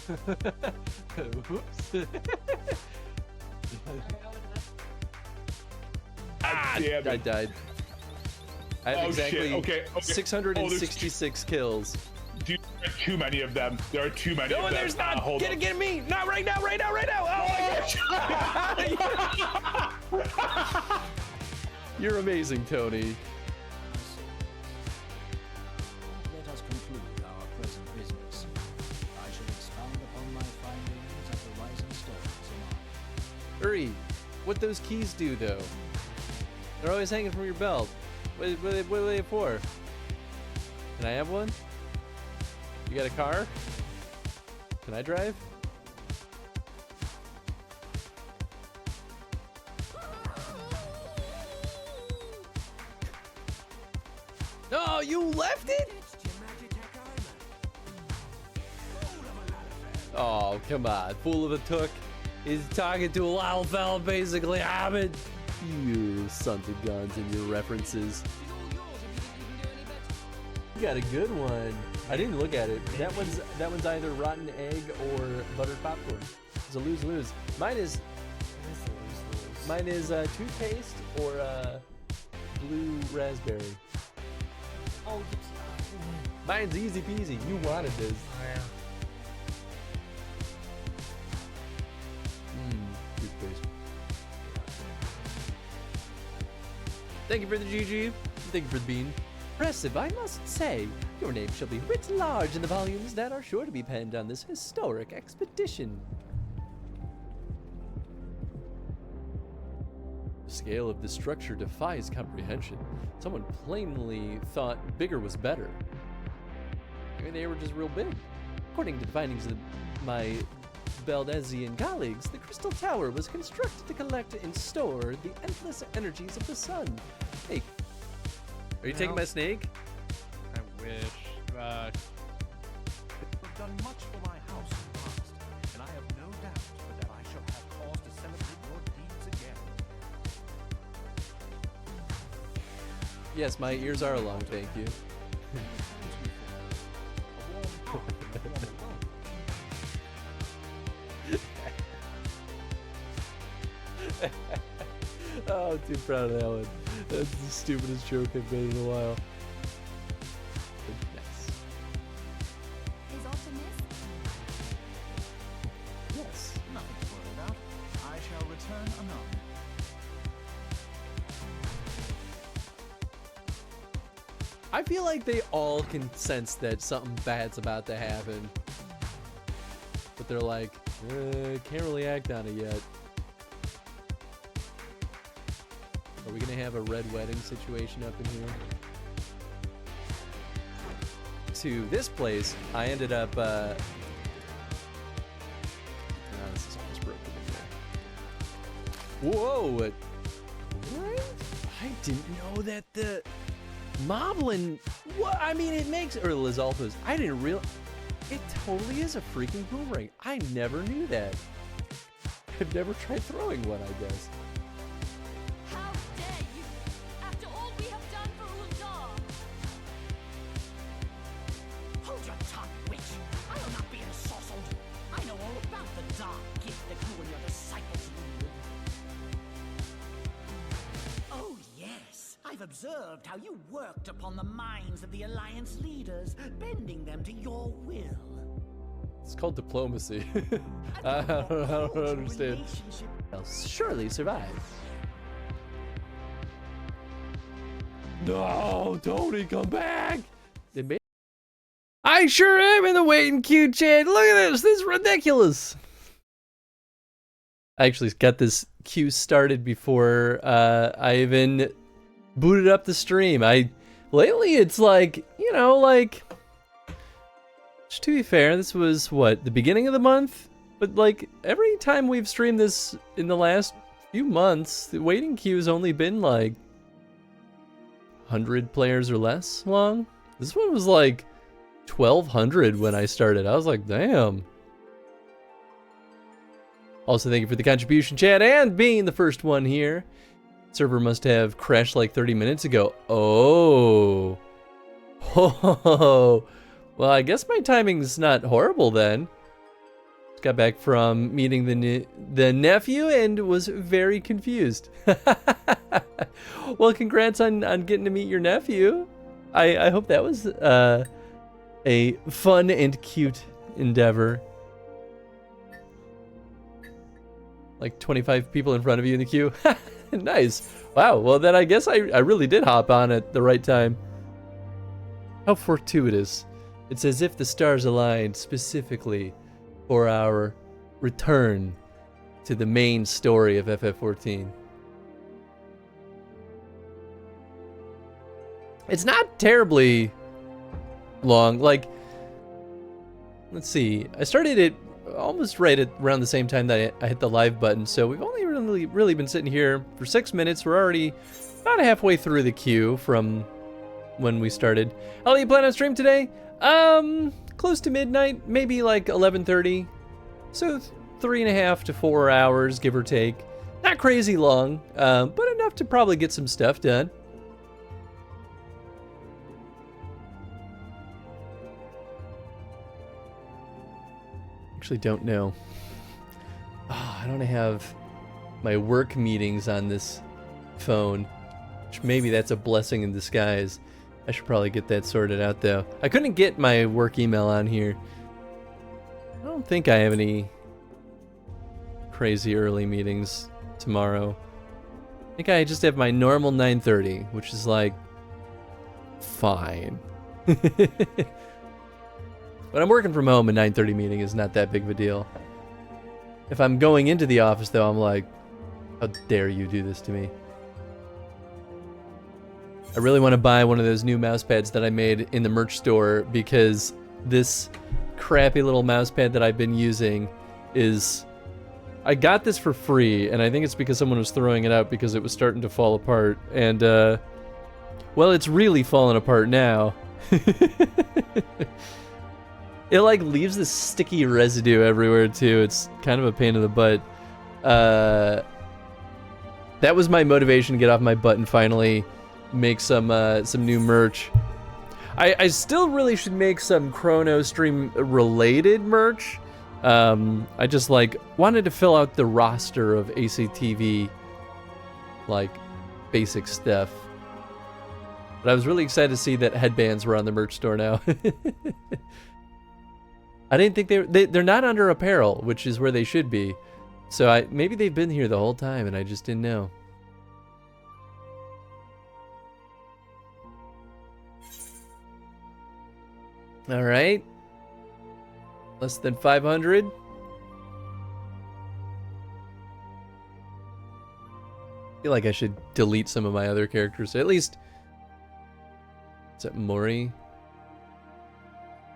Oops. Damn I it. died. I have Oh, exactly shit. Okay. 666 kills. Dude, there are too many of them. There are too many of them. No, there's not. Hold on. Get me. Not right now, right now, right now. Oh my gosh. You're amazing, Tony. Let us conclude our present business. I shall expound upon my findings at the Rising Stones tomorrow. Hurry. What those keys do, though? They're always hanging from your belt. What are they for? Can I have one? You got a car? Can I drive? No, you left it? Oh, come on. Fool of a took. He's talking to a wild fella, basically. Ahmed. You sons of guns and your references. You got a good one. I didn't look at it. That one's either rotten egg or buttered popcorn. It's a lose-lose. Mine is toothpaste or blue raspberry. Oh, Mine's easy peasy. You wanted this. Toothpaste. Thank you for the GG. Thank you for the bean. Impressive, I must say. Your name shall be writ large in the volumes that are sure to be penned on this historic expedition. The scale of this structure defies comprehension. Someone plainly thought bigger was better. Maybe they were just real big. According to the findings of my Baldezian colleagues, the Crystal Tower was constructed to collect and store the endless energies of the sun. Hey, are you taking my snake? I wish. You've done much for my house in the past, and I have no doubt but that I shall have cause to celebrate your deeds again. Yes, my ears are long, thank you. Oh, I'm too proud of that one. That's the stupidest joke I've made in a while. Yes. Is optimist? Yes. Nothing to worry about. I shall return anon. I feel like they all can sense that something bad's about to happen. But they're like, can't really act on it yet. Are we gonna have a red wedding situation up in here? To this place, I ended up, this is almost broken in there. Whoa! What? I didn't know that the Moblin, what? I mean, it makes, or Lizalthos, I didn't realize, it totally is a freaking boomerang. I never knew that. I've never tried throwing one, I guess. How dare you! After all we have done for Uldar! Hold your tongue, witch! I will not be ensorcelled. I know all about the dark gift that you and your disciples wield. Oh, yes. I've observed how you worked upon the minds of the Alliance leaders, bending them to your will. It's called diplomacy. I don't understand. I'll surely survive. No, Tony, come back! They made I sure am in the waiting queue, Chad. Look at this. This is ridiculous. I actually got this queue started before I even booted up the stream. Lately it's like, you know, like, to be fair, this was what, the beginning of the month? But like every time we've streamed this in the last few months, the waiting queue has only been like 100 players or less long. This one was like 1,200 when I started. I was like, damn. Also, thank you for the contribution, Chad, and being the first one here. Server must have crashed like 30 minutes ago. Oh. Oh. Well, I guess my timing's not horrible then. Just got back from meeting the nephew and was very confused. Well, congrats on getting to meet your nephew. I hope that was a fun and cute endeavor. Like 25 people in front of you in the queue. Nice. Wow, well then I guess I really did hop on at the right time. How fortuitous. It's as if the stars aligned specifically for our return to the main story of FF14. It's not terribly long. Like, let's see. I started it almost right at around the same time that I hit the live button, so we've only really been sitting here for 6 minutes. We're already about halfway through the queue from when we started. How do you plan on stream today? Close to midnight, maybe like 11:30. So 3.5 to 4 hours, give or take. Not crazy long, but enough to probably get some stuff done. Actually don't know. Oh, I don't have my work meetings on this phone, which maybe that's a blessing in disguise. I should probably get that sorted out though. I couldn't get my work email on here. I don't think I have any crazy early meetings tomorrow. I think I just have my normal 9:30, which is like fine. But I'm working from home, a 9:30 meeting is not that big of a deal. If I'm going into the office though, I'm like, how dare you do this to me? I really want to buy one of those new mouse pads that I made in the merch store, because this crappy little mouse pad that I've been using is... I got this for free, and I think it's because someone was throwing it out because it was starting to fall apart. And, well, it's really falling apart now. It, like, leaves this sticky residue everywhere, too. It's kind of a pain in the butt. That was my motivation to get off my butt and finally make some new merch. I still really should make some Chrono Stream related merch. I just like wanted to fill out the roster of ACTV like basic stuff. But I was really excited to see that headbands were on the merch store now. I didn't think they're not under apparel, which is where they should be. So maybe they've been here the whole time and I just didn't know. All right. Less than 500. I feel like I should delete some of my other characters. At least, is that Mori?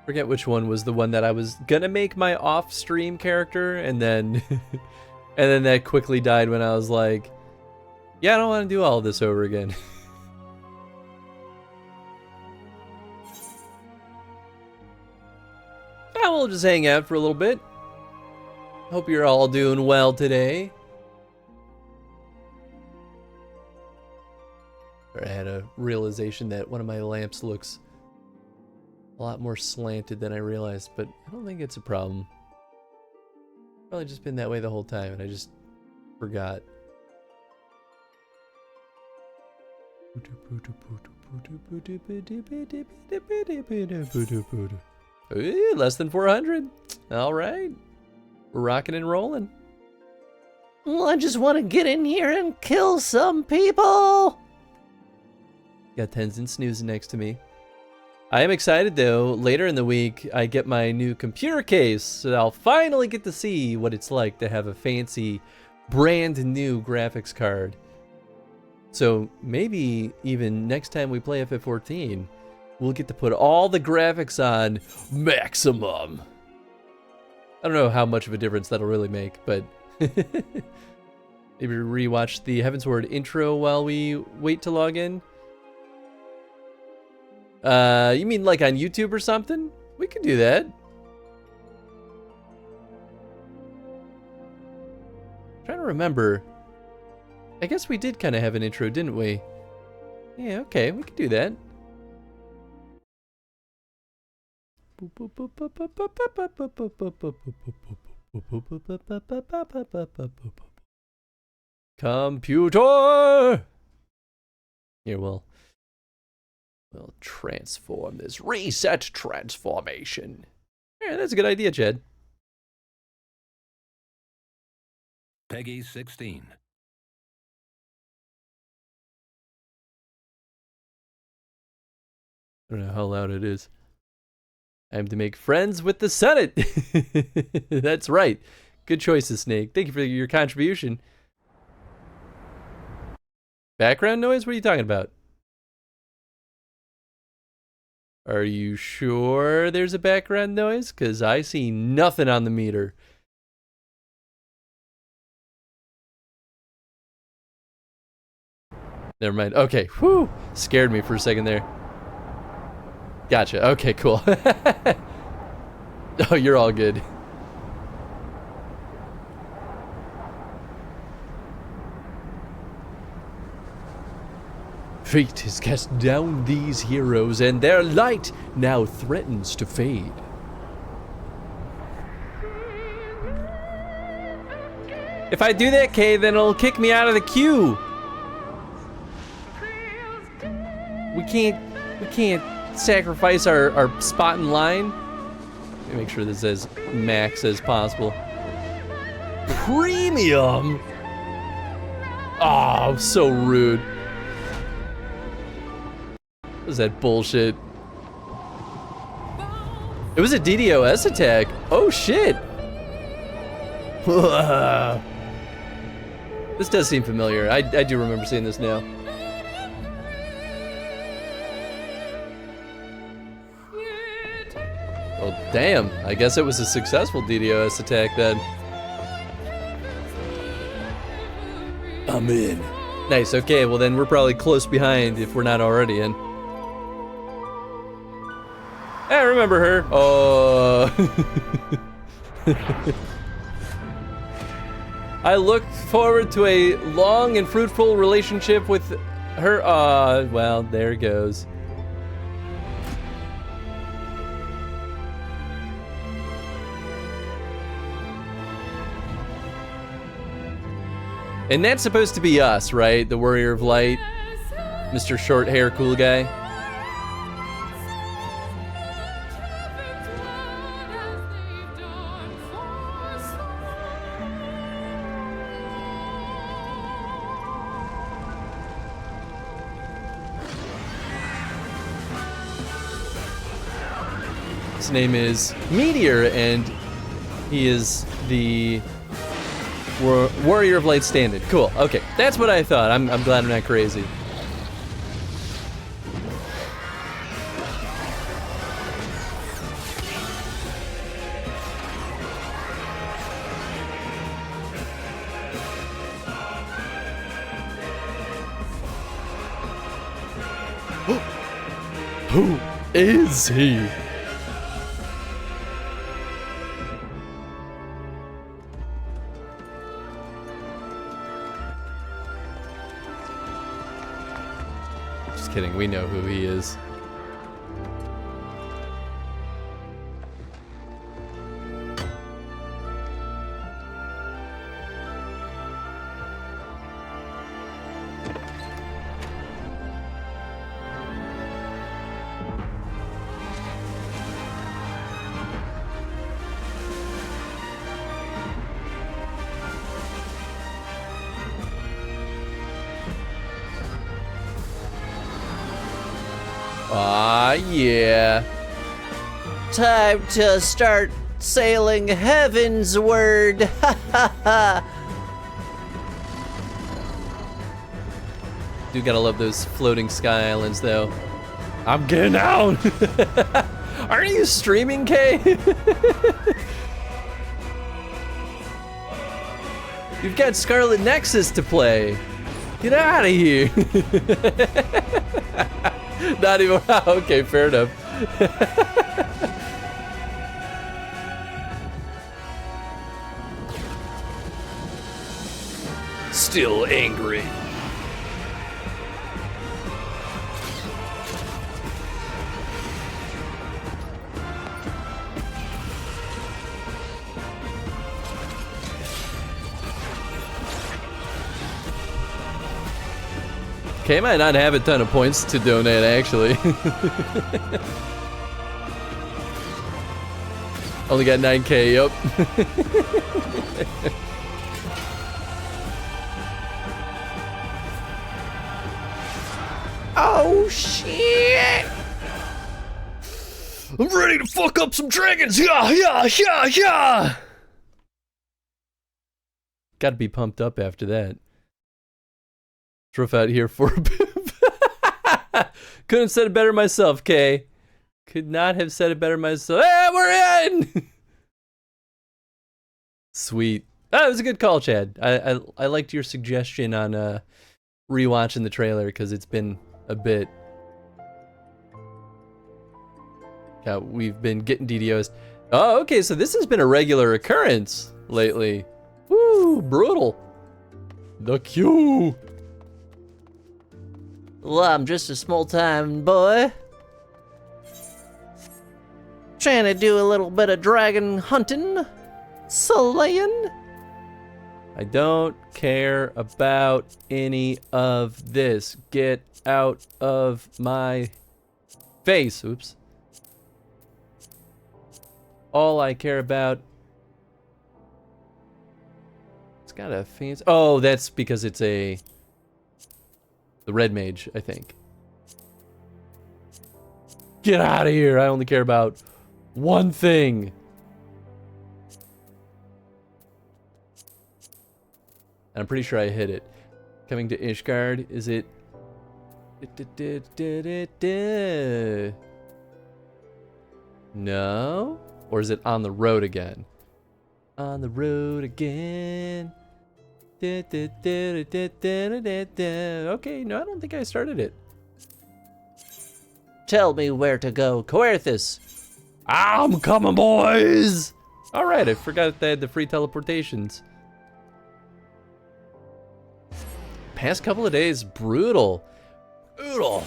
Forget which one was the one that I was gonna make my off-stream character, and then and then that quickly died when I was like, yeah, I don't want to do all of this over again. We'll just hang out for a little bit. Hope you're all doing well today. I had a realization that one of my lamps looks a lot more slanted than I realized, but I don't think it's a problem. Probably just been that way the whole time and I just forgot. Ooh, less than 400. All right. We're rocking and rolling. Well, I just want to get in here and kill some people. Got Tenzin snoozing next to me. I am excited though. Later in the week, I get my new computer case, so I'll finally get to see what it's like to have a fancy, brand new graphics card. So maybe even next time we play FF14, we'll get to put all the graphics on maximum. I don't know how much of a difference that'll really make, but maybe rewatch the Heavensward intro while we wait to log in. You mean like on YouTube or something? We could do that. I'm trying to remember. I guess we did kind of have an intro, didn't we? Yeah, okay, we could do that. Computer! Here, we'll transform this. Reset transformation. Yeah, that's a good idea, Jed. Peggy 16. I don't know how loud it is. I have to make friends with the Senate. That's right. Good choices, Snake. Thank you for your contribution. Background noise? What are you talking about? Are you sure there's a background noise? Because I see nothing on the meter. Never mind. Okay. Whew. Scared me for a second there. Gotcha. Okay, cool. Oh, you're all good. Fate has cast down these heroes, and their light now threatens to fade. If I do that, Kay, then it'll kick me out of the queue. We can't sacrifice our spot in line. Let me make sure this is as max as possible. Premium? Oh, so rude. What was that bullshit? It was a DDoS attack. Oh shit. This does seem familiar. I do remember seeing this now. Well, damn. I guess it was a successful DDoS attack then. I'm in. Nice, okay, well then we're probably close behind if we're not already in. I remember her. Oh. I look forward to a long and fruitful relationship with her. Well, there it goes. And that's supposed to be us, right? The Warrior of Light, Mr. Short Hair Cool Guy. His name is Meteor, and he is the Warrior of Light Standard. Cool. Okay, that's what I thought. I'm glad I'm not crazy. Who is he? Kidding, we know who he is. Ah, yeah. Time to start sailing Heavensward. Ha ha ha. Do gotta love those floating sky islands, though. I'm getting out. Aren't you streaming, Kay? You've got Scarlet Nexus to play. Get out of here. Not even. Okay, fair enough. Still angry. Okay, might not have a ton of points to donate, actually. Only got 9K, yep. Oh, shit! I'm ready to fuck up some dragons! Yeah! Gotta be pumped up after that. Drove out here for a bit. Couldn't have said it better myself, Kay. Could not have said it better myself. Hey, we're in! Sweet. That was a good call, Chad. I liked your suggestion on rewatching the trailer because it's been a bit. Yeah, we've been getting DDos. Oh, okay, so this has been a regular occurrence lately. Woo, brutal. The queue. Well, I'm just a small-time boy. Trying to do a little bit of dragon hunting. Slaying. I don't care about any of this. Get out of my face. Oops. All I care about. It's got a fancy. Oh, that's because it's the red mage, I think. Get out of here. I only care about one thing. And I'm pretty sure I hit it. Coming to Ishgard, is it? No? Or is it on the road again? On the road again. Okay, no, I don't think I started it. Tell me where to go, Coerthus. I'm coming, boys! Alright, I forgot they had the free teleportations. Past couple of days, brutal. Brutal.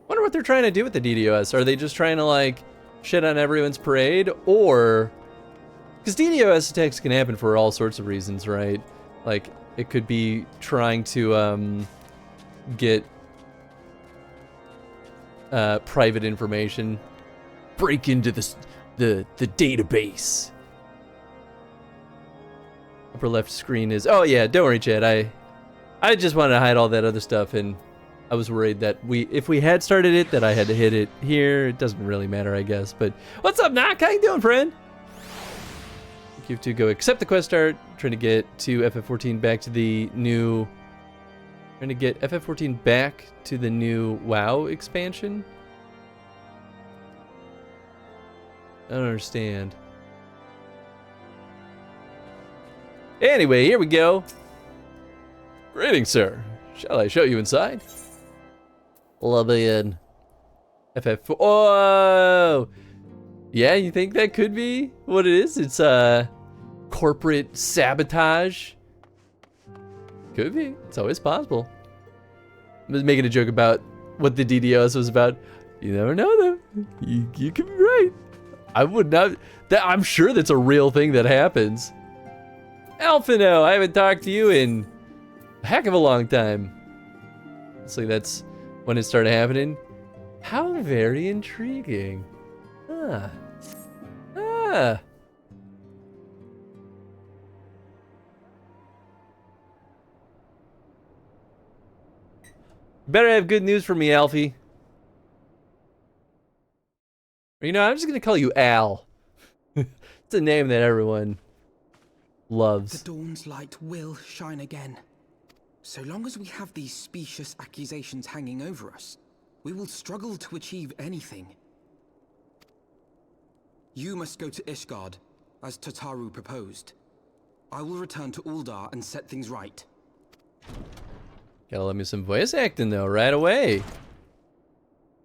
Wonder what they're trying to do with the DDoS. Are they just trying to, like, shit on everyone's parade? Or... because DDoS attacks can happen for all sorts of reasons, right? Like, it could be trying to, get... private information. Break into the database. Upper left screen is... oh, yeah, don't worry, Chad. I just wanted to hide all that other stuff, and I was worried that if we had started it, that I had to hit it here. It doesn't really matter, I guess. But what's up, Knock? How you doing, friend? You have to go accept the quest art. Trying to get to FF14 back to the new... trying to get FF14 back to the new WoW expansion. I don't understand. Anyway, here we go. Greetings, sir. Shall I show you inside? Let me in. FF4. Oh! Yeah, you think that could be what it is? It's corporate sabotage. Could be. It's always possible. I was making a joke about what the DDoS was about. You never know, though. You could be right. I would not. I'm sure that's a real thing that happens. Alphino, I haven't talked to you in a heck of a long time. So that's when it started happening. How very intriguing. Ah. Better have good news for me, Alfie. Or, you know, I'm just gonna call you Al. It's a name that everyone loves. The dawn's light will shine again. So long as we have these specious accusations hanging over us, we will struggle to achieve anything. You must go to Ishgard, as Tataru proposed. I will return to Uldar and set things right. Gotta let me some voice acting, though, right away.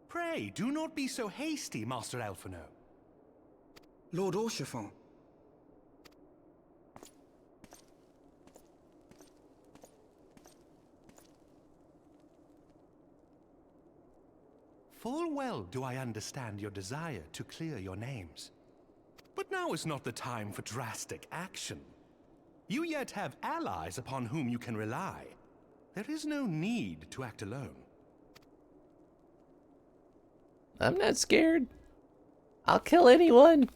Pray, do not be so hasty, Master Alphino. Lord Orchiffon. Full well do I understand your desire to clear your names. But now is not the time for drastic action. You yet have allies upon whom you can rely. There is no need to act alone. I'm not scared. I'll kill anyone.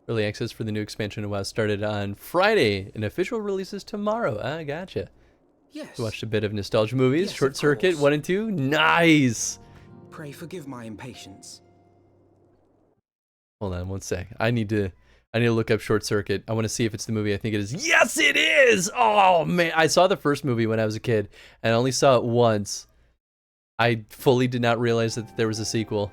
Early access for the new expansion of WoW started on Friday, and official releases tomorrow. I gotcha. Yes. Watched a bit of nostalgia movies, Yes, Short of Circuit course. 1 and 2. Nice. Pray forgive my impatience. Hold on one sec. I need to look up Short Circuit. I want to see if it's the movie I think it is. Yes, it is. Oh man, I saw the first movie when I was a kid, and I only saw it once. I fully did not realize that there was a sequel.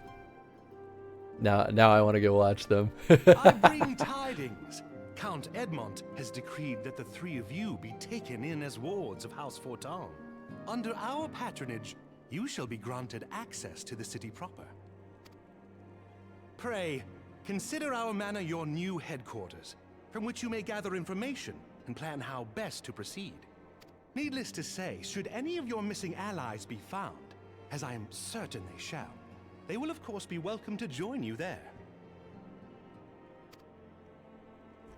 Now I want to go watch them. I bring tidings. Count Edmont has decreed that the three of you be taken in as wards of House Fortin. Under our patronage, you shall be granted access to the city proper. Pray, consider our manor your new headquarters, from which you may gather information and plan how best to proceed. Needless to say, should any of your missing allies be found, as I am certain they shall, they will of course be welcome to join you there.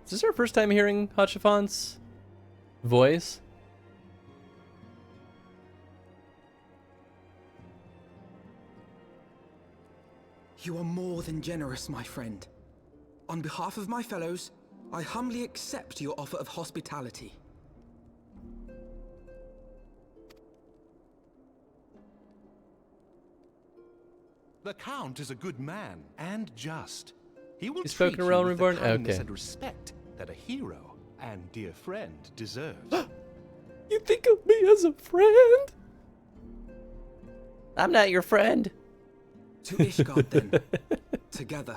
Is this our first time hearing Hachifan's voice? You are more than generous, my friend. On behalf of my fellows, I humbly accept your offer of hospitality. The Count is a good man and just. He will He's treat spoken you Realm with the Reborn? kindness Okay. and respect that a hero and dear friend deserves. You think of me as a friend? I'm not your friend. To Ishgard, then. Together.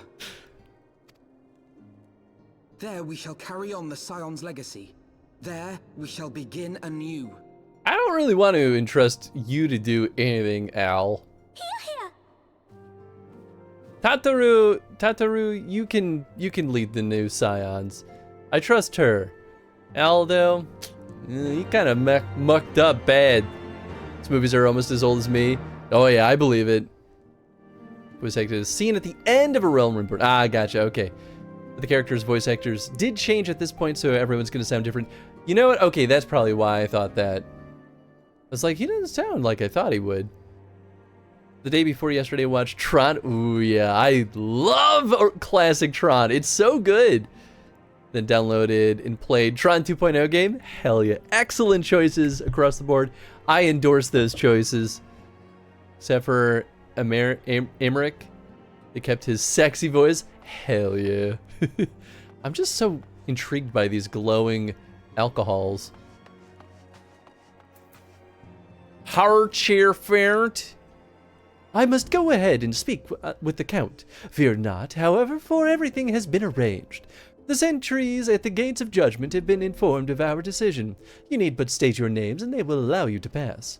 There we shall carry on the Scion's legacy. There we shall begin anew. I don't really want to entrust you to do anything, Al. Here! Tataru, you can lead the new Scions. I trust her. Al, though, he kind of mucked up bad. These movies are almost as old as me. Oh yeah, I believe it. Voice actors seen at the end of a Realm Reborn. Ah, gotcha. Okay, but the characters' voice actors did change at this point, so everyone's gonna sound different. You know what? Okay, that's probably why I thought that. I was like, he doesn't sound like I thought he would. The day before yesterday, I watched Tron. Ooh, yeah, I love classic Tron. It's so good. Then downloaded and played Tron 2.0 game. Hell yeah. Excellent choices across the board. I endorse those choices. Except for Emmerich. They kept his sexy voice. Hell yeah. I'm just so intrigued by these glowing alcohols. Harcheerfert. I must go ahead and speak with the Count. Fear not, however, for everything has been arranged. The sentries at the gates of judgment have been informed of our decision. You need but state your names and they will allow you to pass.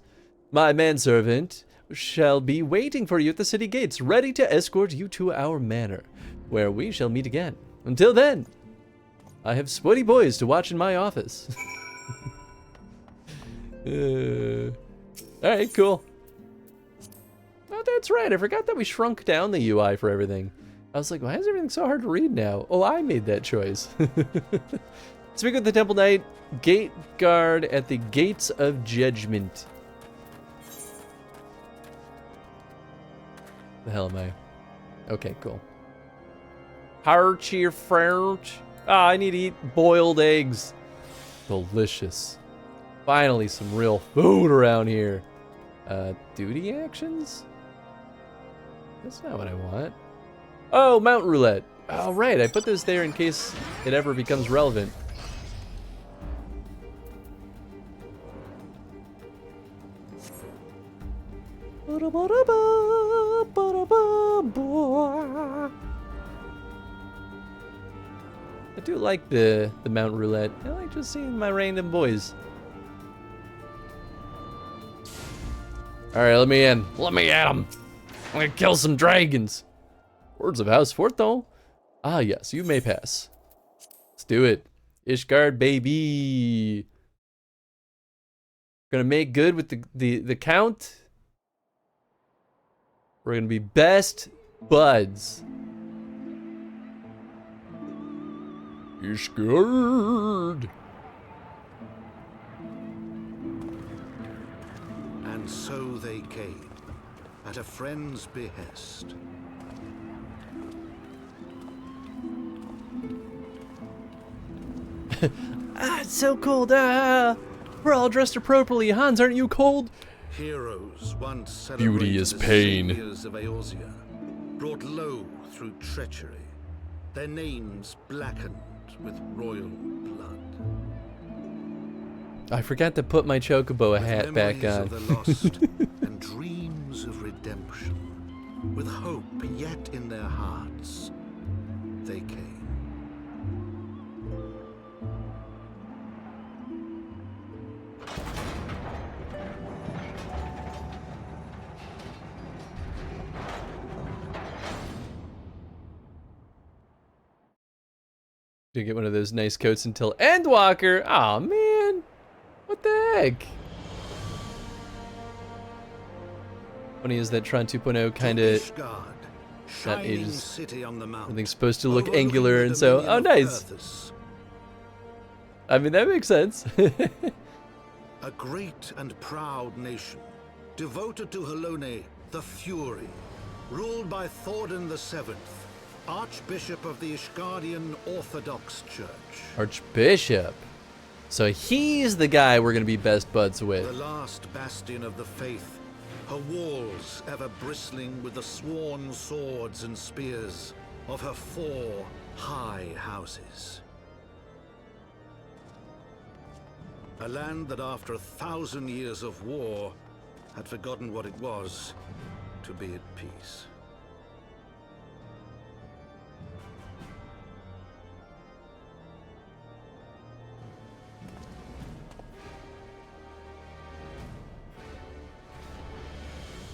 My manservant shall be waiting for you at the city gates, ready to escort you to our manor, where we shall meet again. Until then, I have sweaty boys to watch in my office. Alright, cool. Oh, that's right. I forgot that we shrunk down the UI for everything. I was like, why is everything so hard to read now? Oh, I made that choice. Speak with the Temple Knight, gate guard at the gates of judgment. The hell am I? Okay, cool. Harcheerfert. Ah, I need to eat boiled eggs. Delicious. Finally, some real food around here. Duty actions? That's not what I want. Oh, Mount Roulette. Oh, right. I put those there in case it ever becomes relevant. I do like the Mount Roulette. I like just seeing my random boys. Alright, let me in. Let me at them. I'm gonna kill some dragons. Words of House Fortin. Ah, yes, you may pass. Let's do it. Ishgard, baby. Gonna make good with the Count. We're gonna be best buds. Ishgard. And so they came, at a friend's behest. Ah, it's so cold. Ah, we're all dressed appropriately. Hans, aren't you cold? Heroes once celebrated Beauty is the pain. saviors of Eorzea, brought low through treachery, their names blackened with royal blood. I forgot to put my chocobo With hat back memories on. of the lost and dreams of redemption, with hope yet in their hearts, they came. To get one of those nice coats until Endwalker. Aw, man. What the heck? Funny is that Tron 2.0 kind of that ages. City on the mountain, Everything's supposed to look overlooking angular, the and so dominion oh, of nice. Perthus. I mean, that makes sense. A great and proud nation, devoted to Helone, the Fury, ruled by Thordan VII, Archbishop of the Ishgardian Orthodox Church. Archbishop. So he's the guy we're gonna be best buds The with. last bastion of the faith, her walls ever bristling with the sworn swords and spears of her 4 high houses. A land that after 1,000 years of war had forgotten what it was to be at peace.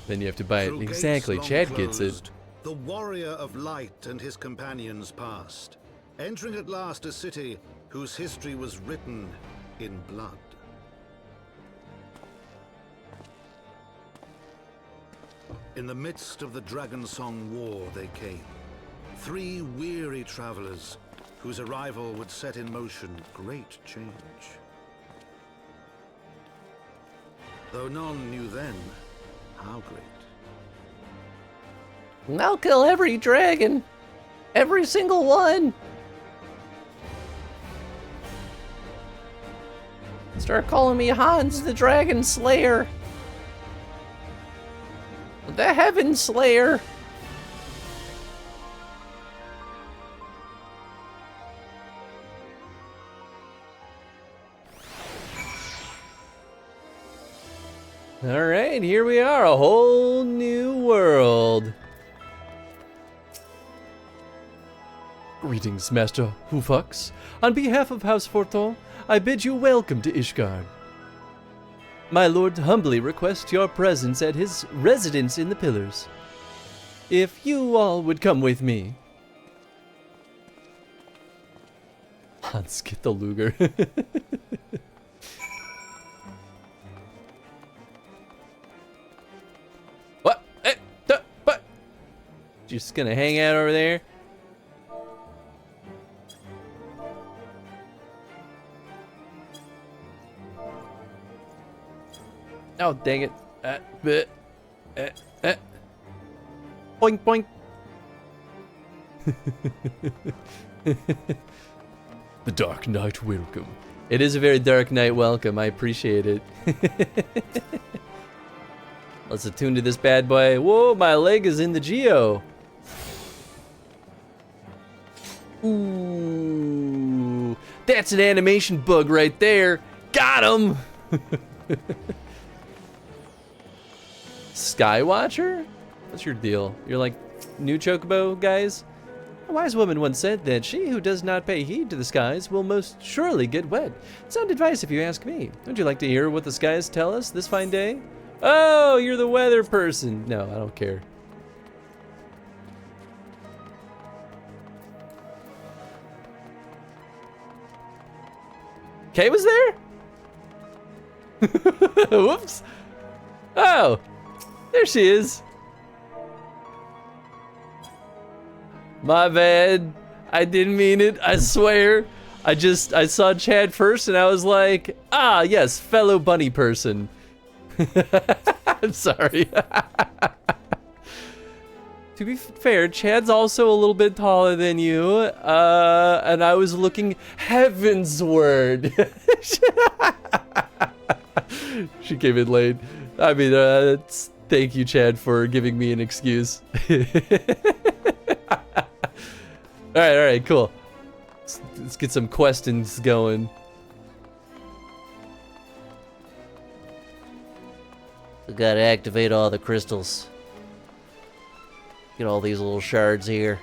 Then you have to buy it. Through Exactly, gates Chad long gets it. closed, the warrior of light and his companions passed, entering at last a city whose history was written in blood. In the midst of the Dragonsong War they came, 3 weary travelers whose arrival would set in motion great change. Though none knew then how great. I'll kill every dragon. Every single one. Start calling me Hans the Dragon Slayer. The Heaven Slayer. All right, here we are, a whole new world. Greetings, Master Hufux. On behalf of House Forton, I bid you welcome to Ishgard. My lord humbly requests your presence at his residence in the Pillars. If you all would come with me. Hans, get the Luger. What? What? Just gonna hang out over there? Oh, dang it. Boink, boink. The Dark Knight welcome. It is a very Dark Knight welcome. I appreciate it. Let's attune to this bad boy. Whoa, my leg is in the Geo. Ooh, that's an animation bug right there. Got him. Skywatcher? What's your deal? You're like new Chocobo guys? A wise woman once said that she who does not pay heed to the skies will most surely get wet. Sound advice if you ask me. Would you like to hear what the skies tell us this fine day? Oh, you're the weather person. No, I don't care. Kay was there? Whoops. Oh, there she is. My bad. I didn't mean it, I swear. I saw Chad first and I was like, ah, yes, fellow bunny person. I'm sorry. To be fair, Chad's also a little bit taller than you, and I was looking Heavensward. She came in late. I mean, thank you, Chad, for giving me an excuse. All right, cool. Let's get some questions going. We gotta activate all the crystals. Get all these little shards here.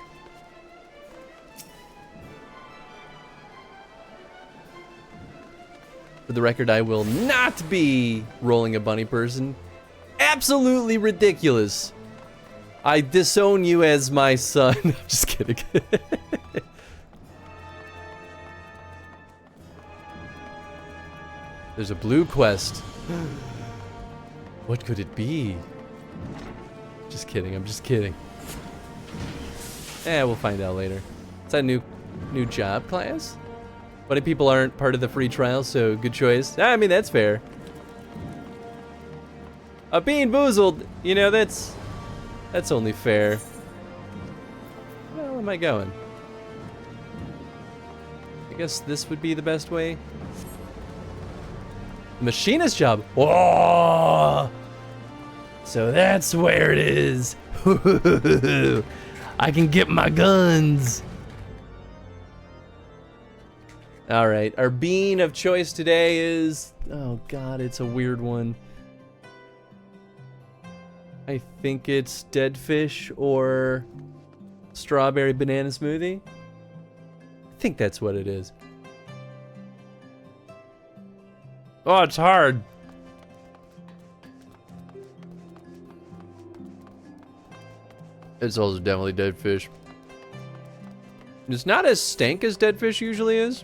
For the record, I will not be rolling a bunny person. Absolutely ridiculous. I disown you as my son. I'm just kidding. There's a blue quest. What could it be? Just kidding, I'm just kidding. We'll find out later. Is that a new job class? Bunny people aren't part of the free trial, so good choice. I mean, that's fair. Being boozled, you know, that's only fair. Where am I going? I guess this would be the best way. Machinist job. Whoa! So that's where it is. I can get my guns. All right, our bean of choice today is, oh God, it's a weird one. I think it's dead fish or strawberry banana smoothie. I think that's what it is. Oh, it's hard. It's also definitely dead fish. It's not as stank as dead fish usually is.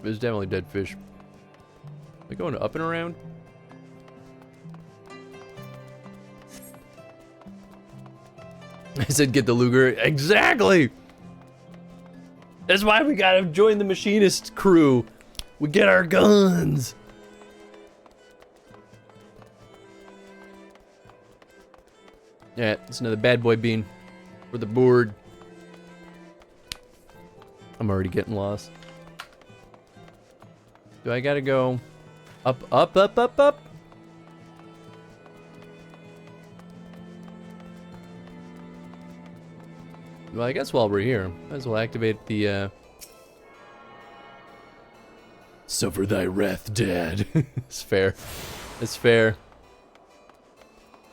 It's definitely dead fish. Am I going up and around? I said get the Luger. Exactly! That's why we gotta join the machinist crew. We get our guns. Yeah, it's another bad boy bean for the board. I'm already getting lost. Do I gotta go up, up, up, up, up? Well, I guess while we're here, might as well activate the, Suffer thy wrath, Dad. It's fair. It's fair.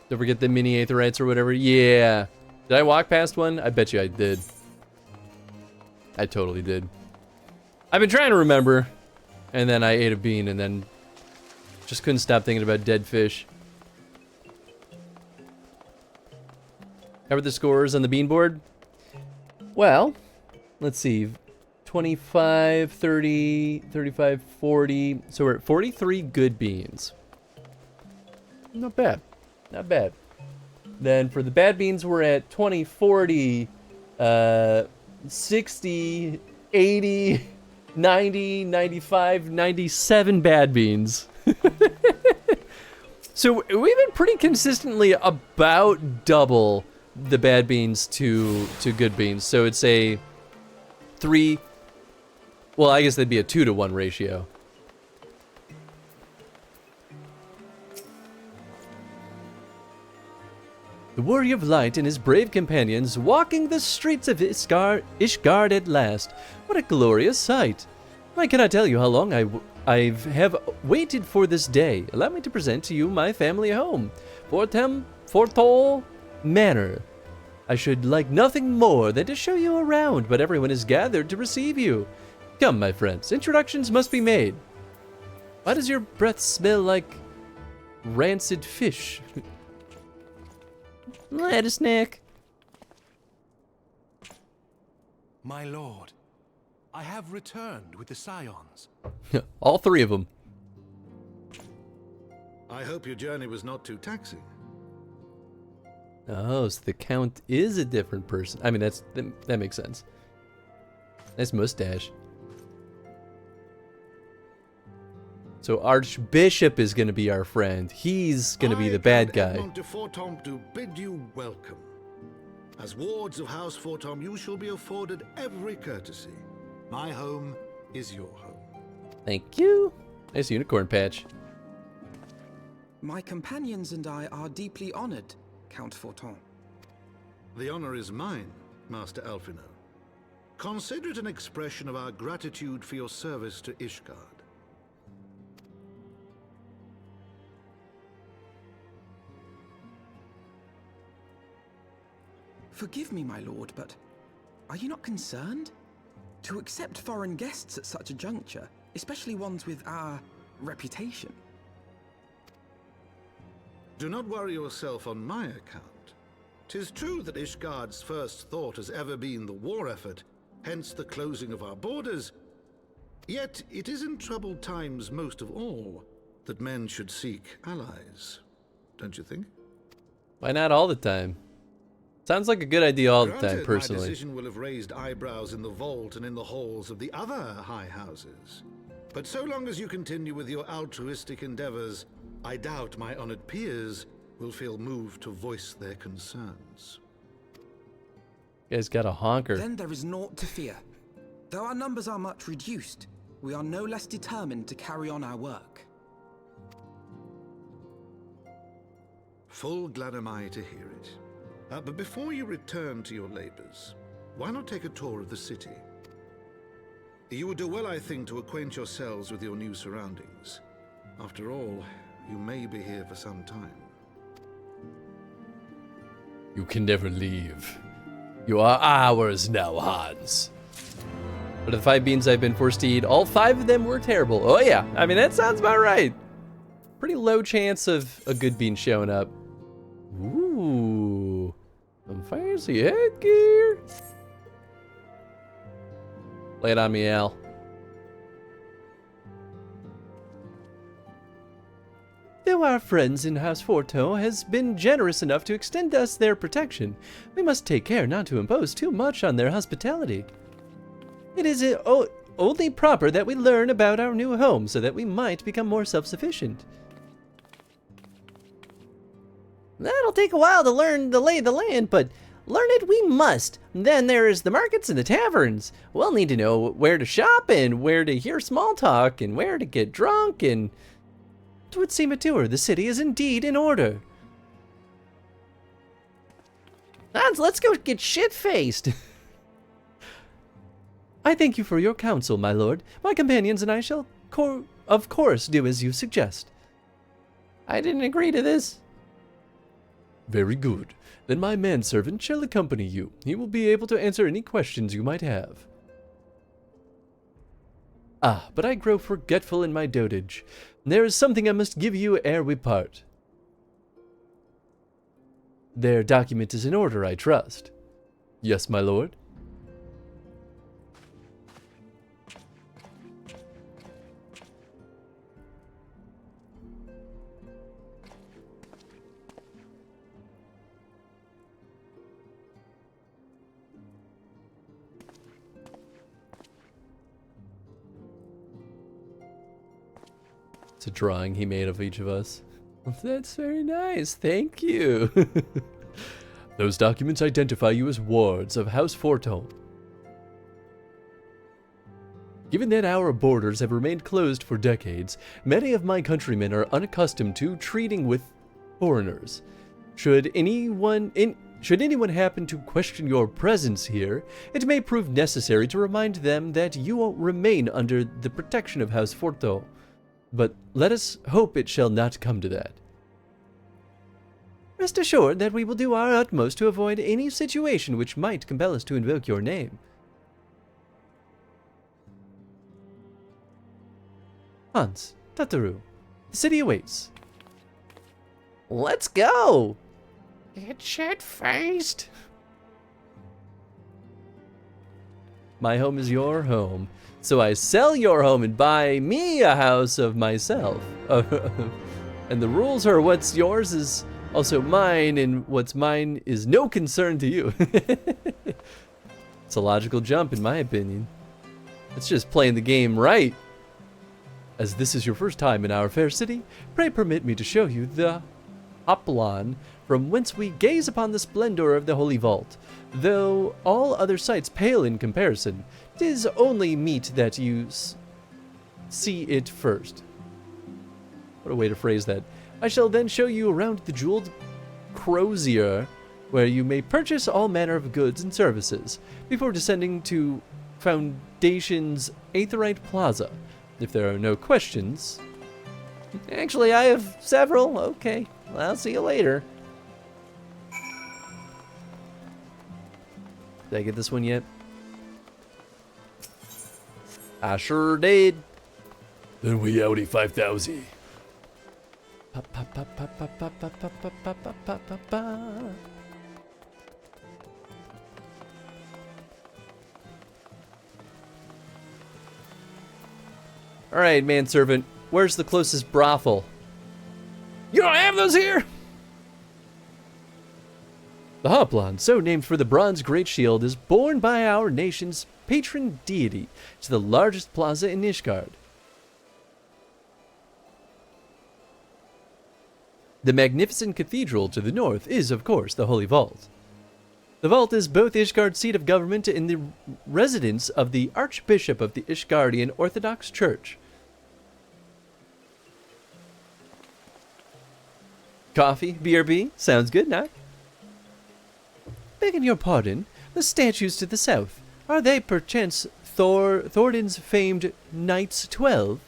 Don't forget the mini aetherites or whatever. Yeah. Did I walk past one? I bet you I did. I totally did. I've been trying to remember, and then I ate a bean, and then just couldn't stop thinking about dead fish. How are the scores on the bean board? Well, let's see. 25, 30, 35, 40. So we're at 43 good beans. Not bad. Not bad. Then for the bad beans, we're at 20, 40, 60, 80, 90, 95, 97 bad beans. So we've been pretty consistently about double the bad beans to good beans. So it's a 3. Well, I guess that'd be a 2-to-1 ratio. The Warrior of Light and his brave companions walking the streets of Ishgard at last. What a glorious sight. I cannot tell you how long I have waited for this day. Allow me to present to you my family home, Fortol Manor. I should like nothing more than to show you around, but everyone is gathered to receive you. Come, my friends, introductions must be made. Why does your breath smell like rancid fish? Let a snack. My lord, I have returned with the Scions. All 3 of them. I hope your journey was not too taxing. Oh, so the Count is a different person. I mean, that makes sense. Nice mustache. So Archbishop is going to be our friend. He's going to be the bad guy. Edmond de Fortom to bid you welcome. As wards of House Fortom, you shall be afforded every courtesy. My home is your home. Thank you. Nice unicorn patch. My companions and I are deeply honored, Count Forton. The honor is mine, Master Alphino. Consider it an expression of our gratitude for your service to Ishgard. Forgive me, my lord, but are you not concerned? To accept foreign guests at such a juncture, especially ones with our reputation. Do not worry yourself on my account. 'Tis true that Ishgard's first thought has ever been the war effort, hence the closing of our borders. Yet it is in troubled times most of all that men should seek allies. Don't you think? Why not all the time? Sounds like a good idea all the Granted, time, personally. my decision will have raised eyebrows in the vault and in the halls of the other high houses. But so long as you continue with your altruistic endeavors, I doubt my honored peers will feel moved to voice their concerns. You guys got a honker. Then there is naught to fear. Though our numbers are much reduced, we are no less determined to carry on our work. Full glad am I to hear it. But before you return to your labors, why not take a tour of the city? You would do well, I think, to acquaint yourselves with your new surroundings. After all, you may be here for some time. You can never leave. You are ours now, Hans. But of the 5 beans I've been forced to eat, all 5 of them were terrible. Oh yeah, I mean, that sounds about right. Pretty low chance of a good bean showing up. Ooh, some fancy headgear. Lay it on me, Al. Though our friends in House Forto has been generous enough to extend us their protection, we must take care not to impose too much on their hospitality. It is only proper that we learn about our new home so that we might become more self-sufficient. That'll take a while to learn the lay of the land, but learn it we must. Then there's the markets and the taverns. We'll need to know where to shop and where to hear small talk and where to get drunk, and it would seem a tour. The city is indeed in order. Hans, let's go get shit-faced. I thank you for your counsel, my lord. My companions and I shall, of course, do as you suggest. I didn't agree to this. Very good. Then my manservant shall accompany you. He will be able to answer any questions you might have. Ah, but I grow forgetful in my dotage. There is something I must give you ere we part. Their document is in order, I trust. Yes, my lord. It's a drawing he made of each of us. That's very nice, thank you. Those documents identify you as wards of House Forto. Given that our borders have remained closed for decades, many of my countrymen are unaccustomed to treating with foreigners. Should anyone happen to question your presence here, it may prove necessary to remind them that you will remain under the protection of House Forto. But let us hope it shall not come to that. Rest assured that we will do our utmost to avoid any situation which might compel us to invoke your name. Hans, Tataru, the city awaits. Let's go! Get shit-faced! My home is your home. So I sell your home and buy me a house of myself. And the rules are what's yours is also mine, and what's mine is no concern to you. It's a logical jump in my opinion. It's just playing the game right. As this is your first time in our fair city, pray permit me to show you the Hoplon, from whence we gaze upon the splendor of the Holy Vault. Though all other sights pale in comparison, 'tis only meet that you see it first. What a way to phrase that. I shall then show you around the jeweled crozier, where you may purchase all manner of goods and services, before descending to Foundation's Aetherite Plaza. If there are no questions... Actually, I have several. Okay, well, I'll see you later. Did I get this one yet? I sure did. Then we outie 5,000. Alright, manservant. Where's the closest brothel? You don't have those here? The Hoplon, so named for the bronze great shield, is borne by our nation's patron deity to the largest plaza in Ishgard. The magnificent cathedral to the north is, of course, the Holy Vault. The vault is both Ishgard's seat of government and the residence of the Archbishop of the Ishgardian Orthodox Church. Coffee, BRB? Sounds good, Knock. Begging your pardon, the statues to the south, are they perchance Thornton's famed Knights 12?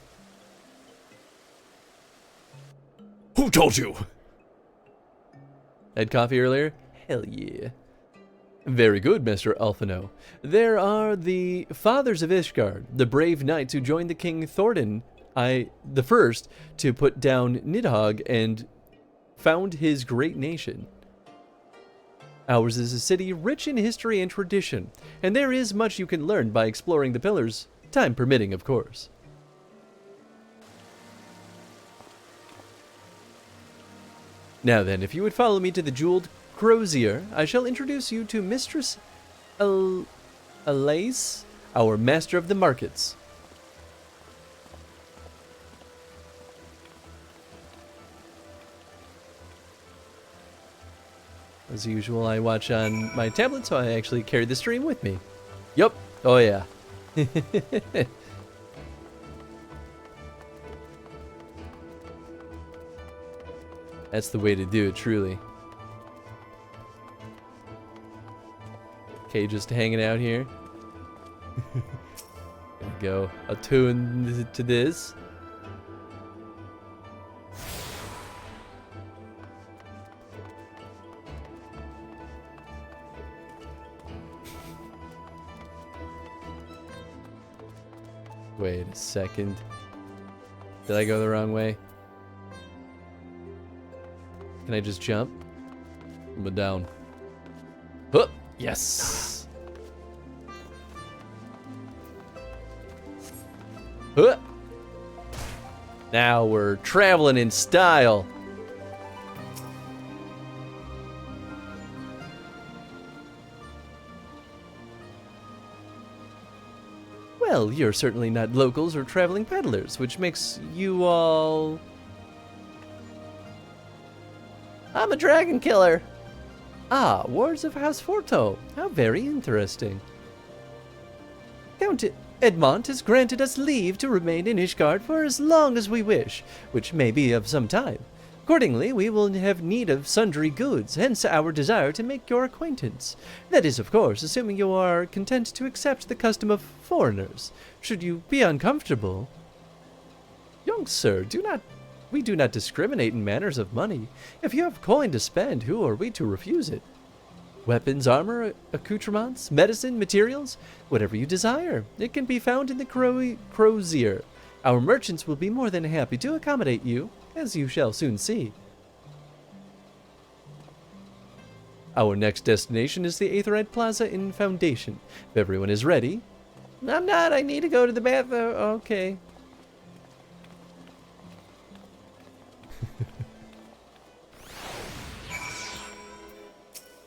Who told you? Had coffee earlier? Hell yeah. Very good, Mr. Alphino. There are the Fathers of Ishgard, the brave knights who joined the King Thornton, the first to put down Nidhogg and found his great nation. Ours is a city rich in history and tradition, and there is much you can learn by exploring the pillars, time permitting, of course. Now then, if you would follow me to the jeweled crozier, I shall introduce you to Mistress Elise, our master of the markets. As usual, I watch on my tablet, so I actually carry the stream with me. Yup. Oh, yeah. That's the way to do it, truly. Okay, just hanging out here. There we go. Attuned to this. Wait a second. Did I go the wrong way? Can I just jump? But down. Huh! Yes! Huh! Now we're traveling in style. Well, you're certainly not locals or traveling peddlers, which makes you all... I'm a dragon killer. Ah, wards of House Forto. How very interesting. Count Edmont has granted us leave to remain in Ishgard for as long as we wish, which may be of some time. Accordingly, we will have need of sundry goods, hence our desire to make your acquaintance. That is, of course, assuming you are content to accept the custom of foreigners. Should you be uncomfortable... Young sir, we do not discriminate in matters of money. If you have coin to spend, who are we to refuse it? Weapons, armor, accoutrements, medicine, materials, whatever you desire. It can be found in the crozier. Our merchants will be more than happy to accommodate you, as you shall soon see. Our next destination is the Aetherite Plaza in Foundation. If everyone is ready... I'm not, I need to go to the bathroom. Okay.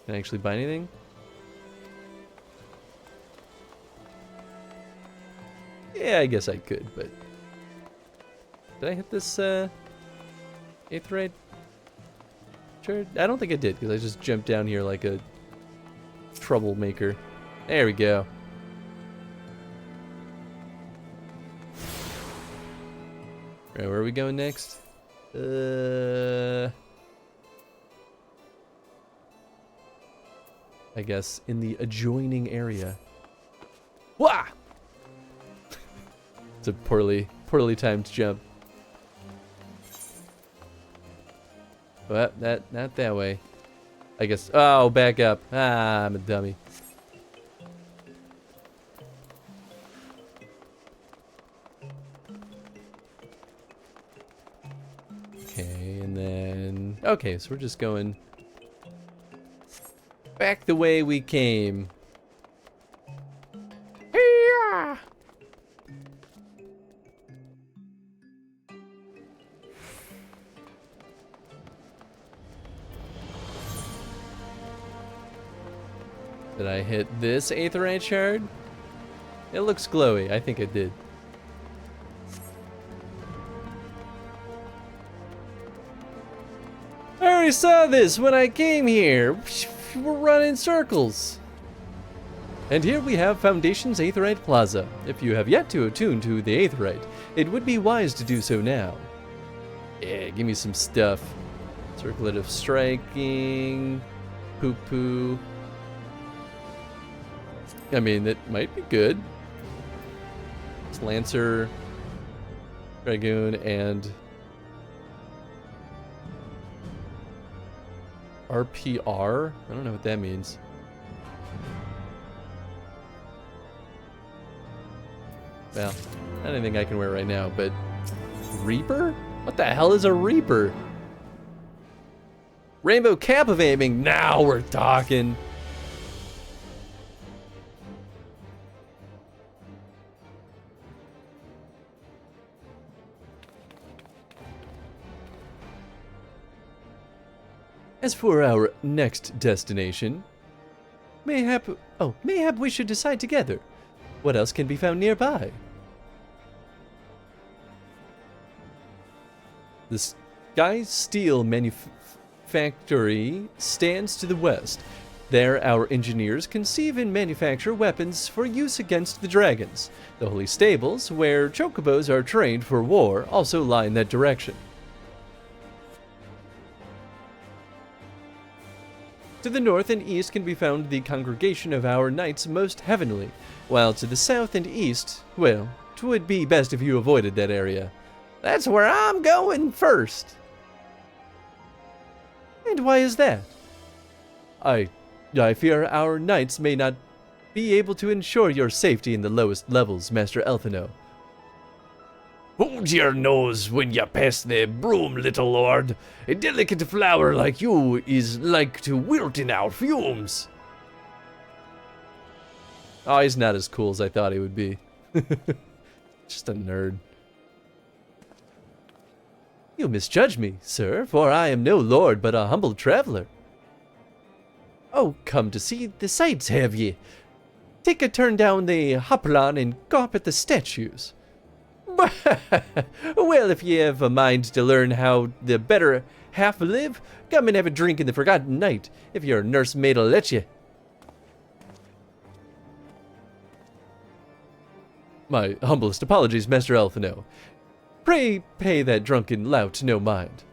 Can I actually buy anything? Yeah, I guess I could, but... Did I hit this aetheryte shard? I don't think I did, because I just jumped down here like a troublemaker. There we go. Right, where are we going next? I guess in the adjoining area. Wah! It's a poorly timed jump. But not that way. I guess. Oh, back up. Ah, I'm a dummy. Okay, and then okay, so we're just going back the way we came. Hey-ya! Did I hit this aetheryte shard? It looks glowy. I think I did. I already saw this when I came here. We're running circles. And here we have Foundation's Aetheryte Plaza. If you have yet to attune to the Aetheryte, it would be wise to do so now. Yeah, give me some stuff. Circlet of Striking. Poo-poo. I mean, that might be good. It's Lancer, Dragoon, and RPR? I don't know what that means. Well, not anything I can wear right now, but Reaper? What the hell is a Reaper? Rainbow Cap of Aiming. Now we're talking. As for our next destination, mayhap we should decide together. What else can be found nearby? The Sky Steel Manufactory stands to the west. There our engineers conceive and manufacture weapons for use against the dragons. The Holy Stables, where chocobos are trained for war, also lie in that direction. To the north and east can be found the congregation of our knights most heavenly, while to the south and east, well, 'twould be best if you avoided that area. That's where I'm going first. And why is that? I fear our knights may not be able to ensure your safety in the lowest levels, Master Elfino. Hold your nose when you pass the broom, little lord. A delicate flower like you is like to wilt in our fumes. Oh, he's not as cool as I thought he would be. Just a nerd. You misjudge me, sir, for I am no lord but a humble traveler. Oh, come to see the sights, have ye? Take a turn down the Hoplan and gawp at the statues. Well, if ye have a mind to learn how the better half live, come and have a drink in the Forgotten Night, if your nursemaid'll let ye. My humblest apologies, Master Elfino. Pray pay that drunken lout no mind.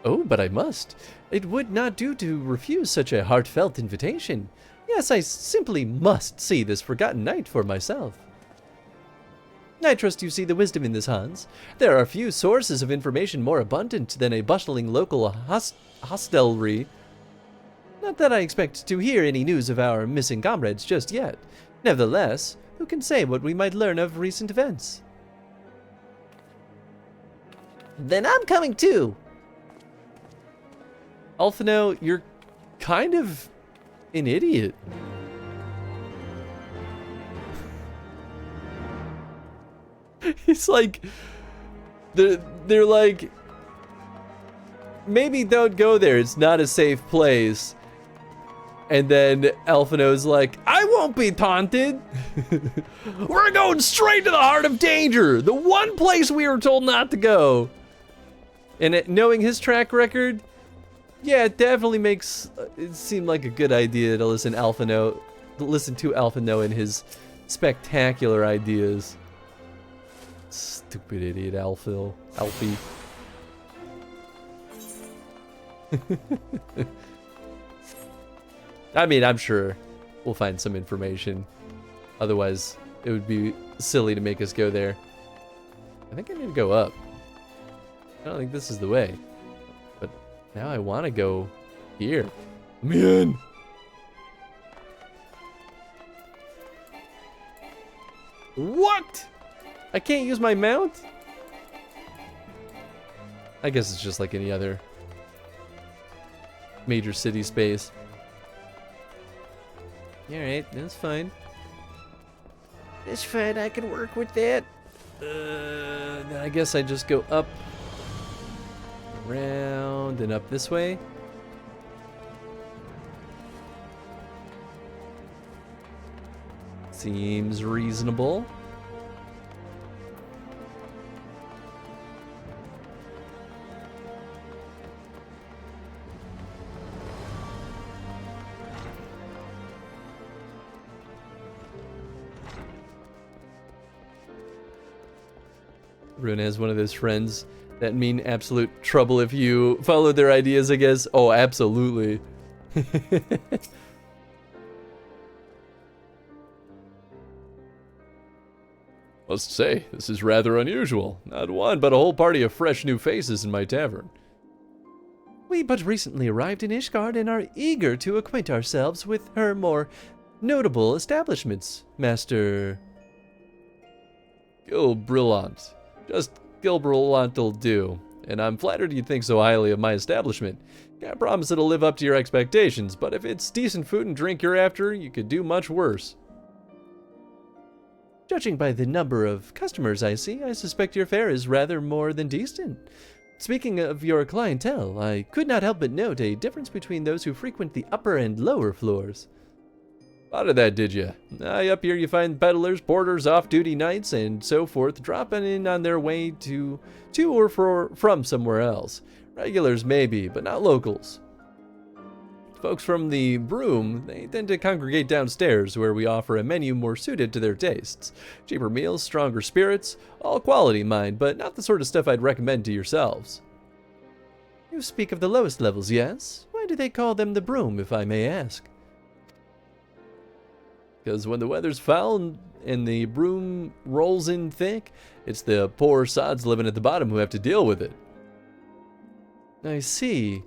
Oh, but I must. It would not do to refuse such a heartfelt invitation. Yes, I simply must see this Forgotten Night for myself. I trust you see the wisdom in this, Hans. There are few sources of information more abundant than a bustling local hostelry. Not that I expect to hear any news of our missing comrades just yet. Nevertheless, who can say what we might learn of recent events? Then I'm coming too. Alfino, you're kind of an idiot. He's like, they're like, maybe don't go there. It's not a safe place. And then Alphino's like, I won't be taunted. We're going straight to the heart of danger. The one place we were told not to go. And knowing his track record, yeah, it definitely makes it seem like a good idea to listen to Alphino and his spectacular ideas. Stupid idiot Alfie. I mean, I'm sure we'll find some information. Otherwise, it would be silly to make us go there. I think I need to go up. I don't think this is the way. But now I want to go here. Let me in! What? I can't use my mount? I guess it's just like any other major city space. Alright, that's fine. That's fine, I can work with that. Then I guess I just go up, around, and up this way. Seems reasonable. Rune has one of those friends that mean absolute trouble if you follow their ideas, I guess. Oh, absolutely. Must say, this is rather unusual. Not one, but a whole party of fresh new faces in my tavern. We but recently arrived in Ishgard and are eager to acquaint ourselves with her more notable establishments, Master Gilbrillant. Just Gilbrillant'll do, and I'm flattered you think so highly of my establishment. Can't promise it'll live up to your expectations, but if it's decent food and drink you're after, you could do much worse. Judging by the number of customers I see, I suspect your fare is rather more than decent. Speaking of your clientele, I could not help but note a difference between those who frequent the upper and lower floors. Thought of that, did you? Up here you find peddlers, porters, off-duty knights, and so forth, dropping in on their way to or from somewhere else. Regulars maybe, but not locals. Folks from the Broom, they tend to congregate downstairs, where we offer a menu more suited to their tastes. Cheaper meals, stronger spirits, all quality, mind, but not the sort of stuff I'd recommend to yourselves. You speak of the lowest levels, yes? Why do they call them the Broom, if I may ask? Because when the weather's foul and the broom rolls in thick, it's the poor sods living at the bottom who have to deal with it. I see.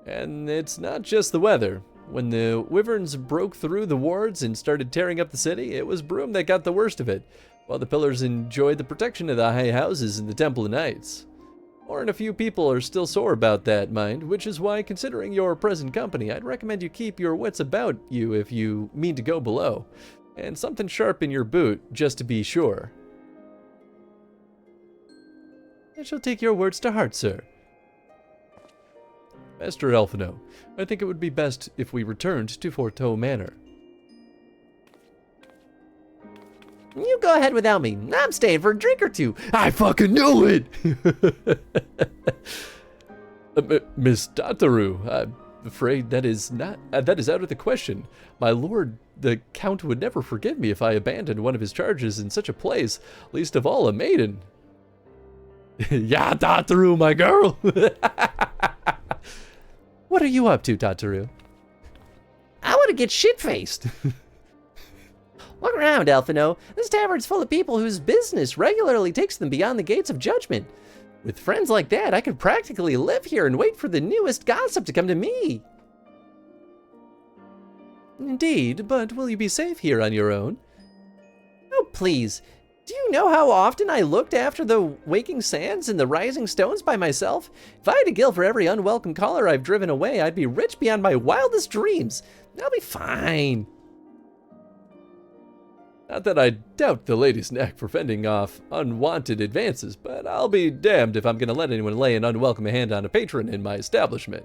And it's not just the weather. When the wyverns broke through the wards and started tearing up the city, it was Broom that got the worst of it, while the pillars enjoyed the protection of the high houses in the Temple of Knights. More than a few people are still sore about that, mind, which is why, considering your present company, I'd recommend you keep your wits about you if you mean to go below, and something sharp in your boot, just to be sure. I shall take your words to heart, sir. Master Alphino, I think it would be best if we returned to Forteau Manor. You go ahead without me. I'm staying for a drink or two. I fucking knew it! Miss Dataru, I'm afraid that is out of the question. My lord, the Count would never forgive me if I abandoned one of his charges in such a place, least of all a maiden. Yeah, Dataru, my girl! What are you up to, Dataru? I want to get shit-faced. Look around, Alphino. This tavern's full of people whose business regularly takes them beyond the gates of judgment. With friends like that, I could practically live here and wait for the newest gossip to come to me. Indeed, but will you be safe here on your own? Oh, please. Do you know how often I looked after the waking sands and the rising stones by myself? If I had to gill for every unwelcome caller I've driven away, I'd be rich beyond my wildest dreams. I'll be fine. Not that I doubt the lady's knack for fending off unwanted advances, but I'll be damned if I'm going to let anyone lay an unwelcome hand on a patron in my establishment.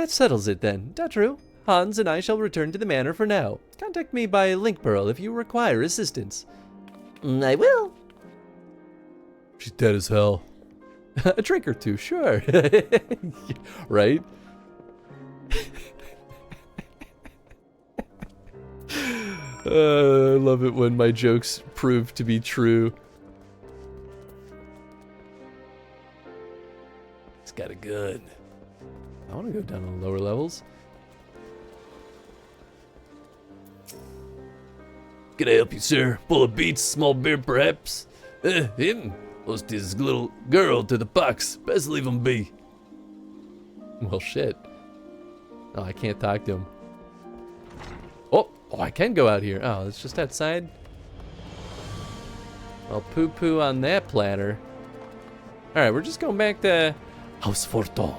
That settles it then. Datru, Hans and I shall return to the manor for now. Contact me by link pearl if you require assistance. I will. She's dead as hell. A drink or two, sure. Right? I love it when my jokes prove to be true. He's got a gun. I want to go down to the lower levels. Can I help you, sir? Full of beats, small beer, perhaps? Him? Lost his little girl to the pox. Best leave him be. Well, shit. Oh, I can't talk to him. Oh, I can go out here. Oh, it's just outside. Well, poo-poo on that platter. Alright, we're just going back to House Forton.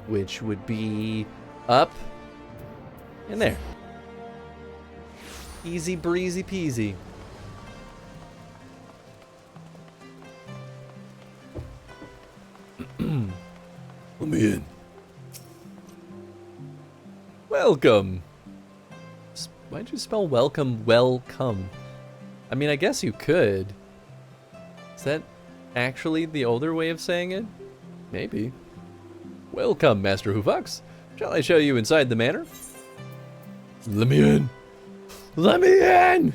which would be up and there. Easy breezy peasy. Let me in. Welcome. Why'd you spell welcome welcome? I mean, I guess you could. Is that actually the older way of saying it? Maybe. Welcome, Master Hoofox. Shall I show you inside the manor? Let me in. Let me in!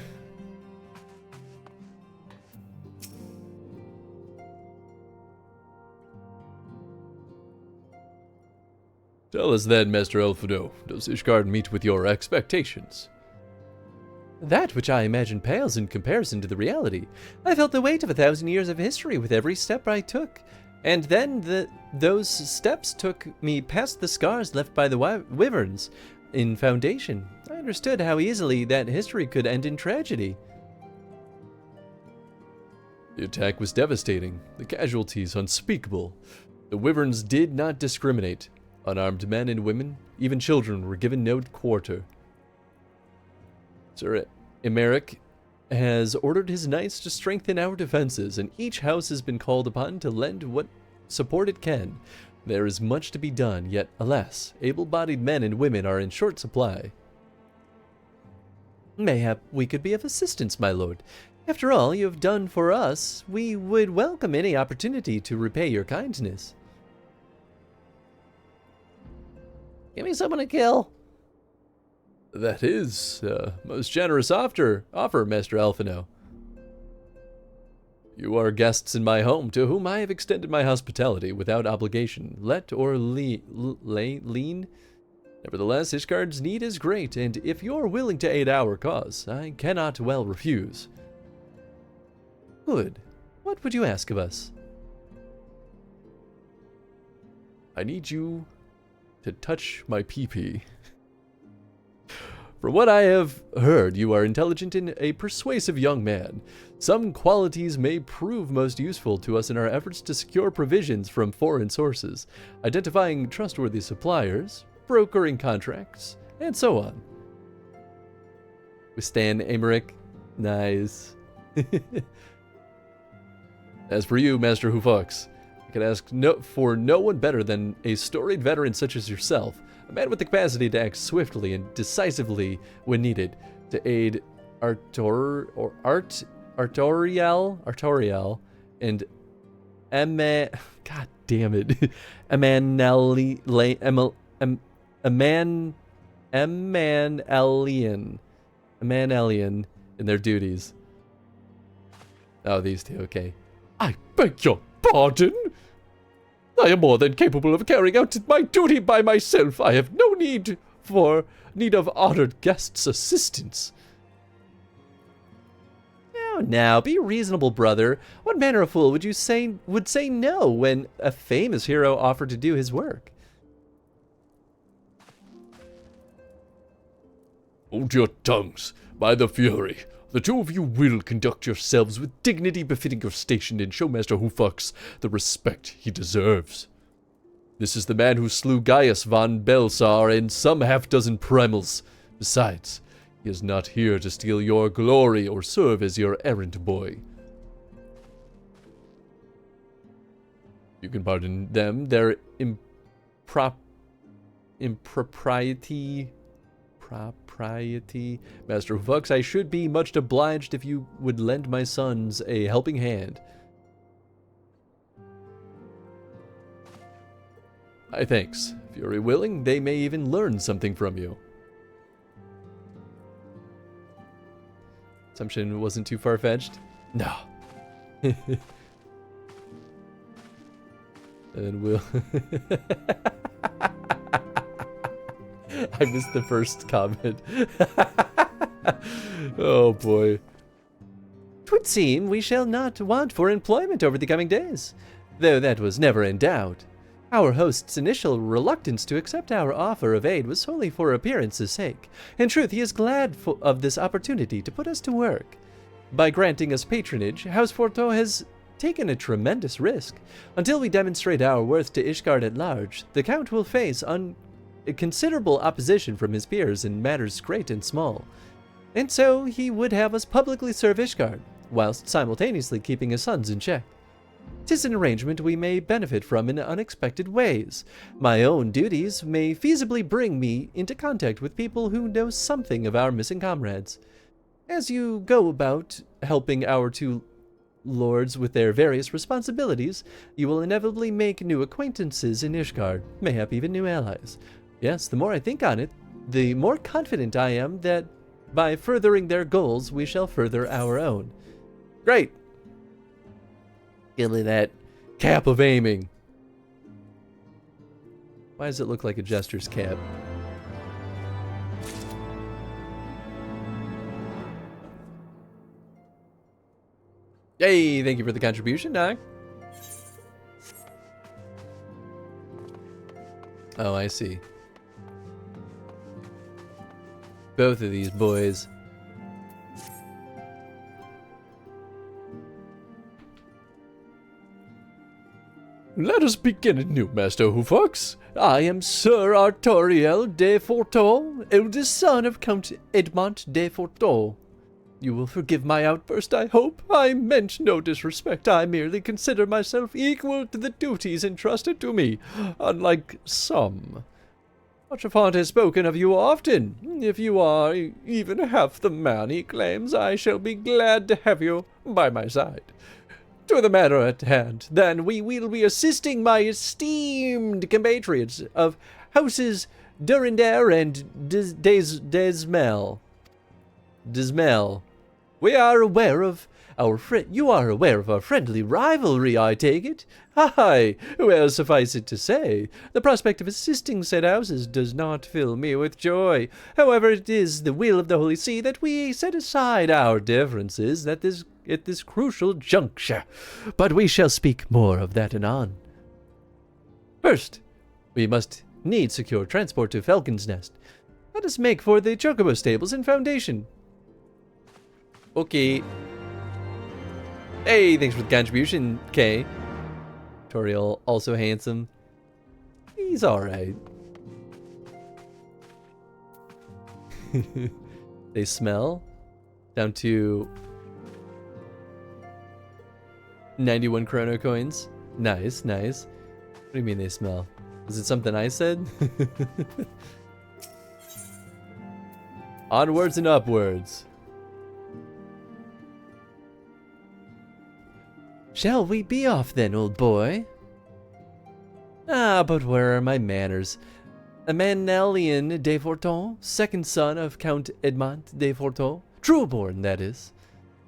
Tell us then, Master Elfido, does Ishgard meet with your expectations? That which I imagine pales in comparison to the reality. I felt the weight of 1,000 years of history with every step I took. And then those steps took me past the scars left by the wyverns in Foundation. I understood how easily that history could end in tragedy. The attack was devastating, the casualties unspeakable. The wyverns did not discriminate. Unarmed men and women, even children, were given no quarter. Sir Emeric has ordered his knights to strengthen our defenses, and each house has been called upon to lend what support it can. There is much to be done, yet, alas, able-bodied men and women are in short supply. Mayhap we could be of assistance, my lord. After all you have done for us, we would welcome any opportunity to repay your kindness. Give me someone to kill. That is most generous offer, Master Alphino. You are guests in my home, to whom I have extended my hospitality without obligation, let or lean. Nevertheless, Ishgard's need is great, and if you're willing to aid our cause, I cannot well refuse. Good. What would you ask of us? I need you to touch my pee-pee. From what I have heard, you are intelligent and a persuasive young man. Some qualities may prove most useful to us in our efforts to secure provisions from foreign sources, identifying trustworthy suppliers, brokering contracts, and so on. Withstand Emeric. Nice. As for you, Master Hoofox, I could ask for no one better than a storied veteran such as yourself, a man with the capacity to act swiftly and decisively when needed, to aid Artorial and God damn it, Amanelian in their duties. Oh, these two, okay. I beg your pardon? I am more than capable of carrying out my duty by myself. I have no need of honored guests' assistance. Now, be reasonable, brother. What manner of fool would say no when a famous hero offered to do his work? Hold your tongues. By the Fury, the two of you will conduct yourselves with dignity befitting your station and show Master Hoofox the respect he deserves. This is the man who slew Gaius von Belsar and some half-dozen primals. Besides, he is not here to steal your glory or serve as your errand boy. You can pardon them. Their impropriety. Master Hufux, I should be much obliged if you would lend my sons a helping hand. Thanks. If you're willing, they may even learn something from you. Assumption wasn't too far-fetched? No. And we'll... I missed the first comment. Oh boy. 'Twould seem we shall not want for employment over the coming days, though that was never in doubt. Our host's initial reluctance to accept our offer of aid was solely for appearance's sake. In truth, he is glad of this opportunity to put us to work. By granting us patronage, House Forteau has taken a tremendous risk. Until we demonstrate our worth to Ishgard at large, the Count will face considerable opposition from his peers in matters great and small. And so he would have us publicly serve Ishgard, whilst simultaneously keeping his sons in check. 'Tis an arrangement we may benefit from in unexpected ways. My own duties may feasibly bring me into contact with people who know something of our missing comrades. As you go about helping our two lords with their various responsibilities, you will inevitably make new acquaintances in Ishgard, mayhap even new allies. Yes, the more I think on it, the more confident I am that by furthering their goals, we shall further our own. Great! Give me that cap of aiming. Why does it look like a jester's cap? Hey, thank you for the contribution, Doc. Oh, I see. Both of these boys. Let us begin anew, Master Hufux. I am Sir Artoriel de Forteau, eldest son of Count Edmont de Forteau. You will forgive my outburst, I hope. I meant no disrespect. I merely consider myself equal to the duties entrusted to me, unlike some. Archifant has spoken of you often. If you are even half the man he claims, I shall be glad to have you by my side. To the matter at hand, then, we will be assisting my esteemed compatriots of Houses Durandare and Desmel. We are aware of you are aware of our friendly rivalry, I take it? Aye, well, suffice it to say, the prospect of assisting said houses does not fill me with joy. However, it is the will of the Holy See that we set aside our differences at this crucial juncture. But we shall speak more of that anon. First, we must need secure transport to Falcon's Nest. Let us make for the Chocobo stables and foundation. Okay. Hey, thanks for the contribution, Kay. Toriel, also handsome. He's alright. They smell. Down to 91 chrono coins. Nice, nice. What do you mean they smell? Is it something I said? Onwards and upwards. Shall we be off then, old boy? Ah, but where are my manners? Emmanuelien de Forteau, second son of Count Edmont de Forteau. Trueborn, that is.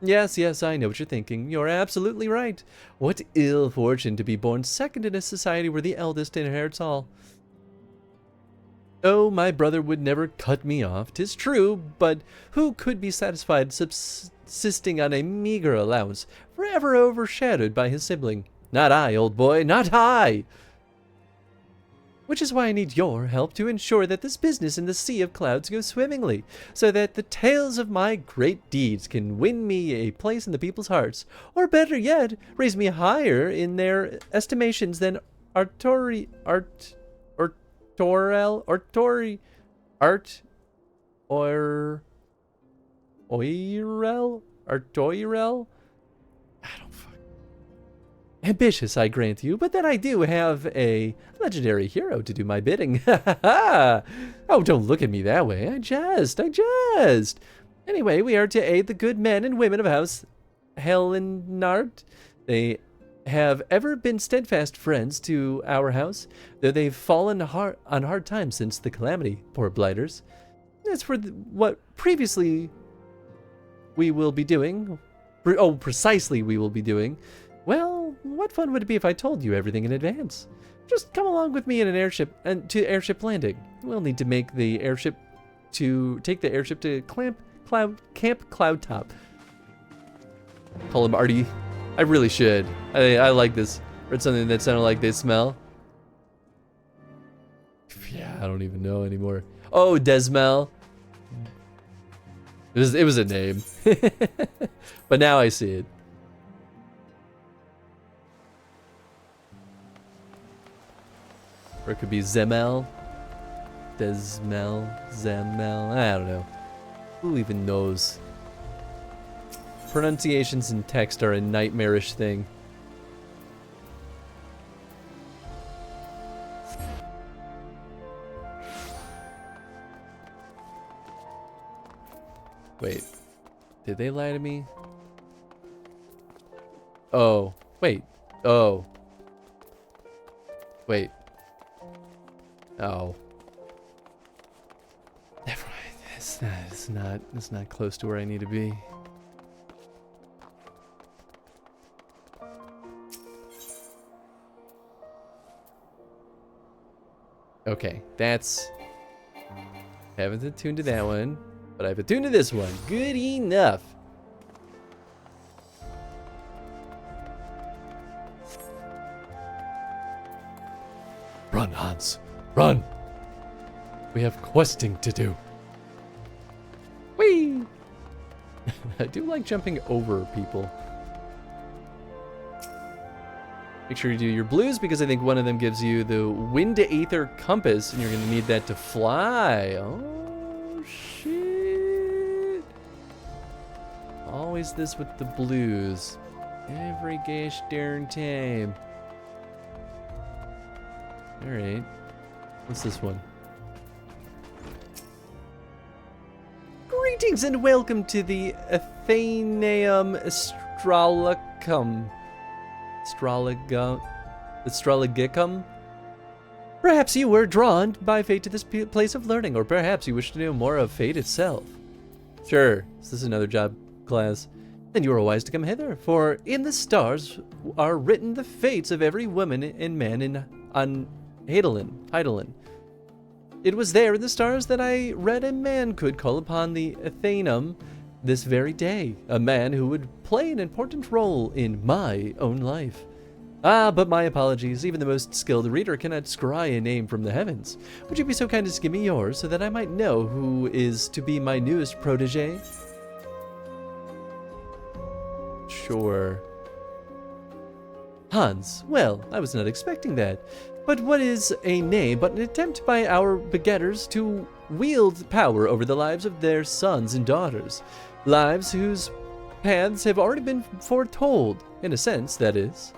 Yes, I know what you're thinking. You're absolutely right. What ill fortune to be born second in a society where the eldest inherits all. Oh, my brother would never cut me off, 'tis true, but who could be satisfied subsisting on a meager allowance, forever overshadowed by his sibling? Not I, old boy, not I! Which is why I need your help to ensure that this business in the sea of clouds goes swimmingly, so that the tales of my great deeds can win me a place in the people's hearts, or better yet, raise me higher in their estimations than Artoirel, I don't fuck. ambitious, I grant you, but then I do have a legendary hero to do my bidding. Oh, don't look at me that way. I jest. Anyway, we are to aid the good men and women of House Helenard. They have ever been steadfast friends to our house, though they've fallen on hard times since the calamity, poor blighters. As for what precisely we will be doing, well, what fun would it be if I told you everything in advance? Just come along with me in an airship and to airship landing. We'll need to take the airship to Camp Cloud Top. Call him Artie. I really should. I like this. Read something that sounded like they smell. Yeah, I don't even know anymore. Oh, Desmel. It was a name. But now I see it. Or it could be Zemel. Desmel. Zemel. I don't know. Who even knows? Pronunciations in text are a nightmarish thing. Wait. Did they lie to me? Oh. Wait. Oh. Wait. Oh. Never mind. It's not close to where I need to be. Okay, that's... Haven't attuned to that one, but I've attuned to this one. Good enough. Run, Hans. Run! We have questing to do. Whee! I do like jumping over people. Make sure you do your blues because I think one of them gives you the wind to aether compass and you're going to need that to fly. Oh, shit. Always this with the blues. Every gosh darn time. Alright. What's this one? Greetings and welcome to the Athenaeum Astrologicum. Astrologicum? Perhaps you were drawn by fate to this place of learning, or perhaps you wish to know more of fate itself. Sure, this is another job class. Then you are wise to come hither, for in the stars are written the fates of every woman and man on Heidelin. It was there in the stars that I read a man could call upon the Athenaeum this very day, a man who would play an important role in my own life. Ah, but my apologies, even the most skilled reader cannot scry a name from the heavens. Would you be so kind as to give me yours, so that I might know who is to be my newest protege? Sure. Hans, well, I was not expecting that. But what is a name but an attempt by our begetters to wield power over the lives of their sons and daughters? Lives whose paths have already been foretold, in a sense, that is.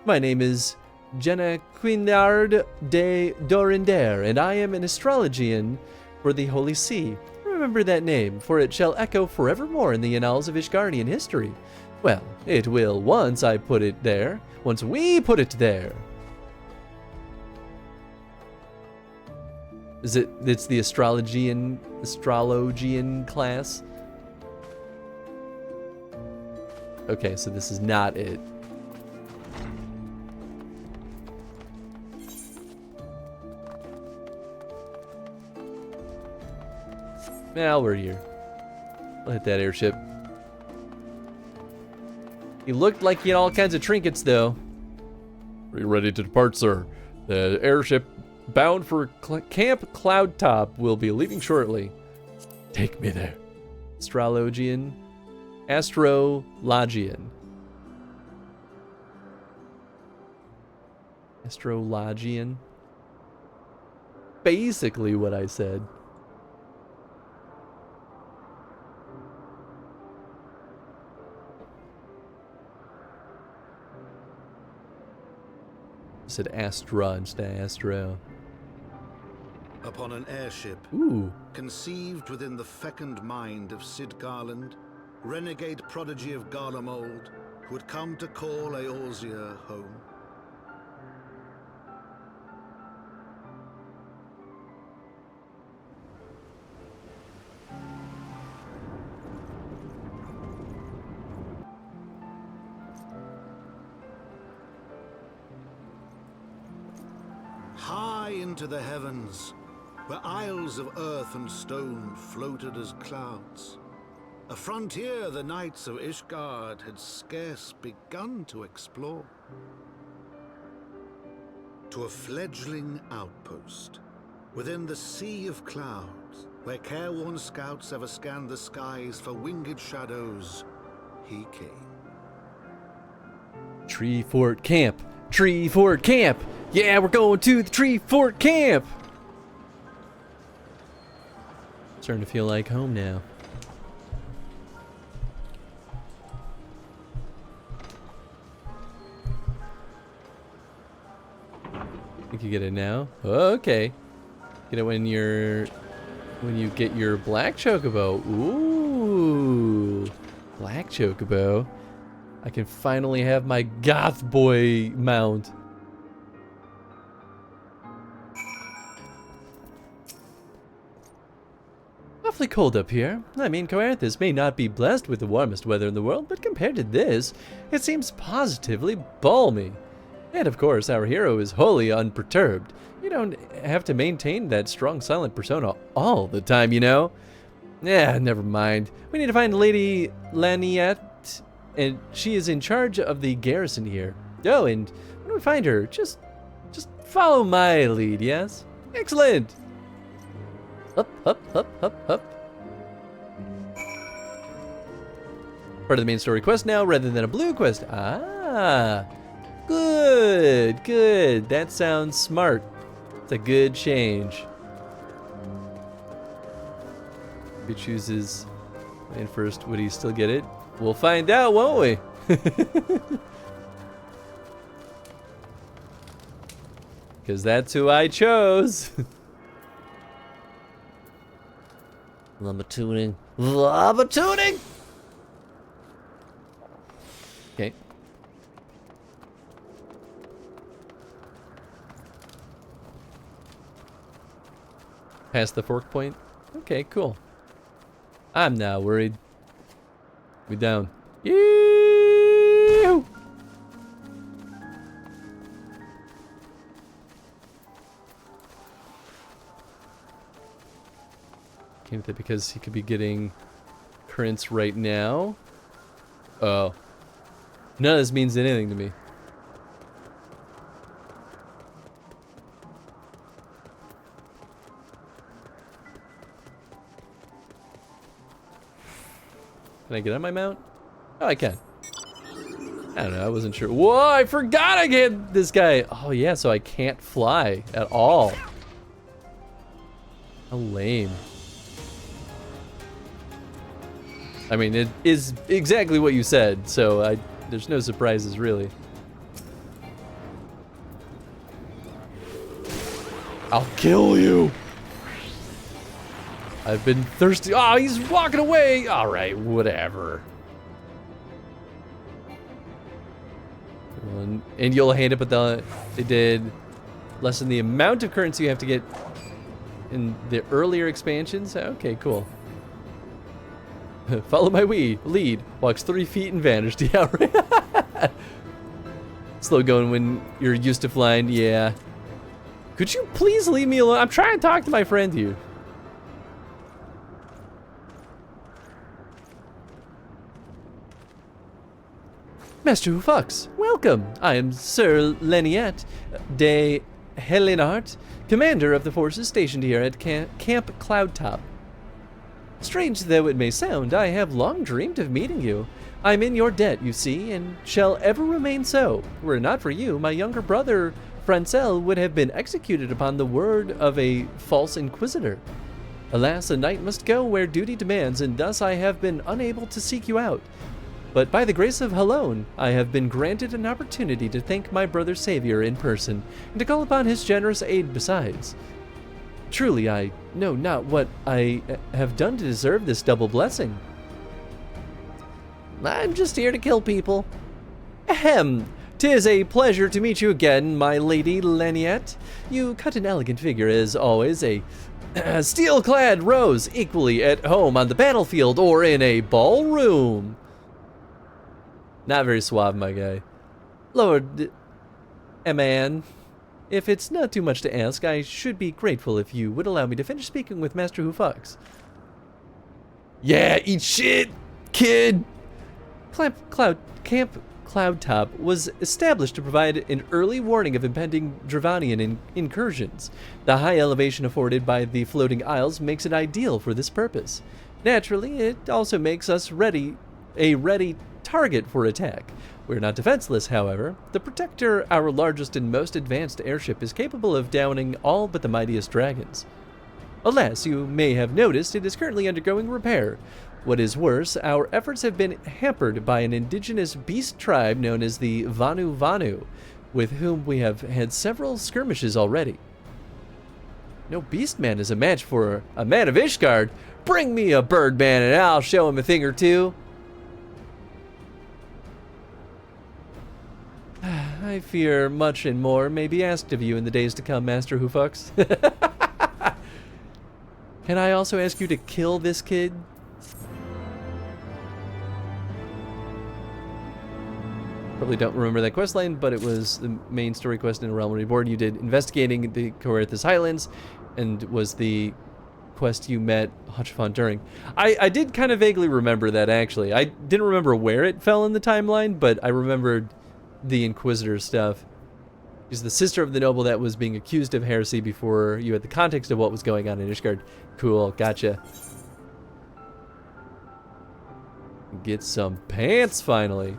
My name is Jenna Quinard de Dorinder, and I am an astrologian for the Holy See. Remember that name, for it shall echo forevermore in the annals of Ishgardian history. Well, it will once I put it there, once we put it there. It's the astrologian class? Okay, so this is not it. Now we're here. We'll hit that airship. He looked like he had all kinds of trinkets, though. Are you ready to depart, sir? The airship bound for Camp Cloud Top will be leaving shortly. Take me there. Astrologian. Basically what I said. said Astra instead of Astro. Upon an airship, Ooh. conceived within the fecund mind of Sid Garland, renegade prodigy of Garlemald, who had come to call Eorzea home. High into the heavens, where isles of earth and stone floated as clouds, a frontier the knights of Ishgard had scarce begun to explore. To a fledgling outpost, within the sea of clouds, where careworn scouts ever scanned the skies for winged shadows, he came. Tree Fort Camp! Tree Fort Camp! Yeah, we're going to the Tree Fort Camp! Starting to feel like home now. Think you get it now? Oh, okay. Get it when you get your black chocobo. Ooh, black chocobo. I can finally have my goth boy mount. Awfully cold up here. I mean, Coerthas may not be blessed with the warmest weather in the world, but compared to this, it seems positively balmy. And of course, our hero is wholly unperturbed. You don't have to maintain that strong, silent persona all the time, you know? Yeah, never mind. We need to find Lady Laniette, and she is in charge of the garrison here. Oh, and when we find her, just follow my lead, yes? Excellent! Up, up, up, up, up. Part of the main story quest now, rather than a blue quest. Ah, good, good. That sounds smart. It's a good change. If he chooses land first, would he still get it? We'll find out, won't we? Because that's who I chose. Lumber tuning. Lumber tuning! Okay. Past the fork point? Okay, cool. I'm not worried. We down. Yee-hoo! Came with it because he could be getting currents right now. Oh. None of this means anything to me. Can I get on my mount? Oh, I can. I don't know, I wasn't sure. Whoa, I forgot I get this guy. Oh yeah, so I can't fly at all. How lame. I mean, it is exactly what you said, so there's no surprises really. I'll kill you. I've been thirsty. Oh, he's walking away. All right, whatever. And you'll hate it, but they did lessen the amount of currency you have to get in the earlier expansions. Okay, cool. Follow my lead. Walks 3 feet and vanished. Yeah, right. Slow going when you're used to flying. Yeah. Could you please leave me alone? I'm trying to talk to my friend here. Master Who Fucks, welcome. I am Sir Laniette de Helenart, commander of the forces stationed here at Camp Cloudtop. Strange though it may sound, I have long dreamed of meeting you. I'm in your debt, you see, and shall ever remain so. Were it not for you, my younger brother, Francel, would have been executed upon the word of a false inquisitor. Alas, a knight must go where duty demands, and thus I have been unable to seek you out. but by the grace of Halone, I have been granted an opportunity to thank my brother Savior in person, and to call upon his generous aid besides. Truly, I know not what I have done to deserve this double blessing. I'm just here to kill people. Ahem. 'Tis a pleasure to meet you again, my lady Laniette. You cut an elegant figure as always, a steel-clad rose, equally at home on the battlefield or in a ballroom. Not very suave, my guy. Lord Eman, if it's not too much to ask, I should be grateful if you would allow me to finish speaking with Master Who Fucks. Yeah, eat shit, kid! Camp Cloudtop was established to provide an early warning of impending Dravanian incursions. The high elevation afforded by the floating isles makes it ideal for this purpose. Naturally, it also makes us a ready target for attack. We're not defenseless, however. The Protector, our largest and most advanced airship, is capable of downing all but the mightiest dragons. Alas, you may have noticed it is currently undergoing repair. What is worse, our efforts have been hampered by an indigenous beast tribe known as the Vanu Vanu, with whom we have had several skirmishes already. No beastman is a match for a man of Ishgard. Bring me a birdman and I'll show him a thing or two. I fear much and more may be asked of you in the days to come, Master Who Fucks. Can I also ask you to kill this kid? Probably don't remember that quest line, but it was the main story quest in A Realm Reborn. You did investigating the Coerthas Highlands, and was the quest you met Hutchfon during. I did kind of vaguely remember that, actually. I didn't remember where it fell in the timeline, but I remembered the Inquisitor stuff. She's the sister of the noble that was being accused of heresy before you had the context of what was going on in Ishgard. Cool, gotcha. Get some pants, finally.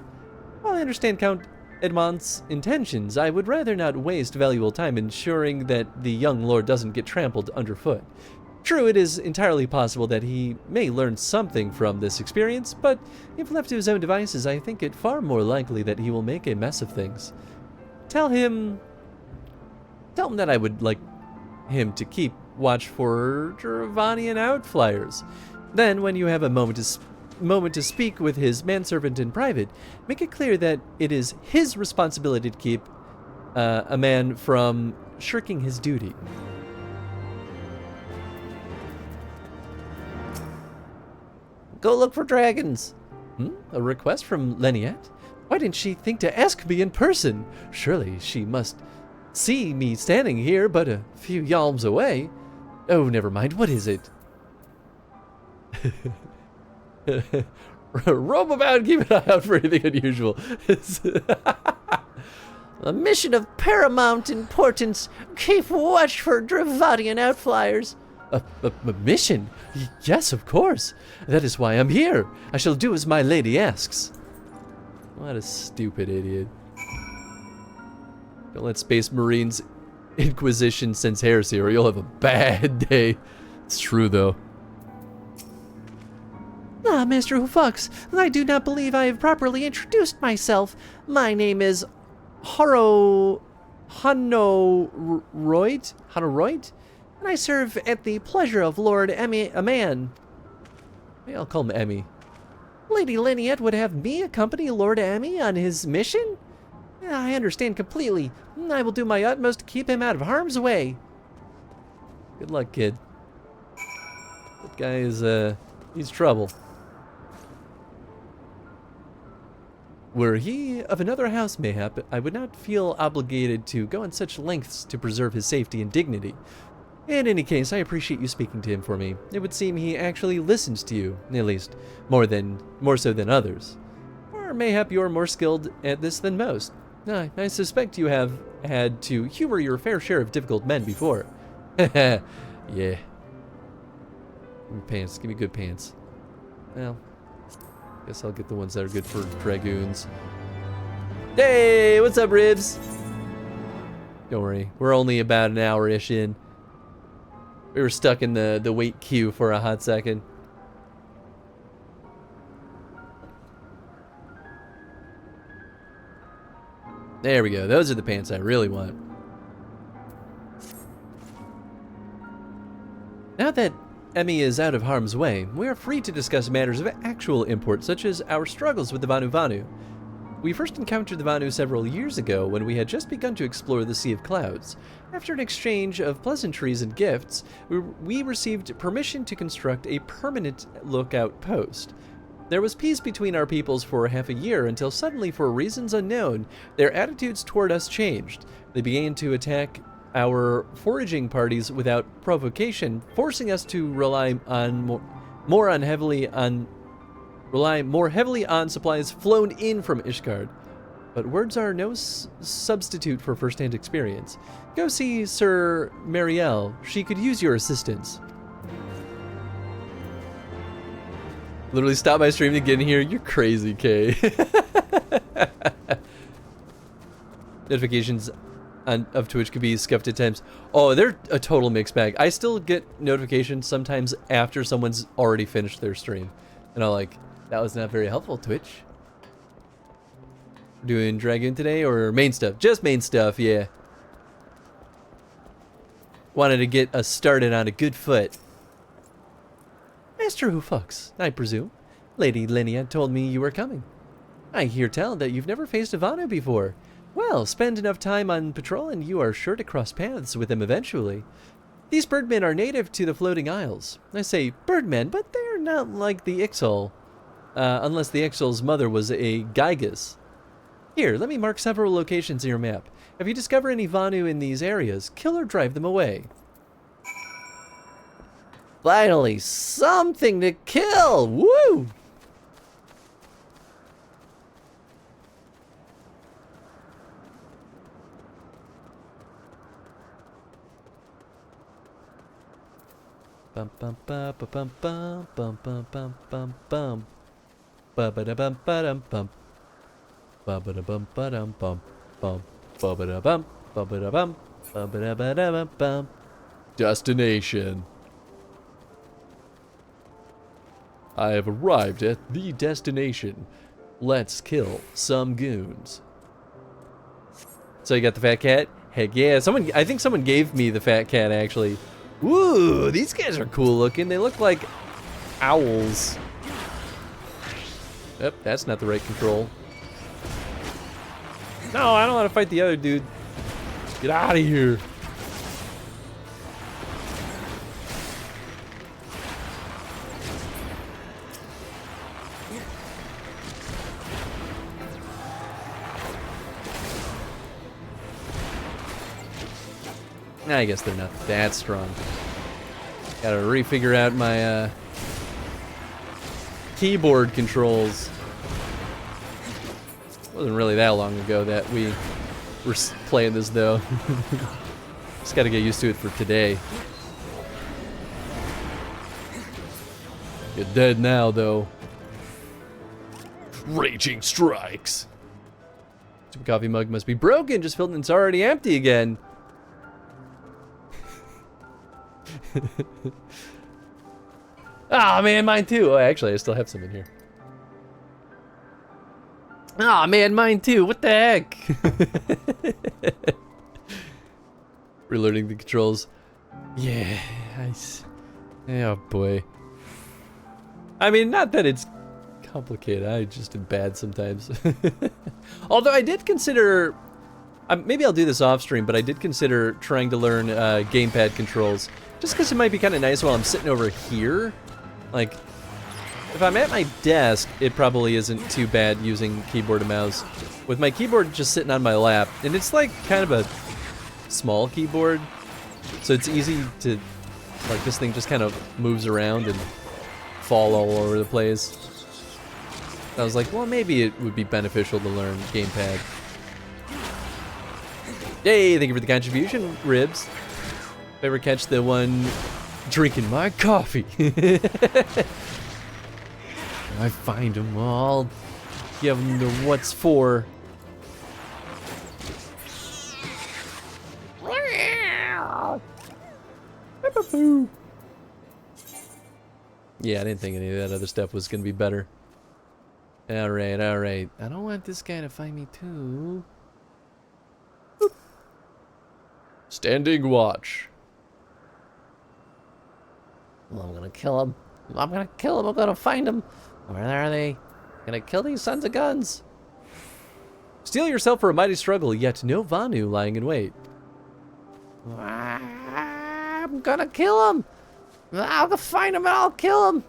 While I understand Count Edmont's intentions, I would rather not waste valuable time ensuring that the young lord doesn't get trampled underfoot. True, it is entirely possible that he may learn something from this experience, but if left to his own devices, I think it far more likely that he will make a mess of things. Tell him that I would like him to keep watch for Dravanian outflyers. Then, when you have a moment to speak with his manservant in private, make it clear that it is his responsibility to keep a man from shirking his duty. Go look for dragons. A request from Laniette? Why didn't she think to ask me in person? Surely she must see me standing here but a few yalms away. Oh, never mind. What is it? Roam about and keep an eye out for anything unusual. A mission of paramount importance. Keep watch for Dravanian outflyers. A mission? Yes, of course. That is why I'm here. I shall do as my lady asks. What a stupid idiot. Don't let Space Marines Inquisition sense heresy or you'll have a bad day. It's true, though. Ah, Master Who Fucks, I do not believe I have properly introduced myself. My name is Haroid, and I serve at the pleasure of Lord Aman. Maybe I'll call him Emmy. Lady Laniette would have me accompany Lord Emmy on his mission? I understand completely. I will do my utmost to keep him out of harm's way. Good luck, kid. That guy is, he's trouble. Were he of another house, mayhap, I would not feel obligated to go on such lengths to preserve his safety and dignity. In any case, I appreciate you speaking to him for me. It would seem he actually listens to you, at least, more so than others. Or mayhap you're more skilled at this than most. I suspect you have had to humor your fair share of difficult men before. Yeah. Give me pants. Give me good pants. Well, guess I'll get the ones that are good for dragoons. Hey, what's up, Ribs? Don't worry, we're only about an hour-ish in. We were stuck in the wait queue for a hot second. There we go. Those are the pants I really want. Now that Emmy is out of harm's way, we are free to discuss matters of actual import, such as our struggles with the Vanu Vanu. We first encountered the Vanu several years ago when we had just begun to explore the Sea of Clouds. After an exchange of pleasantries and gifts, we received permission to construct a permanent lookout post. There was peace between our peoples for half a year until suddenly, for reasons unknown, their attitudes toward us changed. They began to attack our foraging parties without provocation, forcing us to rely more heavily on supplies flown in from Ishgard. But words are no substitute for first-hand experience. Go see Sir Marielle. She could use your assistance. Literally stop my stream to get in here. You're crazy, Kay. Notifications of Twitch could be scuffed at times. Oh, they're a total mixed bag. I still get notifications sometimes after someone's already finished their stream. And I'm like, that was not very helpful, Twitch. We're doing Dragoon today or main stuff? Just main stuff, yeah. Wanted to get us started on a good foot. Master Who Fucks, I presume. Lady Linnea told me you were coming. I hear tell that you've never faced a Vanu before. Well, spend enough time on patrol and you are sure to cross paths with them eventually. These birdmen are native to the floating isles. I say birdmen, but they're not like the Ixal. Unless the Ixal's mother was a Gygus. Here, let me mark several locations in your map. If you discover any Vanu in these areas, kill or drive them away. Finally, something to kill! Woo! Bum bum ba ba bum bum bum bum bum bum bum ba ba da bum ba dum bum ba ba da bum ba dum bum bum ba ba da bum ba ba da bum ba ba da ba da bum bum. Destination. I have arrived at the destination. Let's kill some goons. So you got the fat cat? Heck yeah! I think someone gave me the fat cat actually. Woo, these guys are cool looking. They look like owls. Yep, that's not the right control. No, I don't want to fight the other dude. Get out of here. I guess they're not that strong. Gotta refigure out my keyboard controls. Wasn't really that long ago that we were playing this though. Just gotta get used to it for today. You're dead now though. Raging strikes. Stupid coffee mug must be broken, just filled and it's already empty again. Ah, man, mine too. Oh, actually, I still have some in here. Ah, man, mine too. What the heck? Relearning the controls. Yeah, oh boy. I mean, not that it's complicated. I just am bad sometimes. Although I did consider, maybe I'll do this off stream, but I did consider trying to learn gamepad controls. Just because it might be kind of nice while I'm sitting over here. Like, if I'm at my desk, it probably isn't too bad using keyboard and mouse. With my keyboard just sitting on my lap, and it's like kind of a small keyboard, so it's easy to, like, this thing just kind of moves around and fall all over the place. I was like, well, maybe it would be beneficial to learn gamepad. Yay, thank you for the contribution, Ribs. If I ever catch the one drinking my coffee. I find them all. Give them the what's for. Yeah, I didn't think any of that other stuff was gonna be better. Alright, alright. I don't want this guy to find me too. Standing watch. Well, I'm gonna kill him. I'm gonna kill him. I'm gonna find him. Where are they? I'm gonna kill these sons of guns. Steel yourself for a mighty struggle, yet no Vanu lying in wait. I'm gonna kill him. I'll find him and I'll kill him.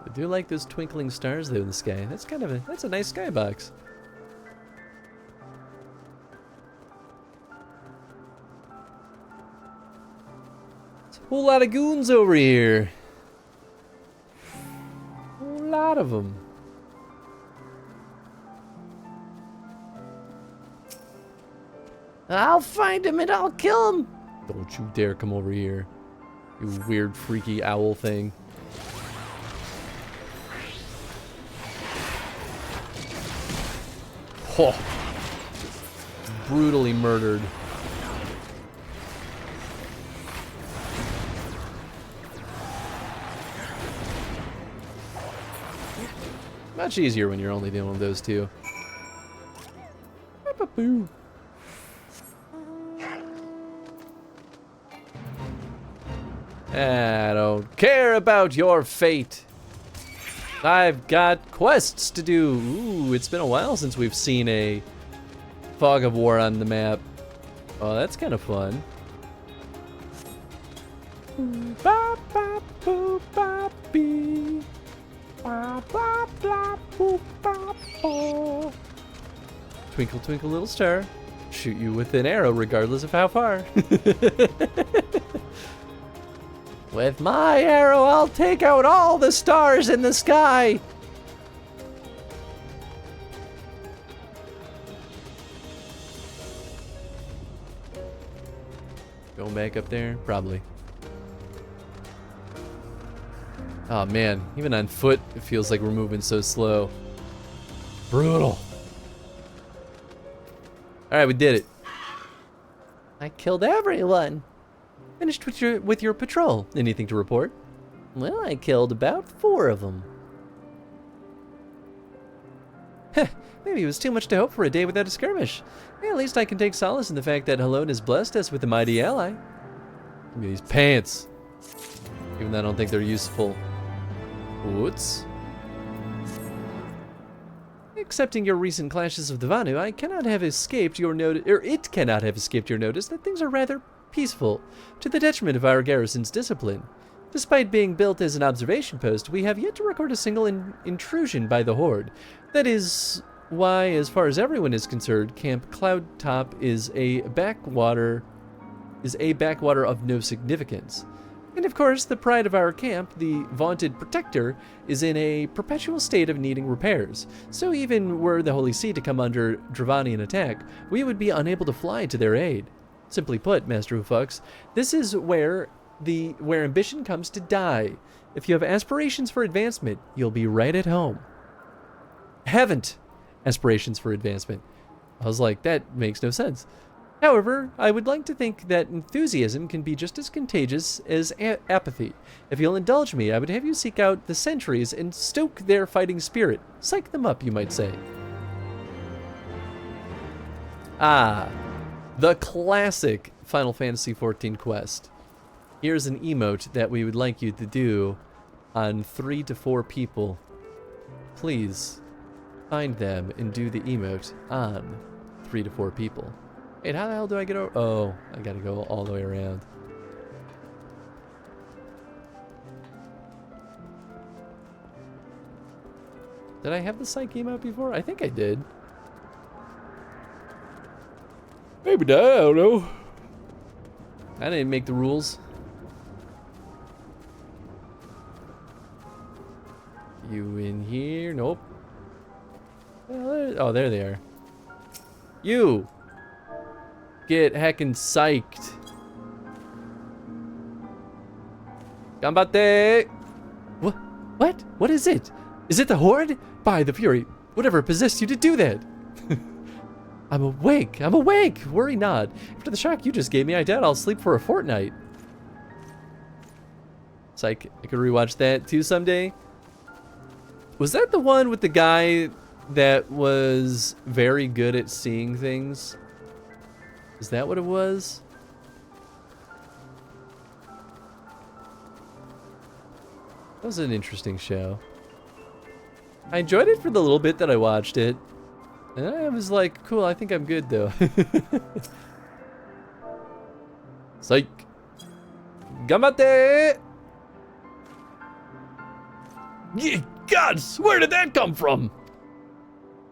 I do like those twinkling stars though in the sky. That's kind of that's a nice skybox. There's a whole lot of goons over here. A whole lot of them. I'll find him and I'll kill him. Don't you dare come over here, you weird freaky owl thing. Oh, brutally murdered. Much easier when you're only dealing with those two. Boo. I don't care about your fate. I've got quests to do. Ooh, it's been a while since we've seen a Fog of War on the map. Oh, that's kind of fun. Twinkle, twinkle, little star. Shoot you with an arrow regardless of how far. With my arrow, I'll take out all the stars in the sky. Going back up there? Probably. Oh man, even on foot, it feels like we're moving so slow. Brutal. Alright, we did it. I killed everyone. Finished with your patrol. Anything to report? Well, I killed about 4 of them. Heh, maybe it was too much to hope for a day without a skirmish. Yeah, at least I can take solace in the fact that Halone has blessed us with a mighty ally. Give me these pants. Even though I don't think they're useful. Whoops. Accepting your recent clashes of the Vanu, I cannot have escaped your notice, or it cannot have escaped your notice that things are rather peaceful, to the detriment of our garrison's discipline. Despite being built as an observation post, we have yet to record a single intrusion by the Horde. That is why, as far as everyone is concerned, Camp Cloudtop is a backwater of no significance. And of course, the pride of our camp, the vaunted Protector, is in a perpetual state of needing repairs. So even were the Holy See to come under Dravanian attack, we would be unable to fly to their aid. Simply put, Master Hufux, this is where ambition comes to die. If you have aspirations for advancement, you'll be right at home. Haven't aspirations for advancement. I was like, that makes no sense. However, I would like to think that enthusiasm can be just as contagious as apathy. If you'll indulge me, I would have you seek out the sentries and stoke their fighting spirit. Psych them up, you might say. Ah, the classic Final Fantasy XIV quest. Here's an emote that we would like you to do on 3 to 4 people. Please find them and do the emote on 3 to 4 people. Wait, how the hell do I get over? Oh, I gotta go all the way around. Did I have the psych emote before? I think I did. Maybe not, I don't know. I didn't make the rules. You in here? Nope. Well, oh, there they are. You! Get heckin' psyched. Gambate! What? What? What is it? Is it the Horde? By the Fury, whatever possessed you to do that? I'm awake. I'm awake. Worry not. After the shock you just gave me, I doubt I'll sleep for a fortnight. Psych. I could rewatch that too someday. Was that the one with the guy that was very good at seeing things? Is that what it was? That was an interesting show. I enjoyed it for the little bit that I watched it. And I was like, cool, I think I'm good though. Psych. Gamate! Ye gods, where did that come from?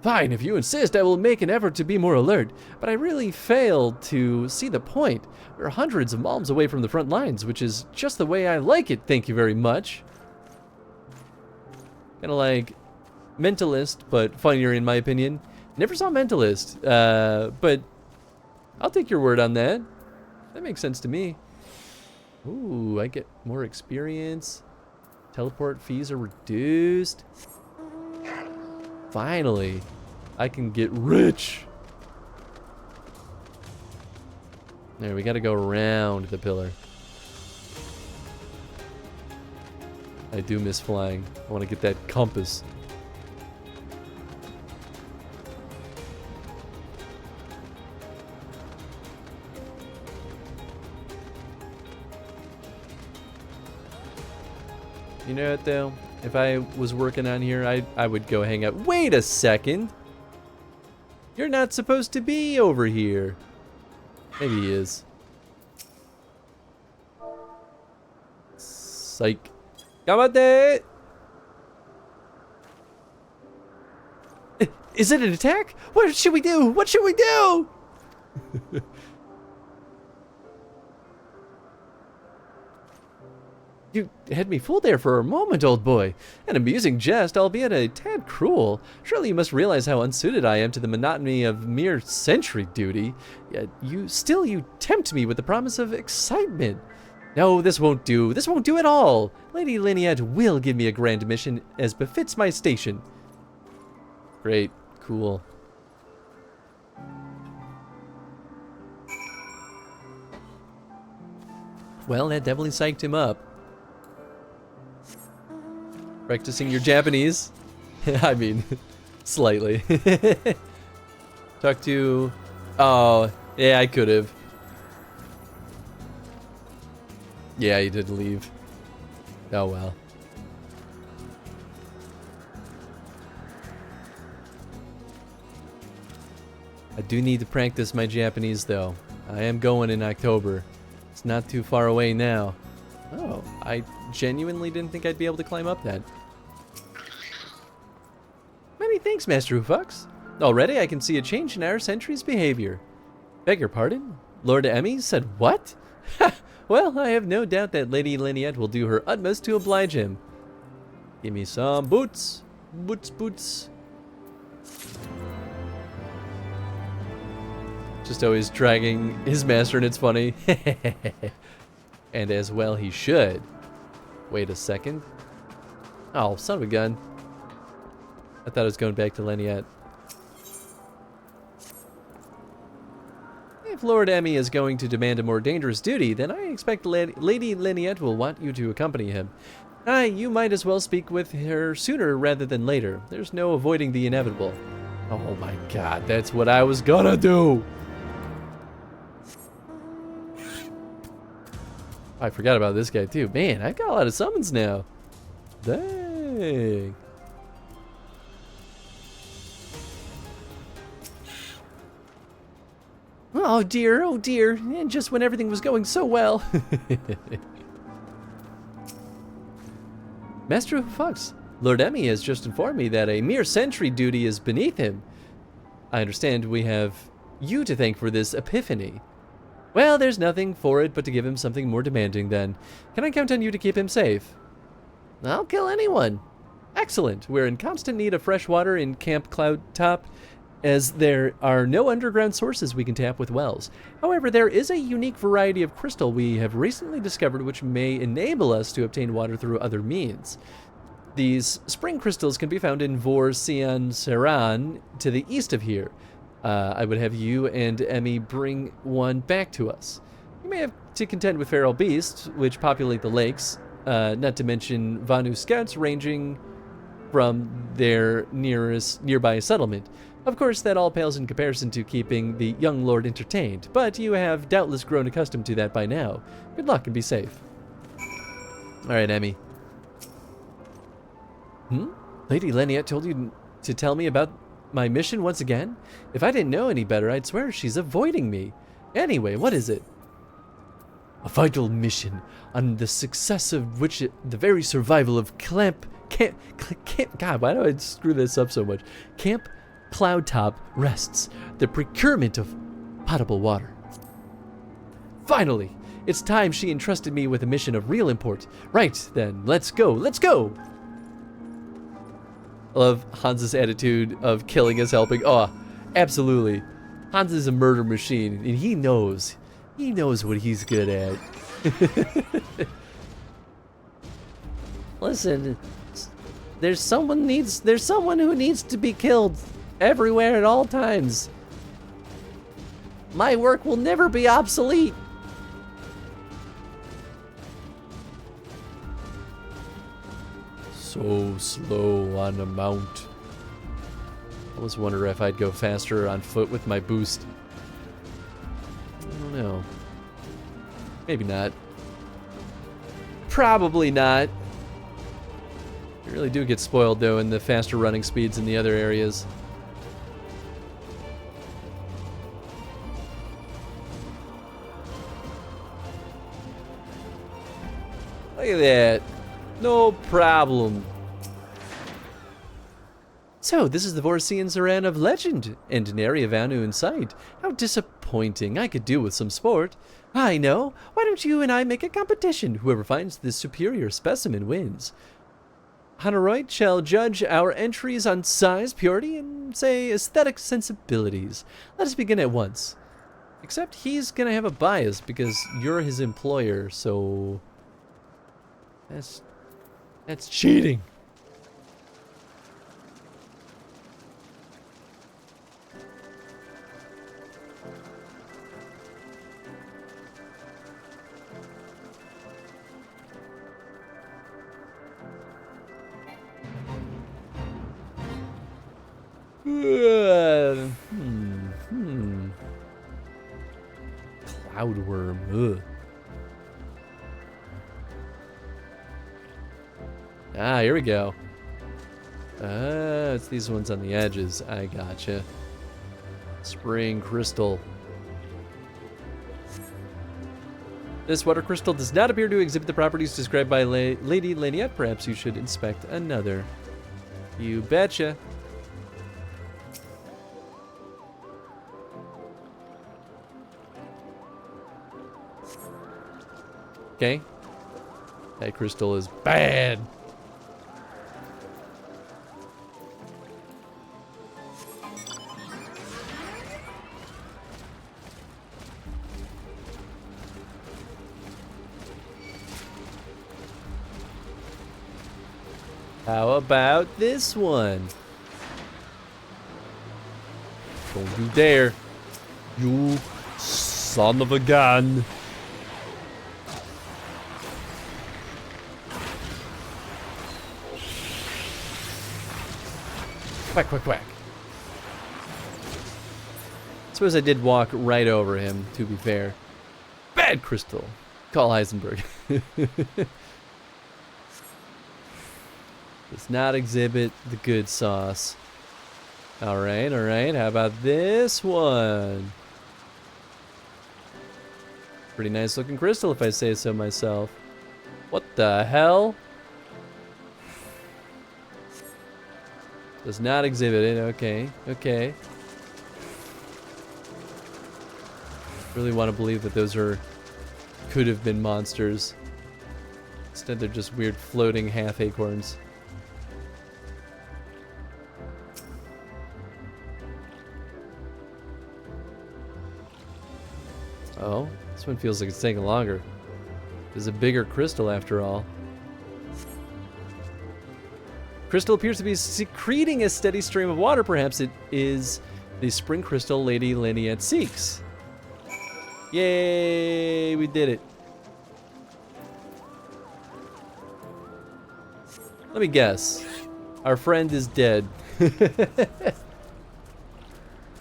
Fine, if you insist, I will make an effort to be more alert. But I really failed to see the point. We're hundreds of miles away from the front lines, which is just the way I like it, thank you very much. Kinda like Mentalist, but funnier in my opinion. Never saw Mentalist, but I'll take your word on that. That makes sense to me. Ooh, I get more experience. Teleport fees are reduced. Finally, I can get rich. There, we gotta go around the pillar. I do miss flying. I want to get that compass. You know what though? If I was working on here, I would go hang out. Wait a second! You're not supposed to be over here. Maybe he is. Psych. Gamate! Is it an attack? What should we do? What should we do? You had me fooled there for a moment, old boy. An amusing jest, albeit a tad cruel. Surely you must realize how unsuited I am to the monotony of mere sentry duty. Yet you tempt me with the promise of excitement. No, this won't do. This won't do at all. Lady Lynette will give me a grand mission as befits my station. Great. Cool. Well, that definitely psyched him up. Practicing your Japanese? I mean, slightly. Talk to... Oh, yeah, I could have. Yeah, he did leave. Oh, well. I do need to practice my Japanese, though. I am going in October. It's not too far away now. Oh, I genuinely didn't think I'd be able to climb up that. Many thanks, Master Hufux. Already I can see a change in our sentry's behavior. Beg your pardon? Lord Emmy said what? Ha! Well, I have no doubt that Lady Lynette will do her utmost to oblige him. Give me some boots. Boots, boots. Just always dragging his master, and it's funny. And as well he should. Wait a second. Oh, son of a gun. I thought I was going back to Lynette. If Lord Emmy is going to demand a more dangerous duty, then I expect Lady Lynette will want you to accompany him. Aye, you might as well speak with her sooner rather than later. There's no avoiding the inevitable. Oh my god, that's what I was gonna do! I forgot about this guy too. Man, I've got a lot of summons now. Dang. Oh dear, and just when everything was going so well. Master Hufux, Lord Emmy has just informed me that a mere sentry duty is beneath him. I understand we have you to thank for this epiphany. Well, there's nothing for it but to give him something more demanding then. Can I count on you to keep him safe? I'll kill anyone. Excellent. We're in constant need of fresh water in Camp Cloud Top, as there are no underground sources we can tap with wells. However, there is a unique variety of crystal we have recently discovered which may enable us to obtain water through other means. These spring crystals can be found in Vor Sian Seran to the east of here. I would have you and Emmy bring one back to us. You may have to contend with feral beasts, which populate the lakes, not to mention Vanu scouts ranging from their nearby settlement. Of course, that all pales in comparison to keeping the young lord entertained, but you have doubtless grown accustomed to that by now. Good luck and be safe. Alright, Emmy. Lady Leniette told you to tell me about my mission once again? If I didn't know any better, I'd swear she's avoiding me. Anyway, what is it? A vital mission, on the success of which the very survival of God, why do I screw this up so much? Camp Cloudtop rests. The procurement of potable water. Finally, it's time she entrusted me with a mission of real import. Right, then, let's go, let's go! I love Hans's attitude of killing is helping. Oh, absolutely. Hans is a murder machine, and he knows what he's good at. Listen, there's someone who needs to be killed everywhere at all times. My work will never be obsolete. So slow on a mount. I always wonder if I'd go faster on foot with my boost. I don't know. Maybe not. Probably not. You really do get spoiled though in the faster running speeds in the other areas. Look at that. No problem. So, this is the Vorsian Zaran of legend, and nary a Vanu in sight. How disappointing. I could do with some sport. I know. Why don't you and I make a competition? Whoever finds the superior specimen wins. Haneroid shall judge our entries on size, purity, and, say, aesthetic sensibilities. Let us begin at once. Except he's gonna have a bias because you're his employer, so... That's cheating. Cloudworm. Ugh. Ah, here we go. It's these ones on the edges. I gotcha. Spring crystal. This water crystal does not appear to exhibit the properties described by Lady Leniette. Perhaps you should inspect another. You betcha. Okay. That crystal is bad. How about this one? Don't you dare. You son of a gun. Quack, quack, quack. I suppose I did walk right over him, to be fair. Bad crystal. Call Heisenberg. Does not exhibit the good sauce. Alright, alright. How about this one? Pretty nice looking crystal, if I say so myself. What the hell? Does not exhibit it. Okay, okay. Really want to believe that those could have been monsters. Instead, they're just weird floating half acorns. Oh, this one feels like it's taking longer. There's a bigger crystal after all. Crystal appears to be secreting a steady stream of water. Perhaps it is the spring crystal Lady Leniette seeks. Yay, we did it. Let me guess. Our friend is dead.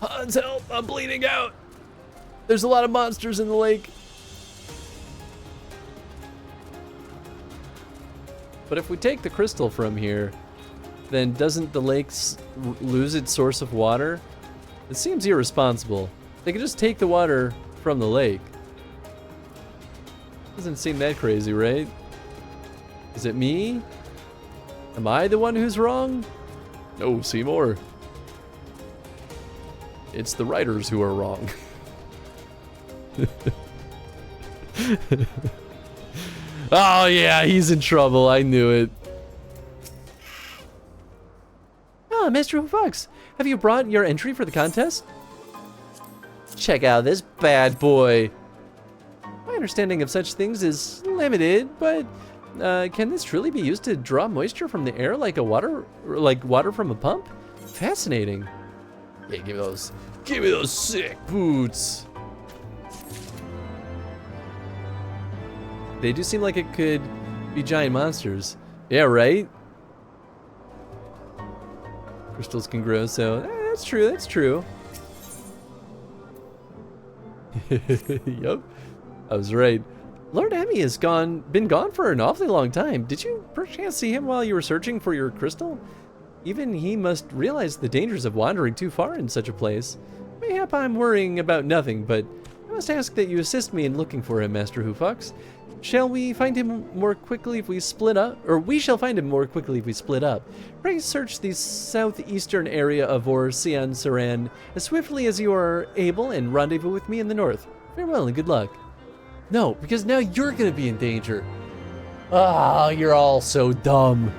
Hans, help! I'm bleeding out! There's a lot of monsters in the lake. But if we take the crystal from here, then doesn't the lake lose its source of water? It seems irresponsible. They could just take the water from the lake. Doesn't seem that crazy, right? Is it me? Am I the one who's wrong? No, Seymour. It's the writers who are wrong. Oh yeah, he's in trouble. I knew it. Ah, Mr. Fox, have you brought your entry for the contest? Check out this bad boy. My understanding of such things is limited, but can this truly be used to draw moisture from the air like water from a pump? Fascinating. Yeah, give me those sick boots. They do seem like it could be giant monsters. Yeah, right? Crystals can grow, so that's true, that's true. Yup, I was right. Lord Emmy has been gone for an awfully long time. Did you perchance see him while you were searching for your crystal? Even he must realize the dangers of wandering too far in such a place. Mayhap I'm worrying about nothing, but I must ask that you assist me in looking for him, Master Hoofox. Shall we find him more quickly if we split up? Or we shall find him more quickly if we split up. Pray search the southeastern area of Orsian Saran as swiftly as you are able and rendezvous with me in the north. Farewell and good luck. No, because now you're gonna be in danger. Ah, you're all so dumb.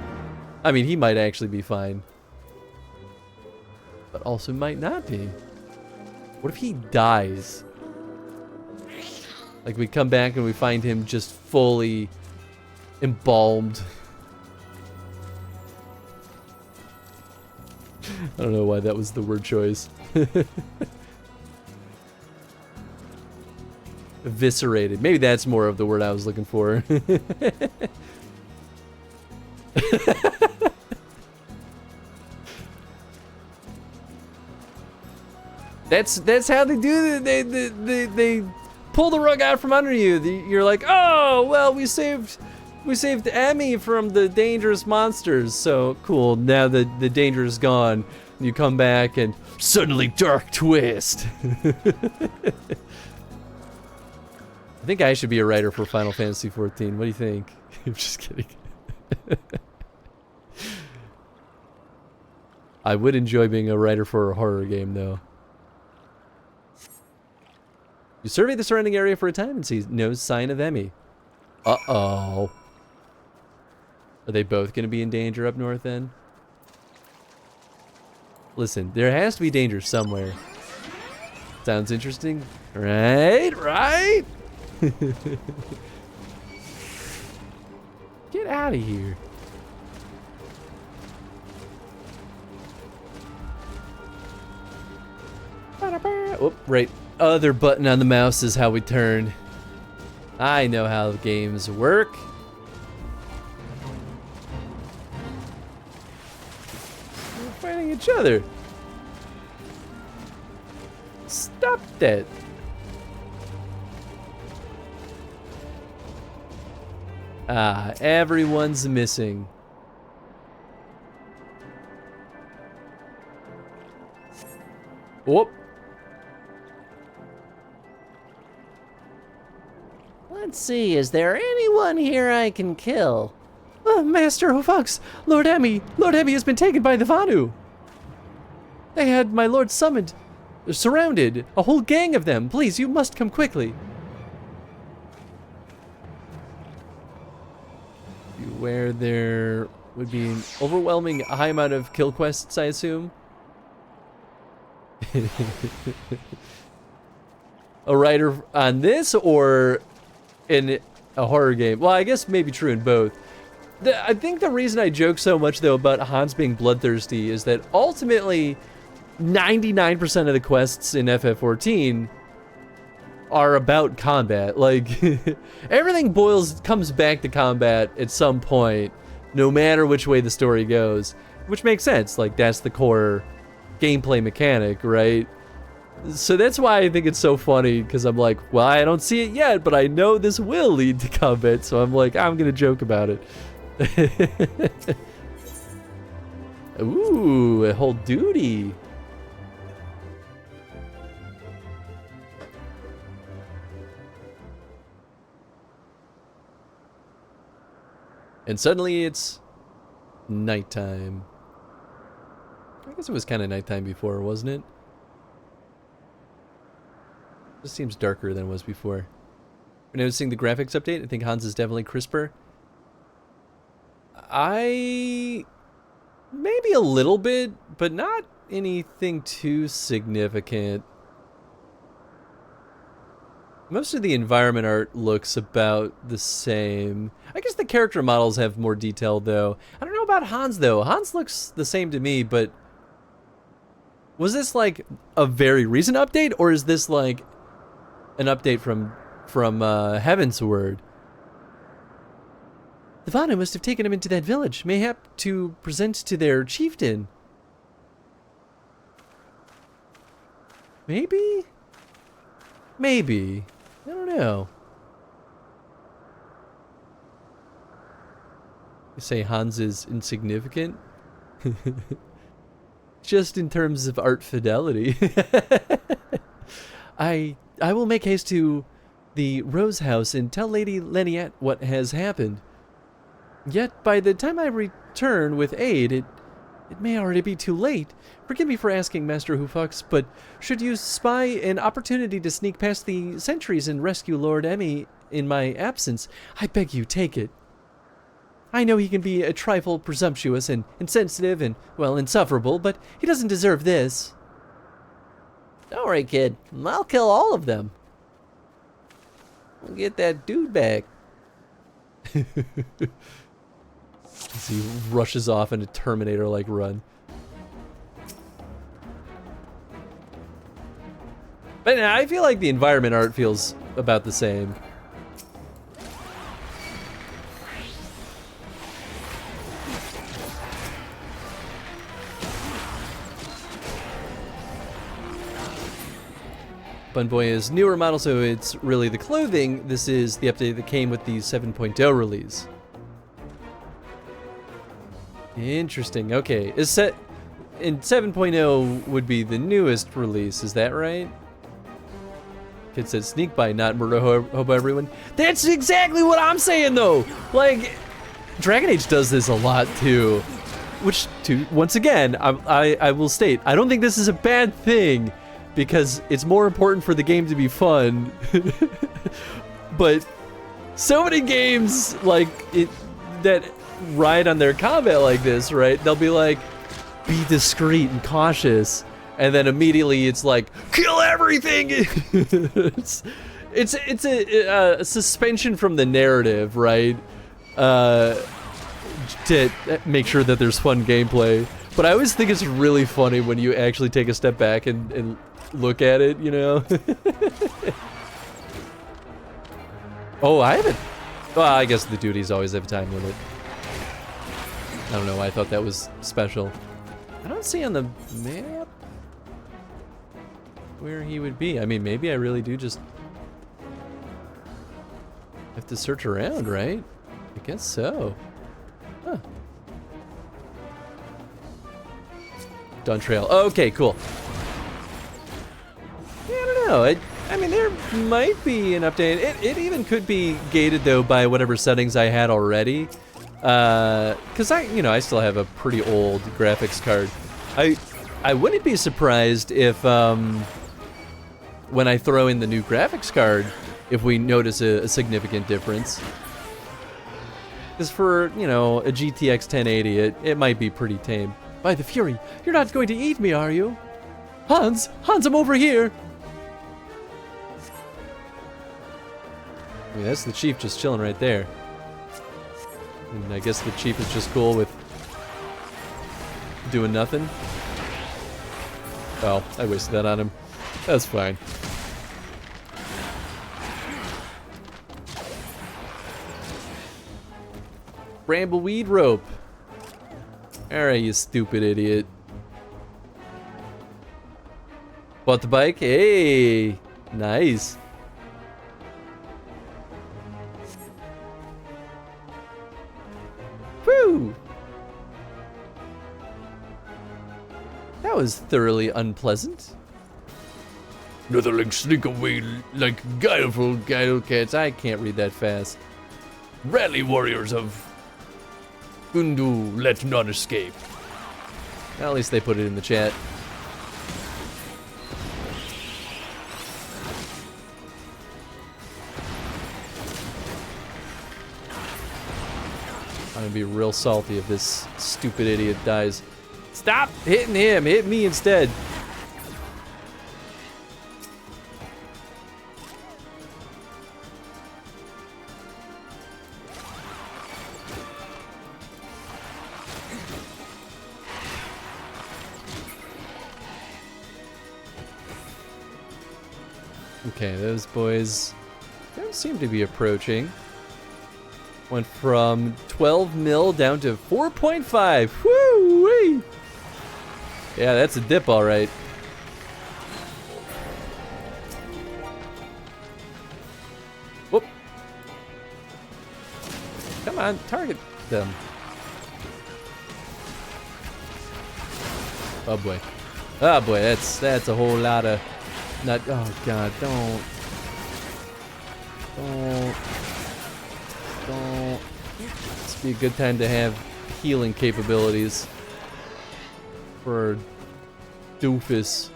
I mean, he might actually be fine. But also might not be. What if he dies? Like we come back and we find him just fully embalmed. I don't know why that was the word choice. Eviscerated. Maybe that's more of the word I was looking for. That's how they do it. They pull the rug out from under you. You're like, oh well, we saved Emmy from the dangerous monsters. So cool. Now the danger is gone. You come back and suddenly dark twist. I think I should be a writer for Final Fantasy XIV. What do you think? I'm just kidding. I would enjoy being a writer for a horror game, though. You survey the surrounding area for a time and see no sign of Emmy. Uh-oh. Are they both going to be in danger up north, then? Listen, there has to be danger somewhere. Sounds interesting. Right? Right? Get out of here. Oh, right. Other button on the mouse is how we turn. I know how the games work. We're fighting each other. Stop that. Ah, everyone's missing. Whoop. Let's see, is there anyone here I can kill? Master Hoofox, Lord Emmy has been taken by the Vanu. They had my lord summoned, surrounded, a whole gang of them. Please, you must come quickly. Beware, there would be an overwhelming high amount of kill quests, I assume. A writer on this or in a horror game? Well, I guess maybe true in both. I think the reason I joke so much, though, about Hans being bloodthirsty is that ultimately 99% of the quests in FF14 are about combat. Like, everything comes back to combat at some point, no matter which way the story goes. which makes sense. Like, that's the core gameplay mechanic, right? So that's why I think it's so funny, because I'm like, well, I don't see it yet, but I know this will lead to combat, so I'm like, I'm gonna joke about it. Ooh, a whole duty. And suddenly it's nighttime. I guess it was kind of nighttime before, wasn't it? This seems darker than it was before. We're noticing the graphics update. I think Hans is definitely crisper. Maybe a little bit, but not anything too significant. Most of the environment art looks about the same. I guess the character models have more detail, though. I don't know about Hans, though. Hans looks the same to me, but... Was this, like, a very recent update, or is this, like, an update from Heavensward? The Vana must have taken him into that village, mayhap to present to their chieftain. Maybe? Maybe. I don't know. You say Hans is insignificant? Just in terms of art fidelity. I will make haste to the Rose House and tell Lady Leniette what has happened. Yet by the time I return with aid, it may already be too late. Forgive me for asking, Master Hoofux, but should you spy an opportunity to sneak past the sentries and rescue Lord Emmy in my absence, I beg you take it. I know he can be a trifle presumptuous and insensitive and, well, insufferable, but he doesn't deserve this. Don't worry, kid. I'll kill all of them. I'll get that dude back. As he rushes off in a Terminator-like run. But I feel like the environment art feels about the same. Bunboy is newer model, so it's really the clothing. This is the update that came with the 7.0 release. Interesting. Okay, is set in 7.0 would be the newest release. Is that right? Kid said sneak by, not murder hobo everyone. That's exactly what I'm saying, though. Like, Dragon Age does this a lot too. Which, once again, I will state, I don't think this is a bad thing, because it's more important for the game to be fun. But so many games like it that ride on their combat like this, right? They'll be like, be discreet and cautious, and then immediately it's like, kill everything. it's a suspension from the narrative, right? To make sure that there's fun gameplay. But I always think it's really funny when you actually take a step back and look at it, you know? Oh, I haven't. Well, I guess the duties always have a time limit. I don't know, I thought that was special. I don't see on the map where he would be. I mean, maybe I really do just have to search around, right? I guess so. Huh. Dawn Trail. Okay, cool. Yeah, I don't know. I mean, there might be an update. It even could be gated, though, by whatever settings I had already. Because I still have a pretty old graphics card. I wouldn't be surprised if, when I throw in the new graphics card, if we notice a significant difference. Because for, a GTX 1080, it might be pretty tame. By the Fury, you're not going to eat me, are you? Hans, I'm over here! I mean, that's the chief just chilling right there. And I guess the chief is just cool with doing nothing. Oh, I wasted that on him. That's fine. Brambleweed rope. Alright, you stupid idiot. Bought the bike? Hey! Nice. Woo! That was thoroughly unpleasant. Netherlings sneak away like guileful guile cats. I can't read that fast. Rally warriors of Gundu let none escape. At least they put it in the chat. I'm gonna be real salty if this stupid idiot dies. Stop hitting him! Hit me instead! Okay, those boys don't seem to be approaching. Went from 12 mil down to 4.5. Woo-wee! Yeah, that's a dip, all right. Whoop. Come on, target them. Oh boy. Oh boy, that's a whole lot of not. Oh god, don't. This be a good time to have healing capabilities for doofus.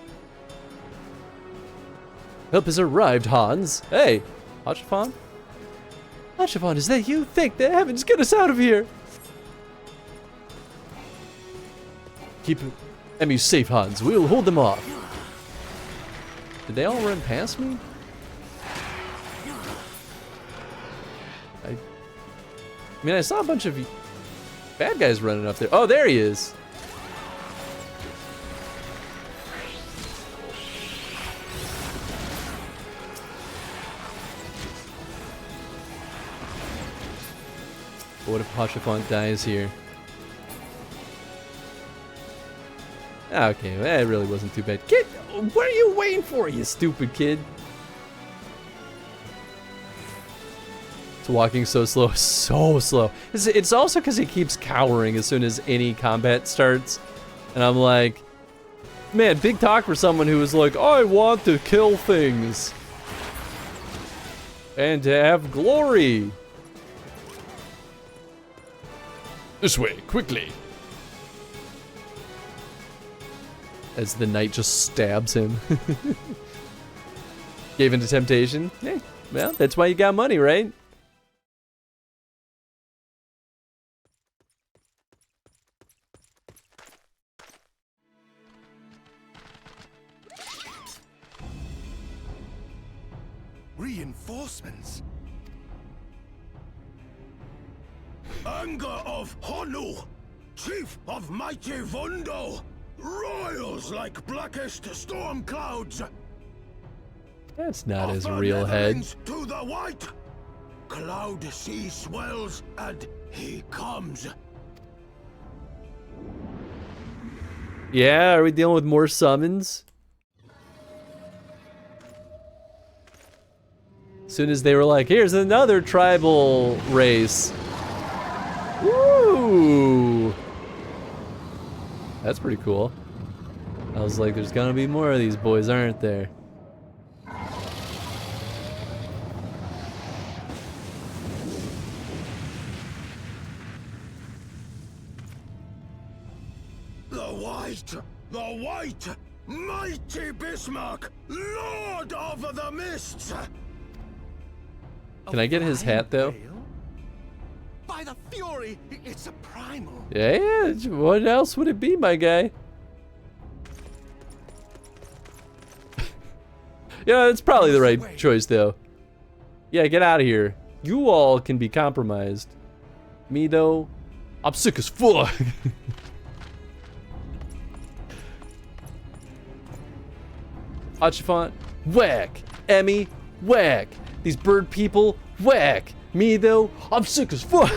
Help has arrived, Hans. Hey, Hachifon? Hachifon, is that you? Thank the heavens, get us out of here! Keep Emmy safe, Hans. We'll hold them off. Did they all run past me? I mean, I saw a bunch of bad guys running up there. Oh, there he is. What if Hachifont dies here? Okay, that really wasn't too bad. Kid, what are you waiting for, you stupid kid? It's walking so slow, so slow. It's also because he keeps cowering as soon as any combat starts. And I'm like, man, big talk for someone who is like, I want to kill things. And to have glory. This way, quickly. As the knight just stabs him. Gave into temptation. Hey, well, that's why you got money, right? Reinforcements. Anger of Honu, chief of mighty Vondo, roils like blackest storm clouds. That's not his real head. To the white, cloud sea swells and he comes. Yeah, are we dealing with more summons? As soon as they were like, here's another tribal race. Woo! That's pretty cool. I was like, there's gonna be more of these boys, aren't there? The white, mighty Bismarck, lord of the mists. Can I get his hat though? By the fury, it's a primal. Yeah, what else would it be, my guy? Yeah, it's probably the right choice though. Yeah, get out of here. You all can be compromised. Me though, I'm sick as fuck. Hachifont, whack. Emmy, whack. These bird people, whack. Me though, I'm sick as fuck.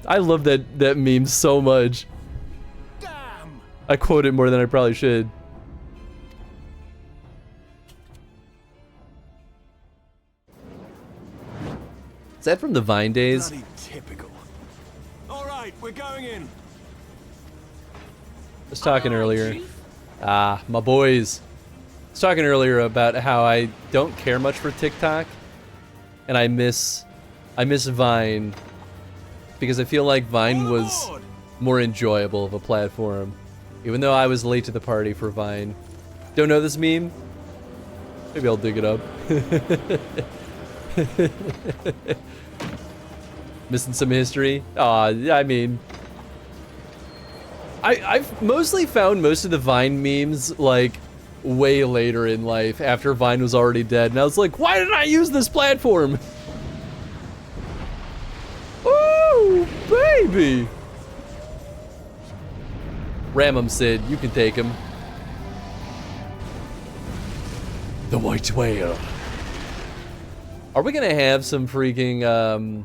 I love that meme so much. I quote it more than I probably should. Is that from the Vine days? Bloody typical. All right, we're going in. I was talking earlier. Ah, my boys. I was talking earlier about how I don't care much for TikTok, and I miss Vine because I feel like Vine was more enjoyable of a platform, even though I was late to the party for Vine. Don't know this meme? Maybe I'll dig it up. Missing some history? Aw, I mean, I've mostly found most of the Vine memes like way later in life, after Vine was already dead, and I was like, why didn't I use this platform? Ooh, baby! Ram him, Sid. You can take him. The White Whale. Are we gonna have some freaking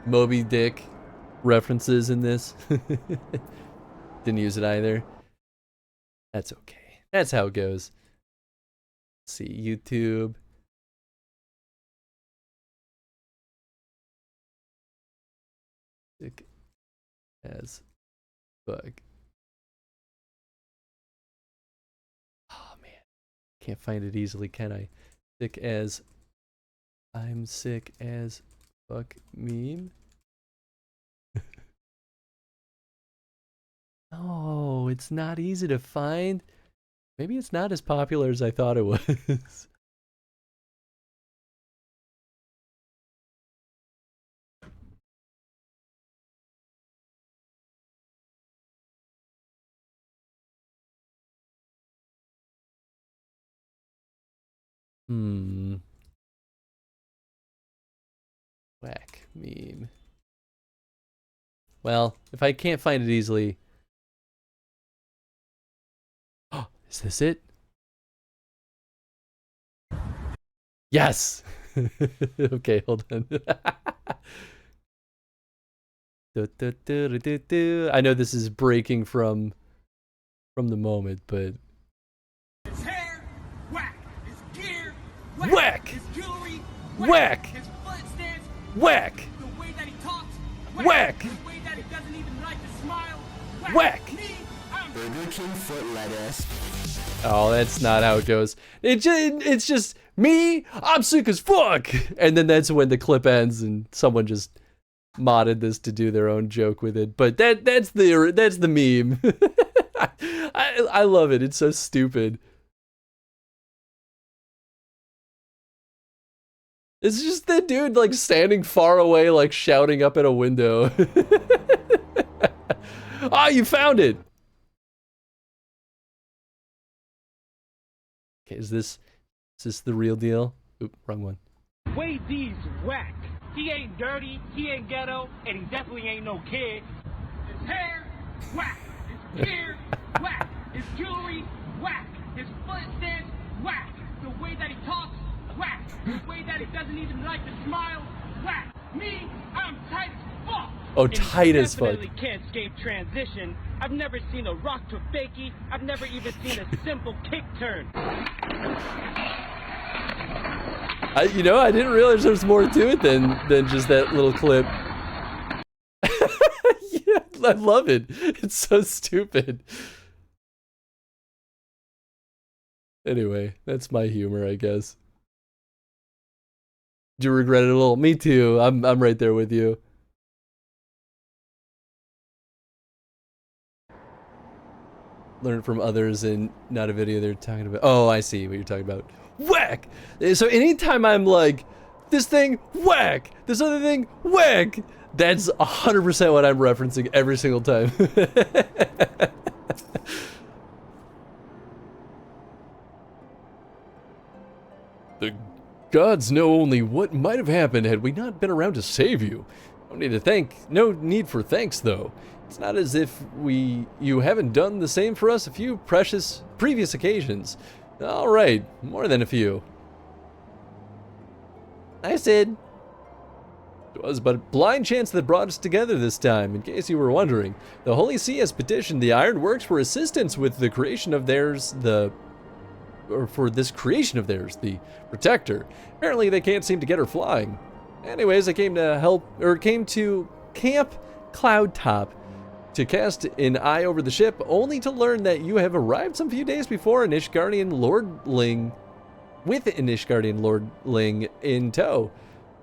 Moby Dick references in this? Didn't use it either. That's okay. That's how it goes. Let's see, YouTube. Sick as fuck. Oh man. Can't find it easily, can I? Sick as I'm sick as fuck meme. Oh, it's not easy to find. Maybe it's not as popular as I thought it was. Whack meme. Well, if I can't find it easily. Oh, is this it? Yes! Okay, hold on. I know this is breaking from the moment, but His hair, whack. His gear, whack. His jewelry, Whack. His foot stance, Whack! The way that he talks, Whack! The way that he doesn't even like to smile, Whack! Me, I'm Burger King foot lettuce. Oh, that's not how it goes. It's just me. I'm sick as fuck, and then that's when the clip ends, and someone just modded this to do their own joke with it. But that's the meme. I love it. It's so stupid. It's just that dude like standing far away, like shouting up at a window. Ah, you found it. Okay, is this the real deal? Oop, wrong one. Wade D's whack. He ain't dirty, he ain't ghetto, and he definitely ain't no kid. His hair, whack. His gear, whack. His jewelry, whack. His foot stance, whack. The way that he talks, whack. The way that he doesn't even like to smile, whack. Me, I'm tight as fuck. Oh, tight as fuck. Definitely can't escape transition. I've never seen a rock to fakie. I've never even seen a simple kick turn. You know, I didn't realize there was more to it than just that little clip. Yeah, I love it. It's so stupid. Anyway, that's my humor, I guess. Do you regret it a little? Me too. I'm right there with you. Learn from others and not a video they're talking about. Oh, I see what you're talking about. Whack! So anytime I'm like, this thing, whack! This other thing, whack! That's 100% what I'm referencing every single time. The gods know only what might have happened had we not been around to save you. No need for thanks, though. It's not as if you haven't done the same for us a few precious previous occasions. All right, more than a few. I said. It was but a blind chance that brought us together this time, in case you were wondering. The Holy See has petitioned the Ironworks for assistance with the creation of theirs, the Protector. Apparently they can't seem to get her flying. Anyways, I came to Camp Cloudtop to cast an eye over the ship, only to learn that you have arrived some few days before with an Ishgardian Lordling in tow.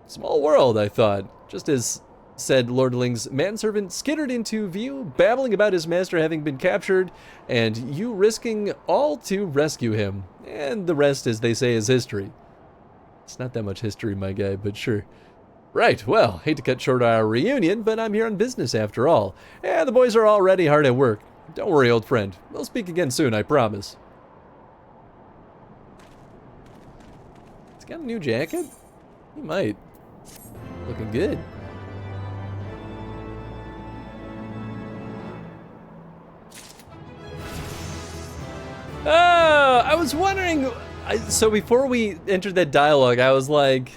Small world, I thought. Just as said Lordling's manservant skittered into view, babbling about his master having been captured, and you risking all to rescue him. And the rest, as they say, is history. It's not that much history, my guy, but sure. Right, well, hate to cut short our reunion, but I'm here on business after all. And the boys are already hard at work. Don't worry, old friend. We'll speak again soon, I promise. He's got a new jacket? He might. Looking good. Oh, I was wondering... So before we entered that dialogue, I was like...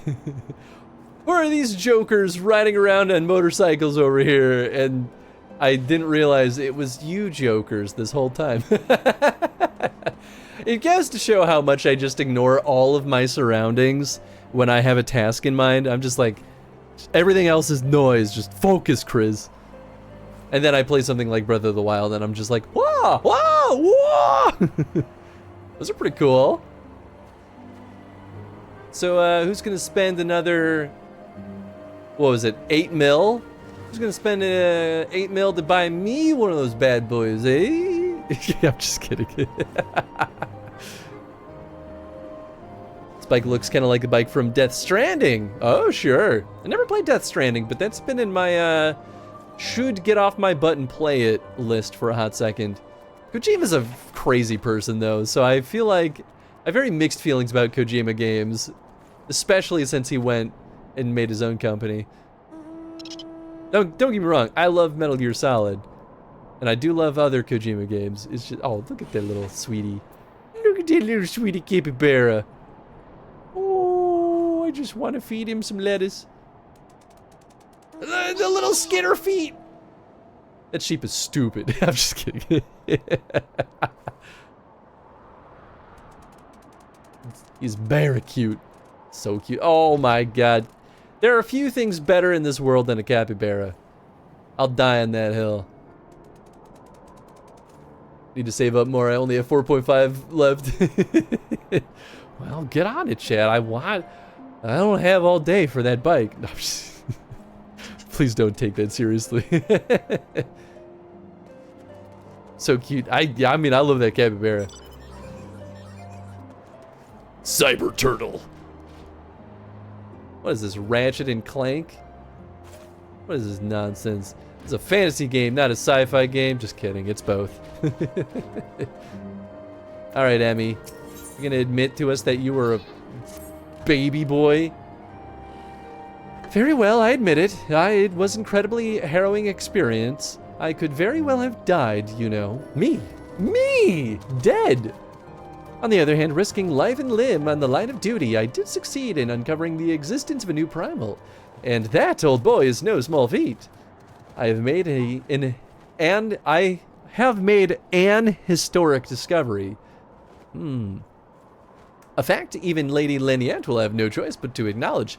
Who are these jokers riding around on motorcycles over here? And I didn't realize it was you jokers this whole time. It goes to show how much I just ignore all of my surroundings when I have a task in mind. I'm just like, everything else is noise, just focus, Chris. And then I play something like Breath of the Wild and I'm just like, whoa, whoa, whoa! Those are pretty cool. So who's gonna spend another... What was it, 8 mil? Who's gonna spend 8 mil to buy me one of those bad boys, eh? I'm just kidding. This bike looks kind of like the bike from Death Stranding. Oh, sure. I never played Death Stranding, but that's been in my should get off my butt and play it list for a hot second. Kojima's a crazy person, though, so I feel like I have very mixed feelings about Kojima games, especially since he went and made his own company. Don't get me wrong, I love Metal Gear Solid, and I do love other Kojima games. It's just, oh, look at that little sweetie. Look at that little sweetie capybara. Oh, I just want to feed him some lettuce. The little skinner feet. That sheep is stupid. I'm just kidding. He's very cute. So cute. Oh my god. There are a few things better in this world than a capybara. I'll die on that hill. Need to save up more. I only have 4.5 left. Well, get on it, Chad. I don't have all day for that bike. No, please don't take that seriously. So cute. I mean, I love that capybara. Cyber Turtle. What is this, Ratchet and Clank? What is this nonsense? It's a fantasy game, not a sci-fi game. Just kidding, it's both. Alright, Emmy. You're gonna admit to us that you were a baby boy? Very well, I admit it. It was an incredibly harrowing experience. I could very well have died, you know. Me! Dead! On the other hand, risking life and limb on the line of duty, I did succeed in uncovering the existence of a new primal. And that, old boy, is no small feat. I have made an historic discovery. A fact even Lady Leniette will have no choice but to acknowledge.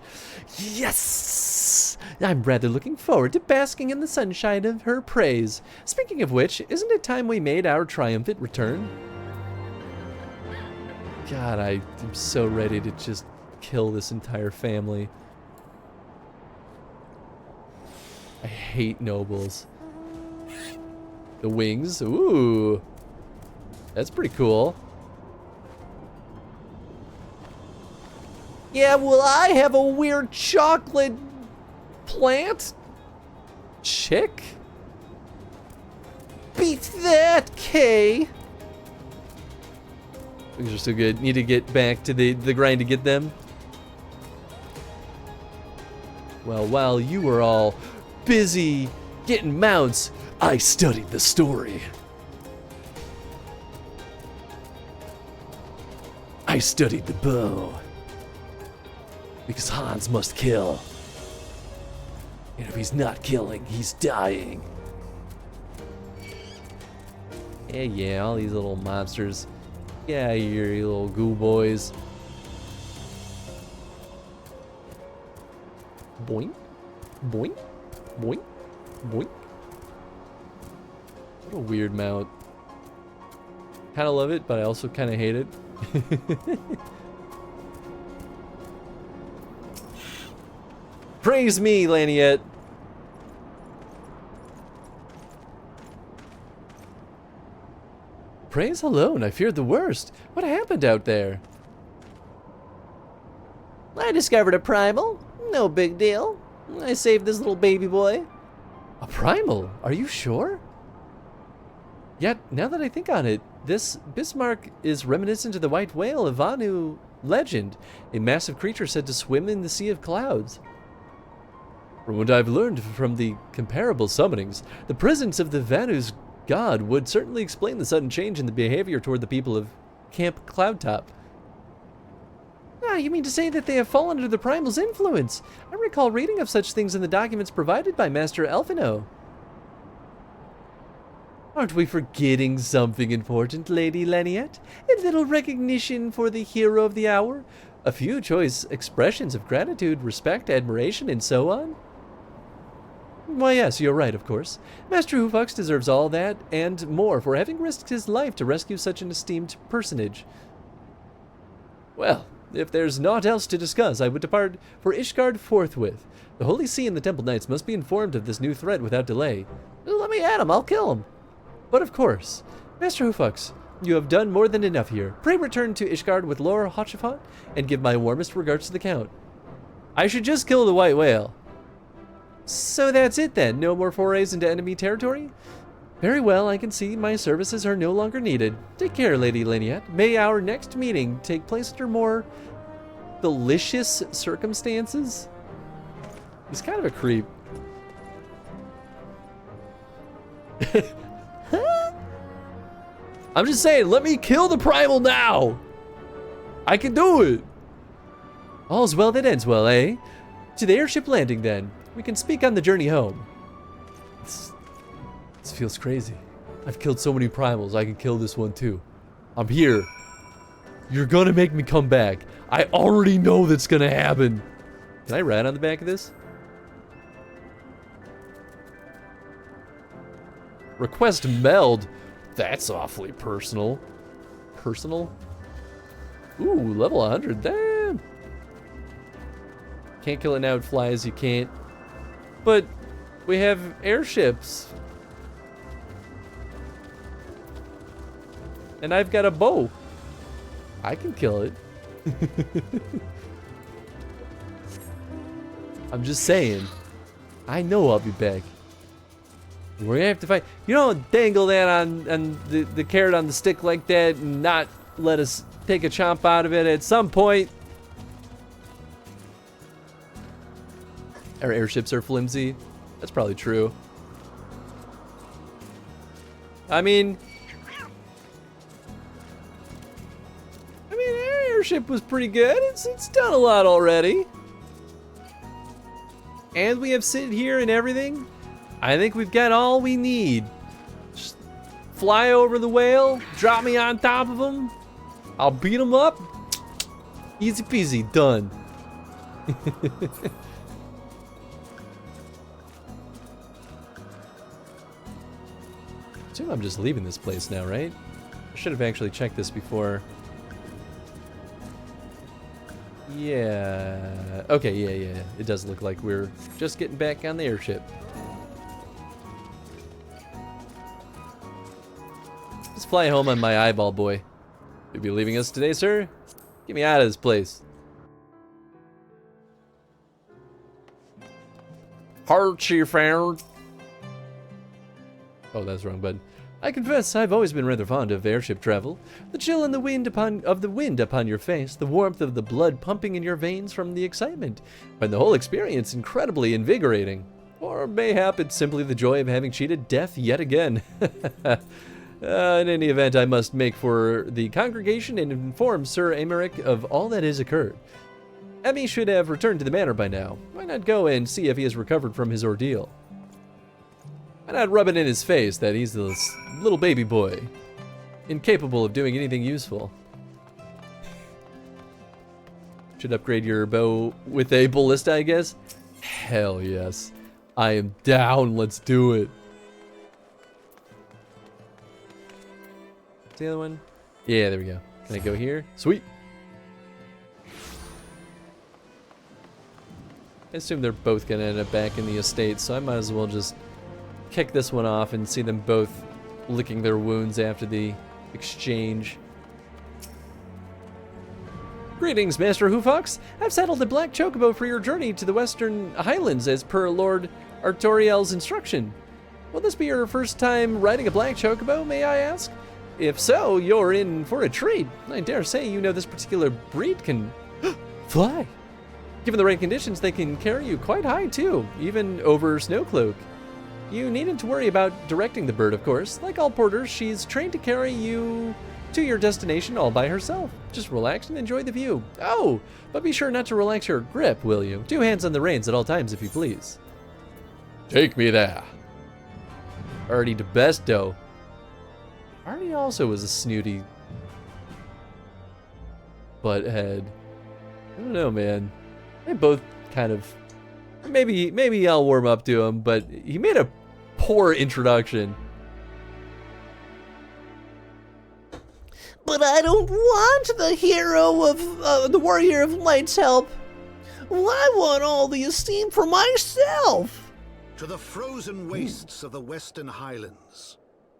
Yes! I'm rather looking forward to basking in the sunshine of her praise. Speaking of which, isn't it time we made our triumphant return? God, I am so ready to just kill this entire family. I hate nobles. The wings, ooh. That's pretty cool. Yeah, well, I have a weird chocolate plant chick. Beat that, Kay. Things are so good. Need to get back to the grind to get them. Well, while you were all busy getting mounts, I studied the story. I studied the bow. Because Hans must kill. And if he's not killing, he's dying. Yeah, all these little monsters. Yeah, you little goo boys. Boink, boink, boink, boink. What a weird mount. Kind of love it, but I also kind of hate it. Praise me, Laniet. Praise alone, I feared the worst. What happened out there? I discovered a primal. No big deal. I saved this little baby boy. A primal? Are you sure? Yet, now that I think on it, this Bismarck is reminiscent of the white whale of Vanu legend, a massive creature said to swim in the sea of clouds. From what I've learned from the comparable summonings, the presence of the Vanu's god would certainly explain the sudden change in the behavior toward the people of Camp Cloudtop. Ah, you mean to say that they have fallen under the primal's influence? I recall reading of such things in the documents provided by Master Elfino. Aren't we forgetting something important, Lady Laniet? A little recognition for the hero of the hour? A few choice expressions of gratitude, respect, admiration, and so on? Why, yes, you're right, of course. Master Hufux deserves all that and more for having risked his life to rescue such an esteemed personage. Well, if there's naught else to discuss, I would depart for Ishgard forthwith. The Holy See and the Temple Knights must be informed of this new threat without delay. Let me at him, I'll kill him. But of course, Master Hufux, you have done more than enough here. Pray return to Ishgard with Lord Hochefort and give my warmest regards to the Count. I should just kill the white whale. So that's it then, no more forays into enemy territory? Very well, I can see my services are no longer needed. Take care, Lady Laniet. May our next meeting take place under more delicious circumstances? He's kind of a creep. I'm just saying, let me kill the primal now! I can do it! All's well that ends well, eh? To the airship landing then. We can speak on the journey home. This feels crazy. I've killed so many primals, I can kill this one too. I'm here. You're gonna make me come back. I already know that's gonna happen. Can I ride on the back of this? Request meld. That's awfully personal. Personal? Ooh, level 100. Damn. Can't kill it now, it flies. You can't. But we have airships. And I've got a bow. I can kill it. I'm just saying. I know I'll be back. We're gonna have to fight. You don't dangle that on the carrot on the stick like that and not let us take a chomp out of it at some point. Our airships are flimsy. That's probably true. I mean, our airship was pretty good. It's done a lot already. And we have sit here and everything. I think we've got all we need. Just fly over the whale, drop me on top of him. I'll beat him up. Easy peasy, done. I assume I'm just leaving this place now, right? I should have actually checked this before. Yeah. Okay, yeah. It does look like we're just getting back on the airship. Just fly home on my eyeball, boy. You'll be leaving us today, sir? Get me out of this place. Archie found. Oh, that's the wrong button. I confess, I've always been rather fond of airship travel. The chill and the wind upon your face, the warmth of the blood pumping in your veins from the excitement, and the whole experience incredibly invigorating. Or mayhap it's simply the joy of having cheated death yet again. In any event, I must make for the congregation and inform Sir Emeric of all that has occurred. Emmy should have returned to the manor by now. Why not go and see if he has recovered from his ordeal? Why not rub it in his face that he's this little baby boy, incapable of doing anything useful? Should upgrade your bow with a ballista, I guess? Hell yes. I am down. Let's do it. What's the other one? Yeah, there we go. Can I go here? Sweet. I assume they're both gonna end up back in the estate, so I might as well just kick this one off and see them both licking their wounds after the exchange. Greetings, Master Hoofox. I've saddled the Black Chocobo for your journey to the Western Highlands as per Lord Artoriel's instruction. Will this be your first time riding a Black Chocobo, may I ask? If so, you're in for a treat. I dare say you know this particular breed can fly. Given the right conditions, they can carry you quite high too, even over Snowcloak. You needn't to worry about directing the bird, of course. Like all porters, she's trained to carry you to your destination all by herself. Just relax and enjoy the view. Oh, but be sure not to relax your grip, will you? 2 hands on the reins at all times, if you please. Take me there. Already the best, though. Artie also was a snooty butthead. I don't know, man. They both kind of... Maybe I'll warm up to him, but he made a poor introduction. But I don't want the hero of the warrior of light's help. I want all the esteem for myself. To the frozen wastes of the Western Highlands,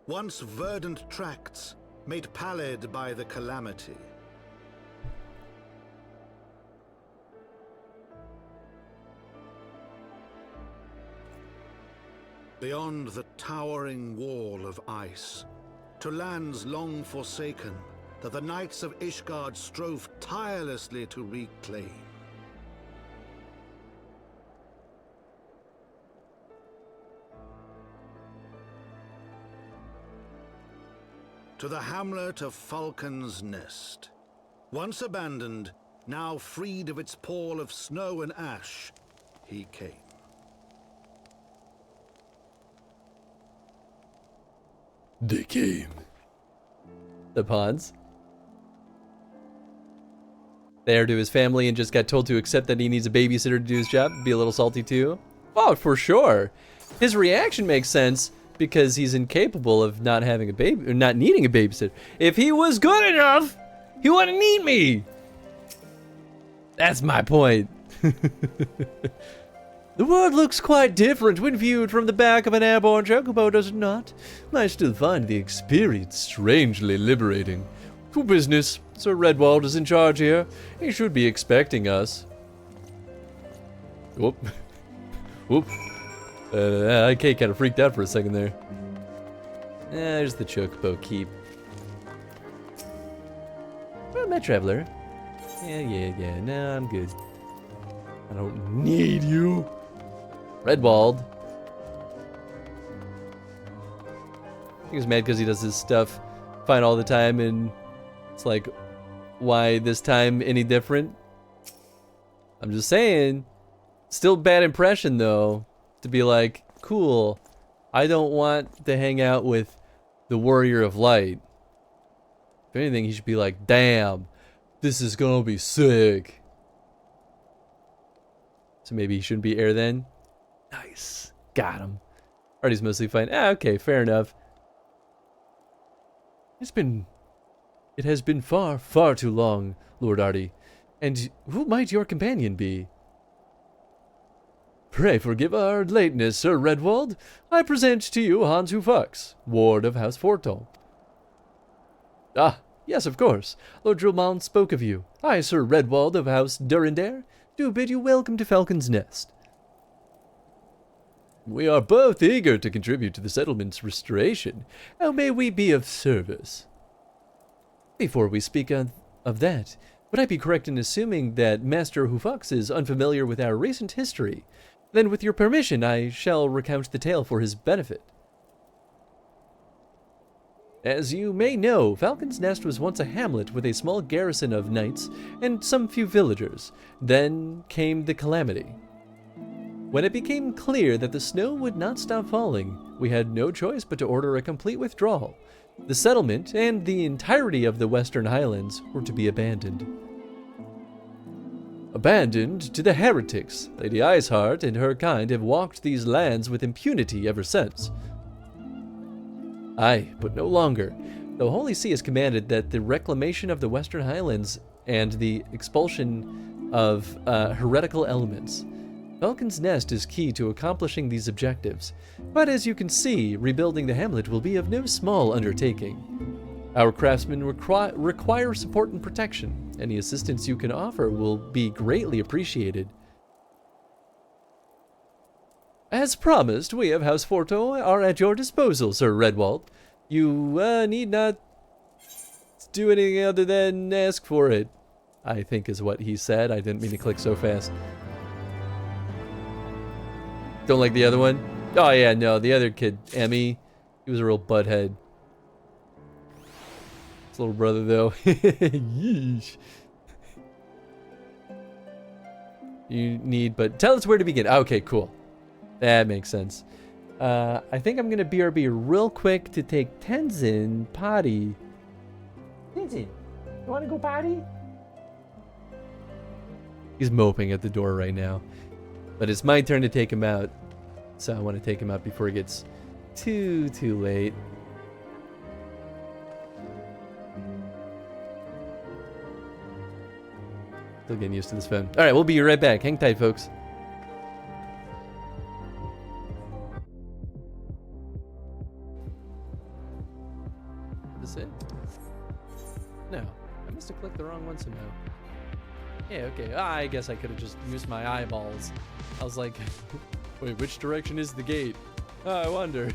once verdant tracts made pallid by the calamity. Beyond the towering wall of ice, to lands long forsaken that the knights of Ishgard strove tirelessly to reclaim. To the hamlet of Falcon's Nest, once abandoned, now freed of its pall of snow and ash, he came. They came. The pawns. There to his family and just got told to accept that he needs a babysitter to do his job. Be a little salty too. Oh, for sure. His reaction makes sense because he's incapable of not having a baby or not needing a babysitter. If he was good enough, he wouldn't need me. That's my point. The world looks quite different when viewed from the back of an airborne chocobo, does it not? I still find the experience strangely liberating. To business. Sir Redwald is in charge here. He should be expecting us. Whoop. Whoop. IK kind of freaked out for a second there. There's the chocobo keep. Well, my traveler. Yeah. No, I'm good. I don't need you. Redwald. He was mad because he does his stuff fine all the time, and it's like, why this time any different? I'm just saying. Still bad impression though, to be like, cool, I don't want to hang out with the Warrior of Light. If anything, he should be like, damn, this is gonna be sick. So maybe he shouldn't be heir then? Nice. Got him. Artie's mostly fine. Okay, fair enough. It has been far, far too long, Lord Artie. And who might your companion be? Pray forgive our lateness, Sir Redwald. I present to you Hans Hoofox, Ward of House Fortol. Ah, yes, of course. Lord Drillmount spoke of you. I, Sir Redwald of House Durandare, do bid you welcome to Falcon's Nest. We are both eager to contribute to the settlement's restoration. How may we be of service? Before we speak of that, would I be correct in assuming that Master Hoofox is unfamiliar with our recent history? Then with your permission, I shall recount the tale for his benefit. As you may know, Falcon's Nest was once a hamlet with a small garrison of knights and some few villagers. Then came the calamity. When it became clear that the snow would not stop falling, we had no choice but to order a complete withdrawal. The settlement and the entirety of the Western Highlands were to be abandoned. Abandoned to the heretics. Lady Iceheart and her kind have walked these lands with impunity ever since. Aye, but no longer. The Holy See has commanded that the reclamation of the Western Highlands and the expulsion of heretical elements. Falcon's Nest is key to accomplishing these objectives, but as you can see, rebuilding the hamlet will be of no small undertaking. Our craftsmen require support and protection. Any assistance you can offer will be greatly appreciated. As promised, we of House Forto are at your disposal, Sir Redwald. You need not do anything other than ask for it, I think is what he said. I didn't mean to click so fast. Don't like the other one? Oh yeah, no, the other kid, Emmy, he was a real butthead. His little brother, though. Yeesh. You need, but tell us where to begin. Okay, cool. That makes sense. I think I'm gonna BRB real quick to take Tenzin potty. Tenzin, you wanna go potty? He's moping at the door right now. But it's my turn to take him out. So I want to take him out before it gets too late. Still getting used to this phone. Alright, we'll be right back. Hang tight, folks. Is this it? No. I must have clicked the wrong one somehow. Yeah, okay. I guess I could have just used my eyeballs. I was like, wait, which direction is the gate? Oh, I wonder.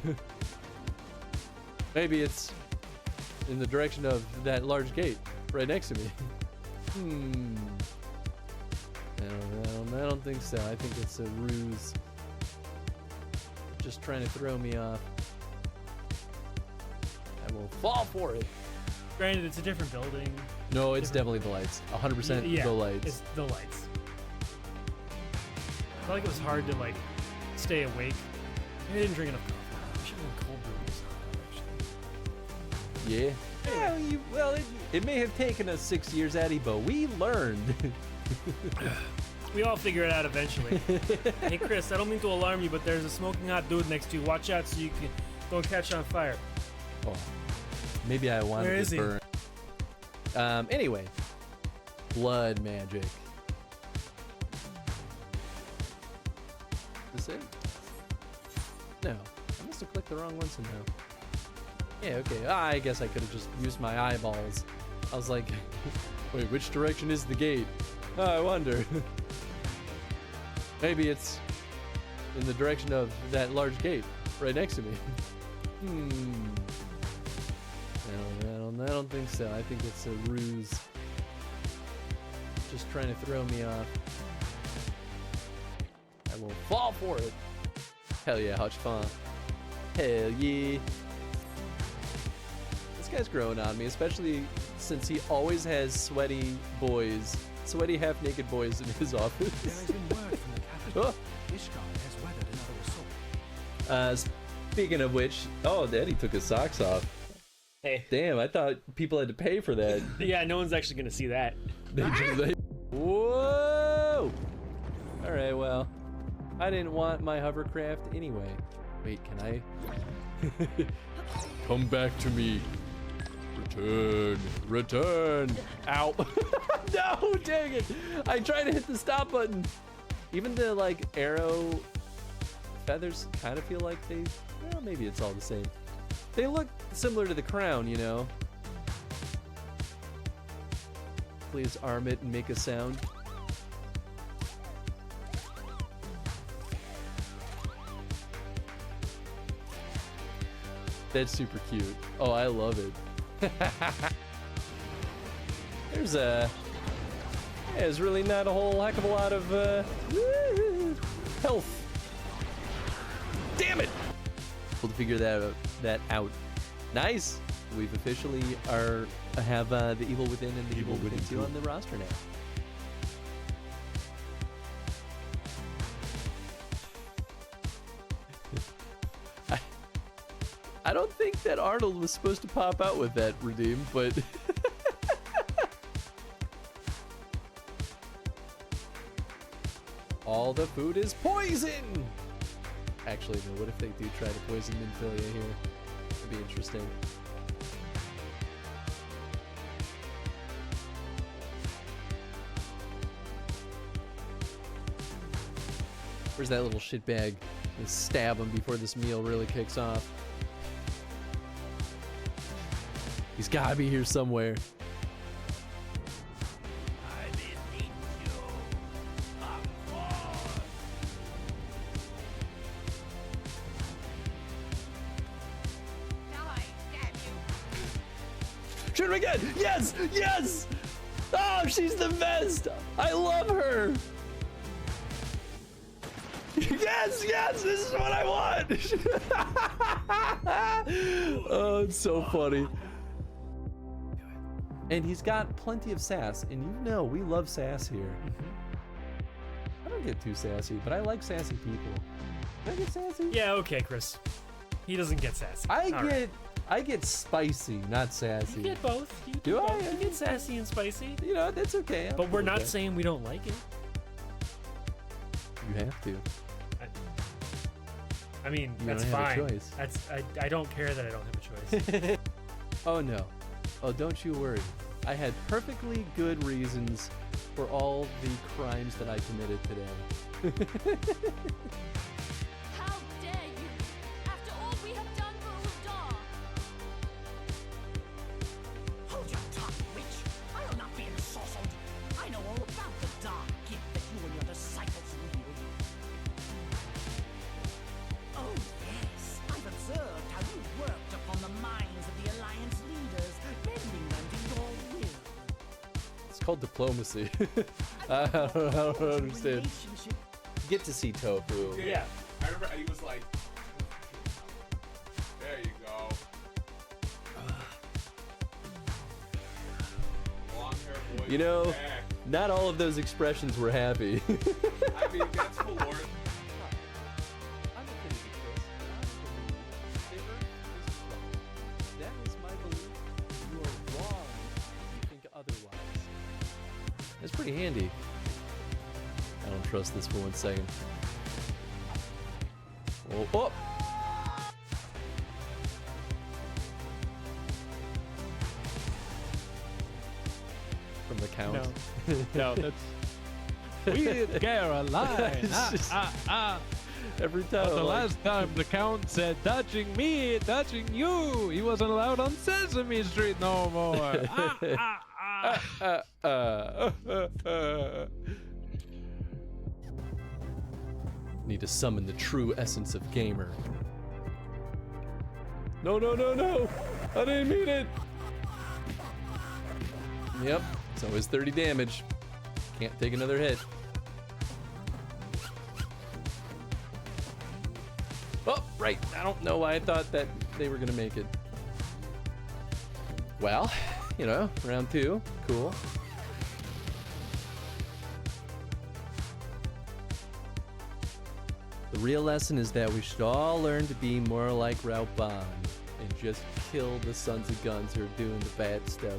Maybe it's in the direction of that large gate right next to me. I don't think so. I think it's a ruse. Just trying to throw me off. I will fall for it. Granted, it's a different building. No, it's definitely the lights. 100% yeah, the lights. It's the lights. I felt like it was hard to, like, stay awake. Maybe I didn't drink enough coffee. I should have cold brew or something, actually. Yeah. Well, it may have taken us 6 years, Addy, but we learned. We all figure it out eventually. Hey, Chris, I don't mean to alarm you, but there's a smoking hot dude next to you. Watch out so you don't catch on fire. Oh, maybe I wanted Where is to burn. Anyway, blood magic. Is this it? No, I must have clicked the wrong one somehow. Yeah, okay. I guess I could have just used my eyeballs. I was like, wait, which direction is the gate? Oh, I wonder. Maybe it's in the direction of that large gate right next to me. I don't think so. I think it's a ruse. Just trying to throw me off. I will fall for it. Hell yeah, Hutch fun. Hell yeah. This guy's growing on me, especially since he always has sweaty boys, sweaty half-naked boys in his office. There has been word from the capital. Ishgard has weathered another assault. Speaking of which, oh, Daddy took his socks off. Hey. Damn, I thought people had to pay for that. Yeah, no one's actually gonna see that. Whoa! Alright, well, I didn't want my hovercraft anyway. Wait, can I? Come back to me. Return. Return. Ow. No, dang it. I tried to hit the stop button. Even the, like, arrow feathers kind of feel like they, well, maybe it's all the same. They look similar to the crown, you know. Please arm it and make a sound. That's super cute. Oh, I love it. There's really not a whole heck of a lot of health. Damn it! Able to figure that out. Nice. We've officially have the Evil Within and the Evil Within 2 on the roster now. I don't think that Arnold was supposed to pop out with that redeem, but all the food is poison. Actually, no. What if they do try to poison Minfilia here? That'd be interesting. Where's that little shitbag? Let's stab him before this meal really kicks off. He's gotta be here somewhere. Shoot him again! Yes! Yes! Oh, she's the best! I love her! Yes! Yes! This is what I want! Oh, it's so funny. And he's got plenty of sass, and you know we love sass here. I don't get too sassy, but I like sassy people. Can I get sassy? Yeah, okay, Chris. He doesn't get sassy. I get spicy, not sassy. You get both. You Do I? both. You get sassy and spicy. You know, that's okay. But we're not saying we don't like it. You have to. I mean, You that's don't have a fine. choice. I don't care that I don't have a choice. Oh no. Oh, don't you worry. I had perfectly good reasons for all the crimes that I committed today. How dare you! After all we have done for Uldar! Hold your tongue, witch! I'll not be insulted. I know all about the dark gift that you and your disciples wield. Oh yes, I've observed how you worked upon the minds of the Alliance leaders, bending them to your will. It's called diplomacy. I don't understand. Get to see Tofu. Yeah. I remember he was like, there you go. Long hair boy. You know, back. not all of those expressions were happy. I mean, that's for Lord. That is my belief. You are wrong if you think otherwise. That's pretty handy. I don't trust this for 1 second. Oh, oh. From the count. No, that's we Caroline. It's just- Every time. The I'm like, last time the Count said, touching me, touching you, he wasn't allowed on Sesame Street no more. Need to summon the true essence of gamer. No, no, no, no! I didn't mean it! Yep, it's always 30 damage. Can't take another hit. Oh, right. I don't know why I thought that they were gonna make it. Well, you know, round 2. Cool. The real lesson is that we should all learn to be more like Rauban and just kill the sons of guns who are doing the bad stuff.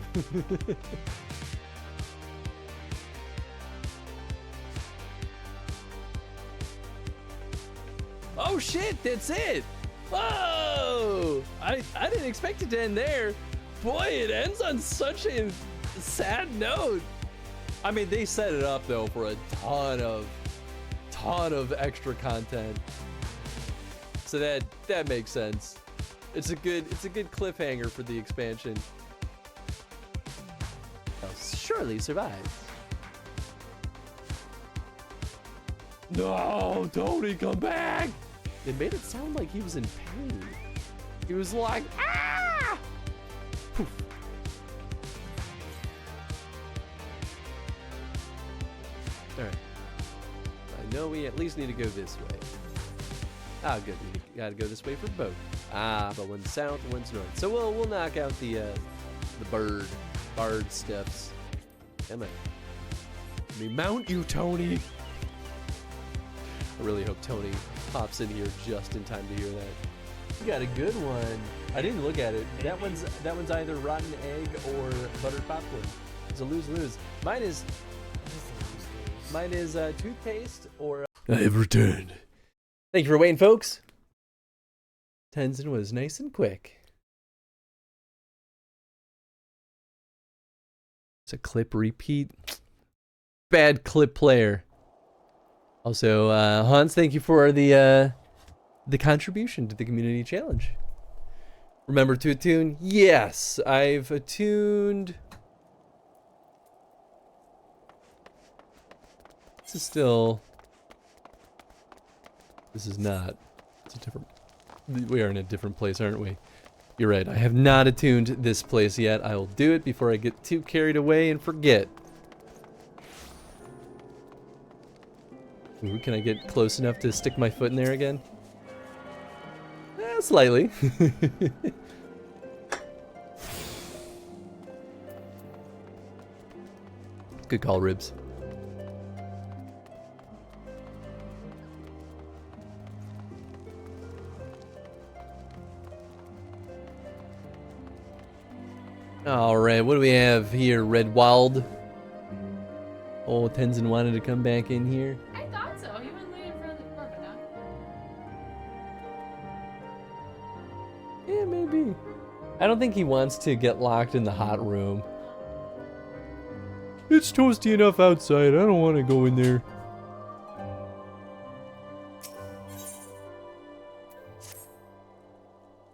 Oh shit, that's it! Whoa! I didn't expect it to end there. Boy, it ends on such a sad note. I mean, they set it up though for a ton of extra content. So that makes sense. It's a good cliffhanger for the expansion. I'll surely survive. No, Tony, come back! It made it sound like he was in pain. He was like, ah! Poof. Alright. I know we at least need to go this way. Ah, good. We gotta go this way for both. Ah, but one's south and one's north. So we'll knock out the bard steps. Come on. Let me mount you, Tony. I really hope Tony pops in here just in time to hear that. You got a good one. I didn't look at it. That one's either rotten egg or buttered popcorn. It's a lose-lose. Mine is toothpaste or. I have returned. Thank you for waiting, folks. Tenzin was nice and quick. It's a clip repeat. Bad clip player. Also, Hans, thank you for the contribution to the community challenge. Remember to attune? Yes, I've attuned. This is still. This is not. It's a different. We are in a different place, aren't we? You're right. I have not attuned this place yet. I will do it before I get too carried away and forget. Ooh, can I get close enough to stick my foot in there again? Slightly. Good call, Ribs. Alright, what do we have here, Redwald? Oh, Tenzin wanted to come back in here. I thought so. He wouldn't leave in front of the door, but no. Yeah, maybe. I don't think he wants to get locked in the hot room. It's toasty enough outside. I don't want to go in there.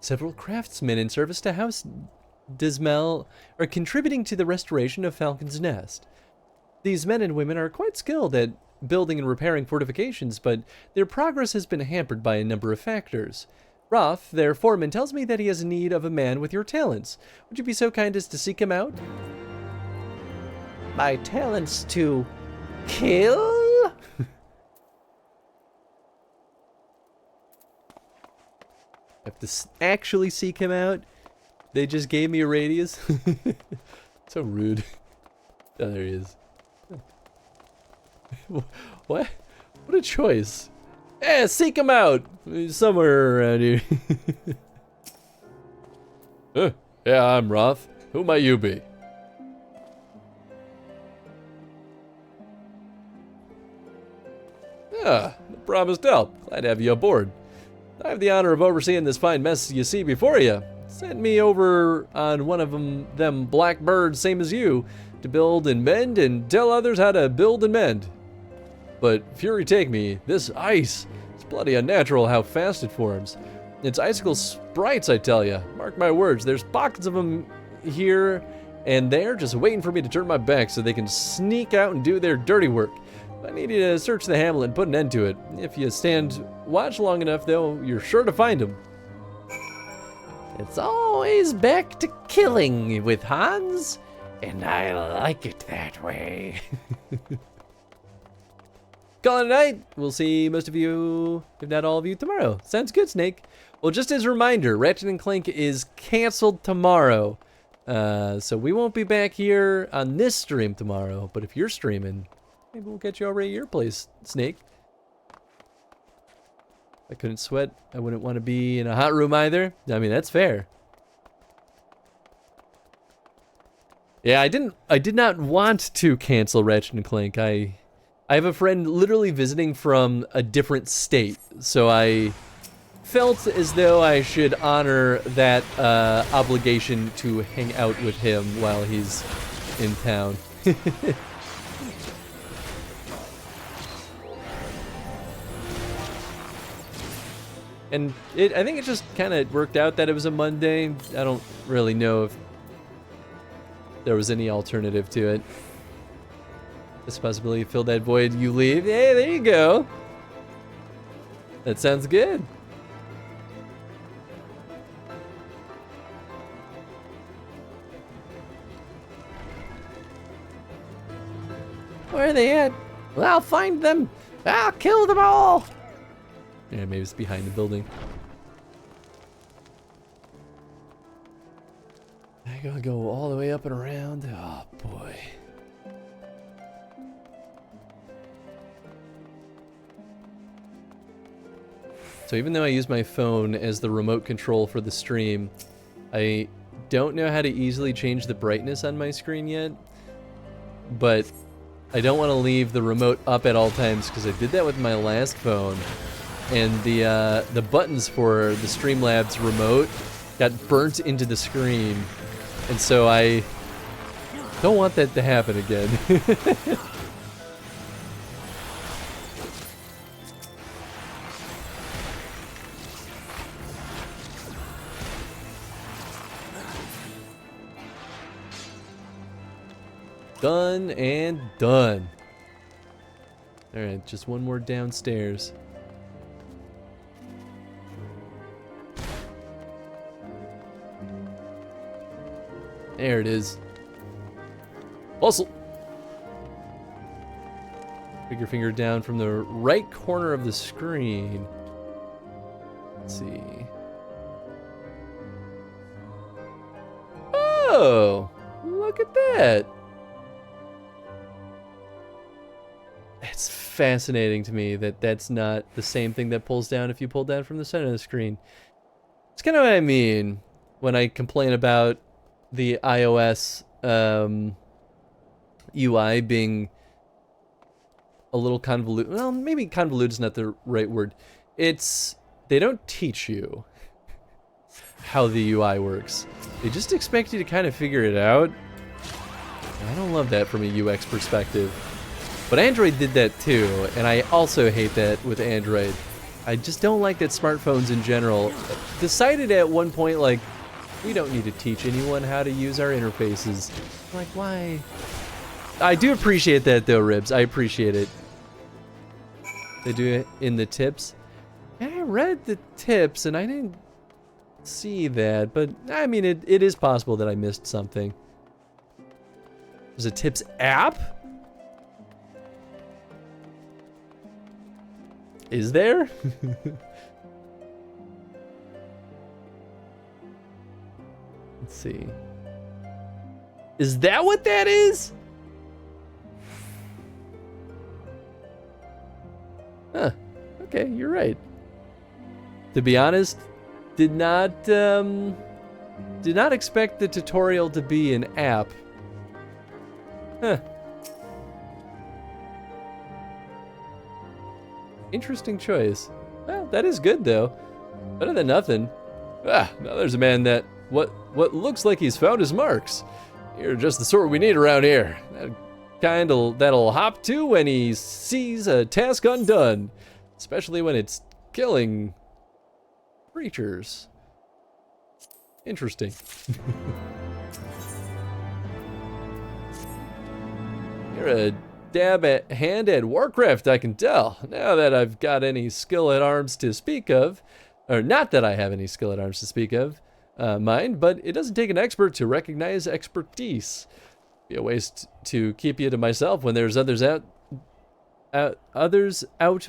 Several craftsmen in service to House Dismal are contributing to the restoration of Falcon's Nest. These men and women are quite skilled at building and repairing fortifications, but their progress has been hampered by a number of factors. Roth, their foreman, tells me that he has need of a man with your talents. Would you be so kind as to seek him out? My talents to kill? I have to actually seek him out? They just gave me a radius? So rude. Oh, there he is. What? What a choice. Eh, seek him out! Somewhere around here. Yeah, I'm Roth. Who might you be? Ah, promised help. Glad to have you aboard. I have the honor of overseeing this fine mess you see before you. Sent me over on one of them black birds, same as you, to build and mend and tell others how to build and mend. But fury take me, this ice, it's bloody unnatural how fast it forms. It's icicle sprites, I tell ya. Mark my words, there's pockets of them here and there just waiting for me to turn my back so they can sneak out and do their dirty work. I need you to search the hamlet and put an end to it. If you stand watch long enough, though, you're sure to find them. It's always back to killing with Hans, and I like it that way. Call it a night. We'll see most of you, if not all of you, tomorrow. Sounds good, Snake. Well, just as a reminder, Ratchet & Clank is canceled tomorrow. So we won't be back here on this stream tomorrow, but if you're streaming, maybe we'll get you over at your place, Snake. I couldn't sweat. I wouldn't want to be in a hot room either. I mean, that's fair. Yeah, I did not want to cancel Ratchet & Clank. I have a friend literally visiting from a different state, so I felt as though I should honor that obligation to hang out with him while he's in town. And I think it just kind of worked out that it was a Monday. I don't really know if there was any alternative to it. This possibility, fill that void, you leave. Hey, there you go. That sounds good. Where are they at? Well, I'll find them. I'll kill them all. Yeah, maybe it's behind the building. I gotta go all the way up and around. Oh boy. So even though I use my phone as the remote control for the stream, I don't know how to easily change the brightness on my screen yet. But I don't want to leave the remote up at all times because I did that with my last phone. And the buttons for the Streamlabs remote got burnt into the screen. And so I don't want that to happen again. Done and done. Alright, just one more downstairs. There it is. Hustle! Put your finger down from the right corner of the screen. Let's see. Oh! Look at that! It's fascinating to me that that's not the same thing that pulls down if you pull down from the center of the screen. It's kind of what I mean when I complain about the iOS UI being a little convoluted. Well, maybe convoluted is not the right word. It's, they don't teach you how the UI works. They just expect you to kind of figure it out. I don't love that from a UX perspective. But Android did that too, and I also hate that with Android. I just don't like that smartphones in general decided at one point, like, we don't need to teach anyone how to use our interfaces. Like, why? I do appreciate that though, Ribs. I appreciate it. They do it in the tips. I read the tips and I didn't see that, but I mean, it is possible that I missed something. There's a tips app? Is there? Let's see. Is that what that is? Huh. Okay, you're right. To be honest, did not expect the tutorial to be an app. Huh. Interesting choice. Well, that is good though. Better than nothing. Ah, now there's a man that what looks like he's found his marks. You're just the sort we need around here. That kind that'll hop to when he sees a task undone, especially when it's killing creatures. Interesting. You're a hand at Warcraft, I can tell. Now that I've got any skill at arms to speak of, or not that I have any skill at arms to speak of, mind, but it doesn't take an expert to recognize expertise. Be a waste to keep you to myself when there's others out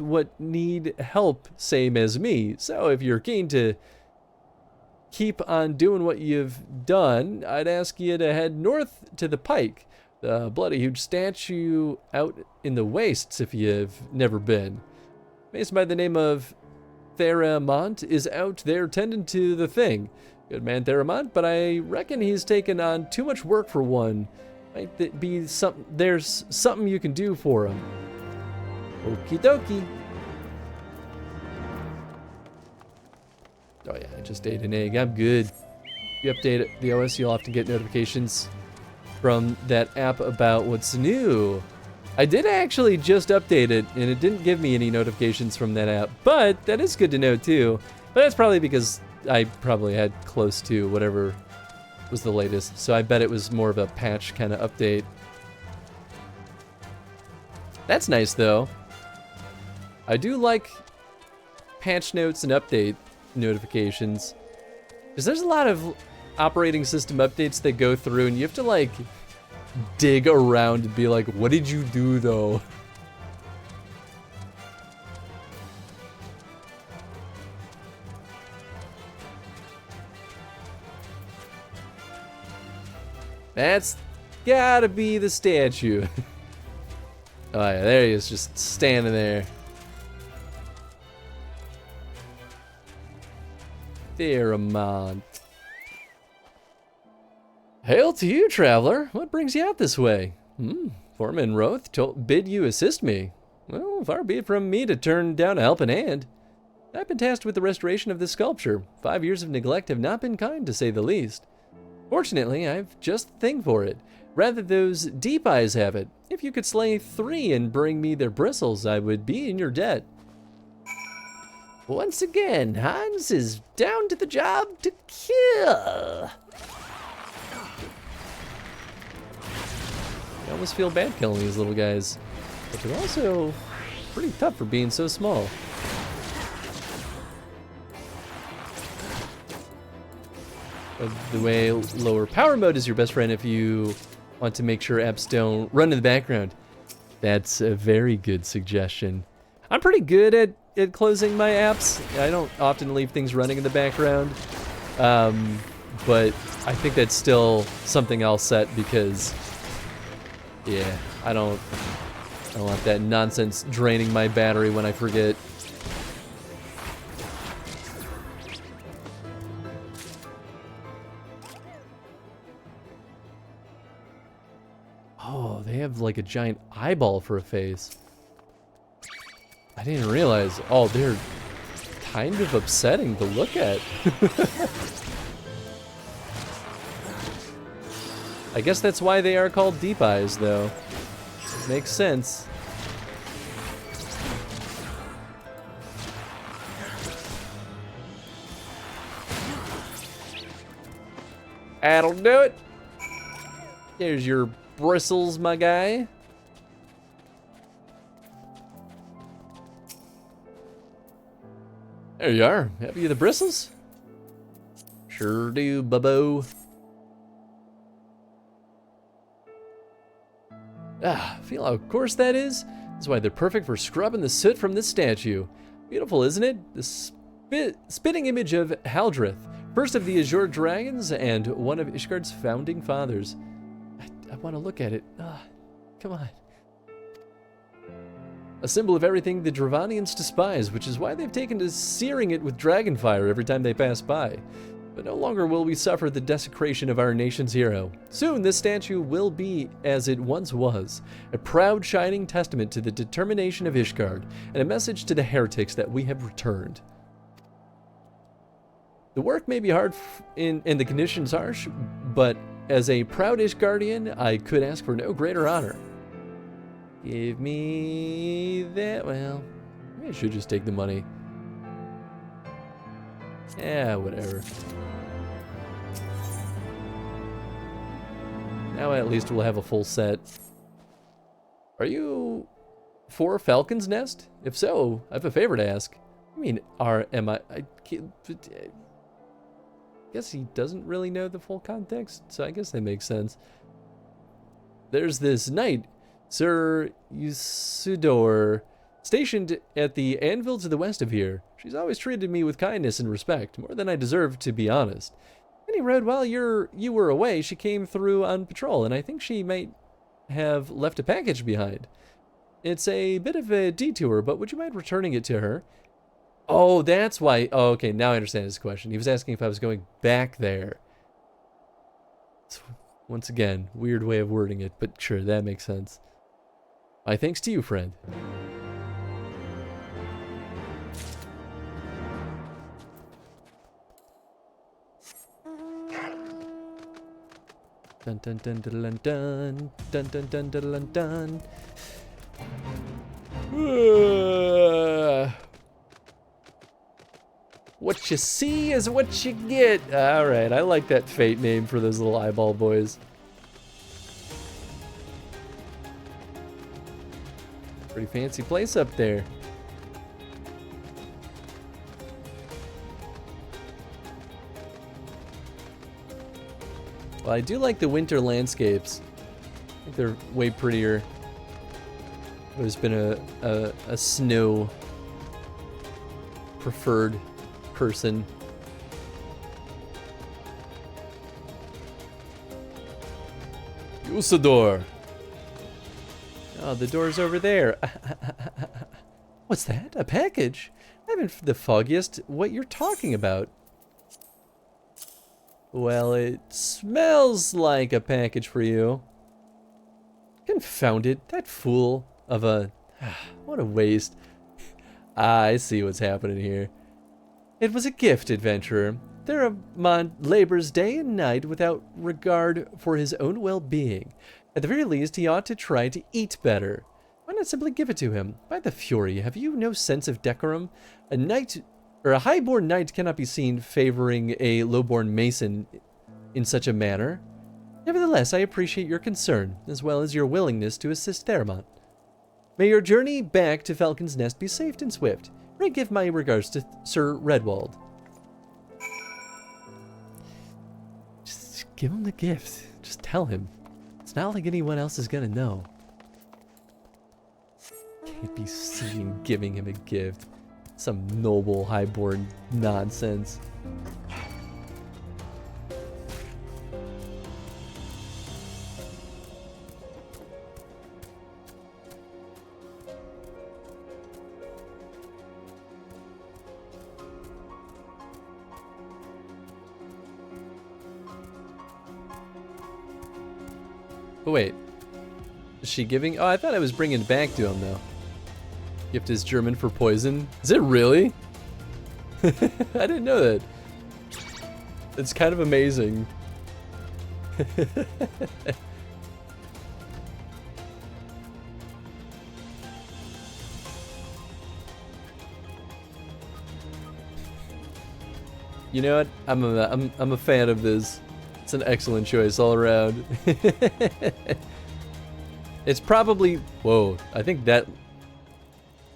what need help, same as me. So if you're keen to keep on doing what you've done, I'd ask you to head north to the Pike. The bloody huge statue out in the wastes if you've never been. Mason by the name of Theramont is out there tending to the thing. Good man Theramont, but I reckon he's taken on too much work for one. Might be there's something you can do for him. Okie dokie. Oh yeah, I just ate an egg. I'm good. If you update the OS, you'll often get notifications from that app about what's new. I did actually just update it, and it didn't give me any notifications from that app, but that is good to know too. But that's probably because I probably had close to whatever was the latest, so I bet it was more of a patch kind of update. That's nice though. I do like patch notes and update notifications, because there's a lot of operating system updates that go through and you have to like dig around and be like, what did you do though? That's gotta be the statue. Oh yeah, there he is, just standing there. Theramon. Hail to you, traveler. What brings you out this way? Foreman Roth bid you assist me. Well, far be it from me to turn down a helping hand. I've been tasked with the restoration of this sculpture. 5 years of neglect have not been kind, to say the least. Fortunately, I've just the thing for it. Rather, those deep eyes have it. If you could slay 3 and bring me their bristles, I would be in your debt. Once again, Hans is down to the job to kill. I almost feel bad killing these little guys, but they're also pretty tough for being so small. The way lower power mode is your best friend if you want to make sure apps don't run in the background. That's a very good suggestion. I'm pretty good at closing my apps. I don't often leave things running in the background, but I think that's still something I'll set because, yeah, I don't want that nonsense draining my battery when I forget. Oh, they have like a giant eyeball for a face. I didn't realize. Oh, they're kind of upsetting to look at. I guess that's why they are called deep eyes, though. Makes sense. That'll do it. There's your bristles, my guy. There you are. Have you the bristles? Sure do, bubbo. Feel how coarse that is? That's why they're perfect for scrubbing the soot from this statue. Beautiful, isn't it? The spitting image of Haldrith, first of the Azure Dragons and one of Ishgard's founding fathers. I want to look at it. Come on. A symbol of everything the Dravanians despise, which is why they've taken to searing it with dragonfire every time they pass by. But no longer will we suffer the desecration of our nation's hero. Soon this statue will be as it once was, a proud shining testament to the determination of Ishgard, and a message to the heretics that we have returned. The work may be hard and the conditions harsh, but as a proud Ishgardian, I could ask for no greater honor. Give me that. Well, maybe I should just take the money. Yeah, whatever. Now at least we'll have a full set. Are you for Falcon's Nest? If so, I have a favor to ask. I mean, I guess he doesn't really know the full context, so I guess that makes sense. There's this knight, Sir Usidore, stationed at the anvil to the west of here. She's always treated me with kindness and respect, more than I deserve, to be honest. Any road while you were away, she came through on patrol, and I think she might have left a package behind. It's a bit of a detour, but would you mind returning it to her? Oh, that's why. Oh, okay, now I understand his question. He was asking if I was going back there. Once again, weird way of wording it, but sure, that makes sense. My thanks to you, friend. Dun dun dun dun dun dun dun dun dun dun dun dun. What you see is what you get. All right, I like that Fate name for those little eyeball boys. Pretty fancy place up there. Well, I do like the winter landscapes. I think they're way prettier. There's been a snow preferred person. Usador. Oh, the door's over there. What's that? A package? I haven't the foggiest what you're talking about. Well, it smells like a package for you. Confound it, that fool of a... What a waste. I see what's happening here. It was a gift, adventurer. Theramont labors day and night without regard for his own well-being. At the very least, he ought to try to eat better. Why not simply give it to him? By the Fury, have you no sense of decorum? A knight, or a high-born knight cannot be seen favoring a low-born mason in such a manner. Nevertheless, I appreciate your concern, as well as your willingness to assist Theramont. May your journey back to Falcon's Nest be safe and swift. Give my regards to Sir Redwald. Just give him the gift. Just tell him. It's not like anyone else is gonna know. Can't be seen giving him a gift. Some noble, highborn nonsense. Oh, wait. Is she giving? Oh, I thought I was bringing it back to him, though. Gift is German for poison. Is it really? I didn't know that. It's kind of amazing. You know what? I'm a fan of this. It's an excellent choice all around. It's probably... Whoa, I think that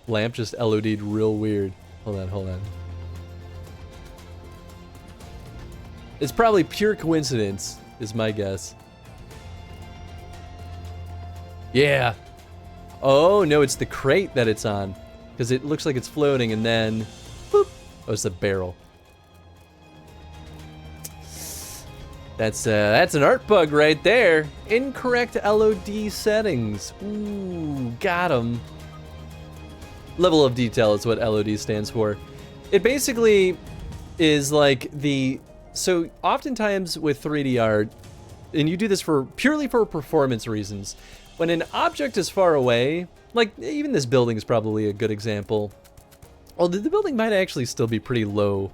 lamp just LOD'd real weird. Hold on. It's probably pure coincidence, is my guess. Yeah. Oh, no, it's the crate that it's on. Because it looks like it's floating and then... Boop. Oh, it's the barrel. That's an art bug right there. Incorrect LOD settings. Ooh, got him. Level of detail is what LOD stands for. It basically is like the... So oftentimes with 3D art, and you do this for purely for performance reasons, when an object is far away, like even this building is probably a good example. Although the building might actually still be pretty low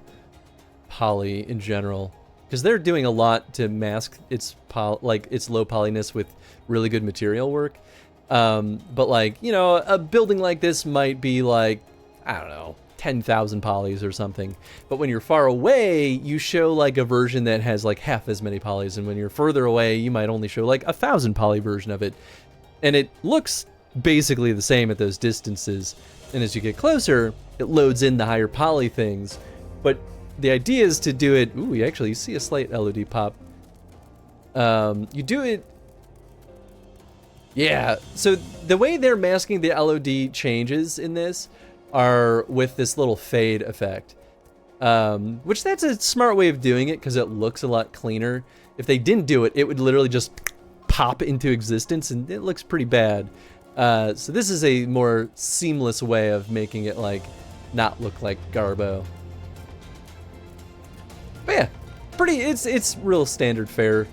poly in general. Because they're doing a lot to mask its its low polyness with really good material work. But like, you know, a building like this might be like, I don't know, 10,000 polys or something. But when you're far away, you show like a version that has like half as many polys. And when you're further away, you might only show like 1,000 poly version of it. And it looks basically the same at those distances. And as you get closer, it loads in the higher poly things. But the idea is to do it... Ooh, you actually see a slight LOD pop. You do it... Yeah, so the way they're masking the LOD changes in this are with this little fade effect. Which that's a smart way of doing it because it looks a lot cleaner. If they didn't do it, it would literally just pop into existence and it looks pretty bad. So this is a more seamless way of making it like not look like Garbo. But yeah, it's real standard fare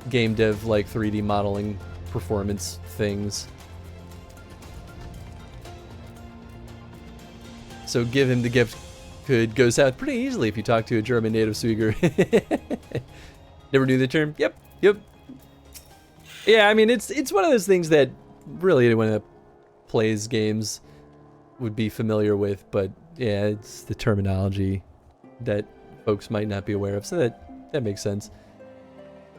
game dev like 3D modeling performance things. So give him the gift could go south pretty easily if you talk to a German native speaker. Never knew the term? Yep. Yeah, I mean it's one of those things that really anyone that plays games would be familiar with, but yeah, it's the terminology that folks might not be aware of, so that makes sense.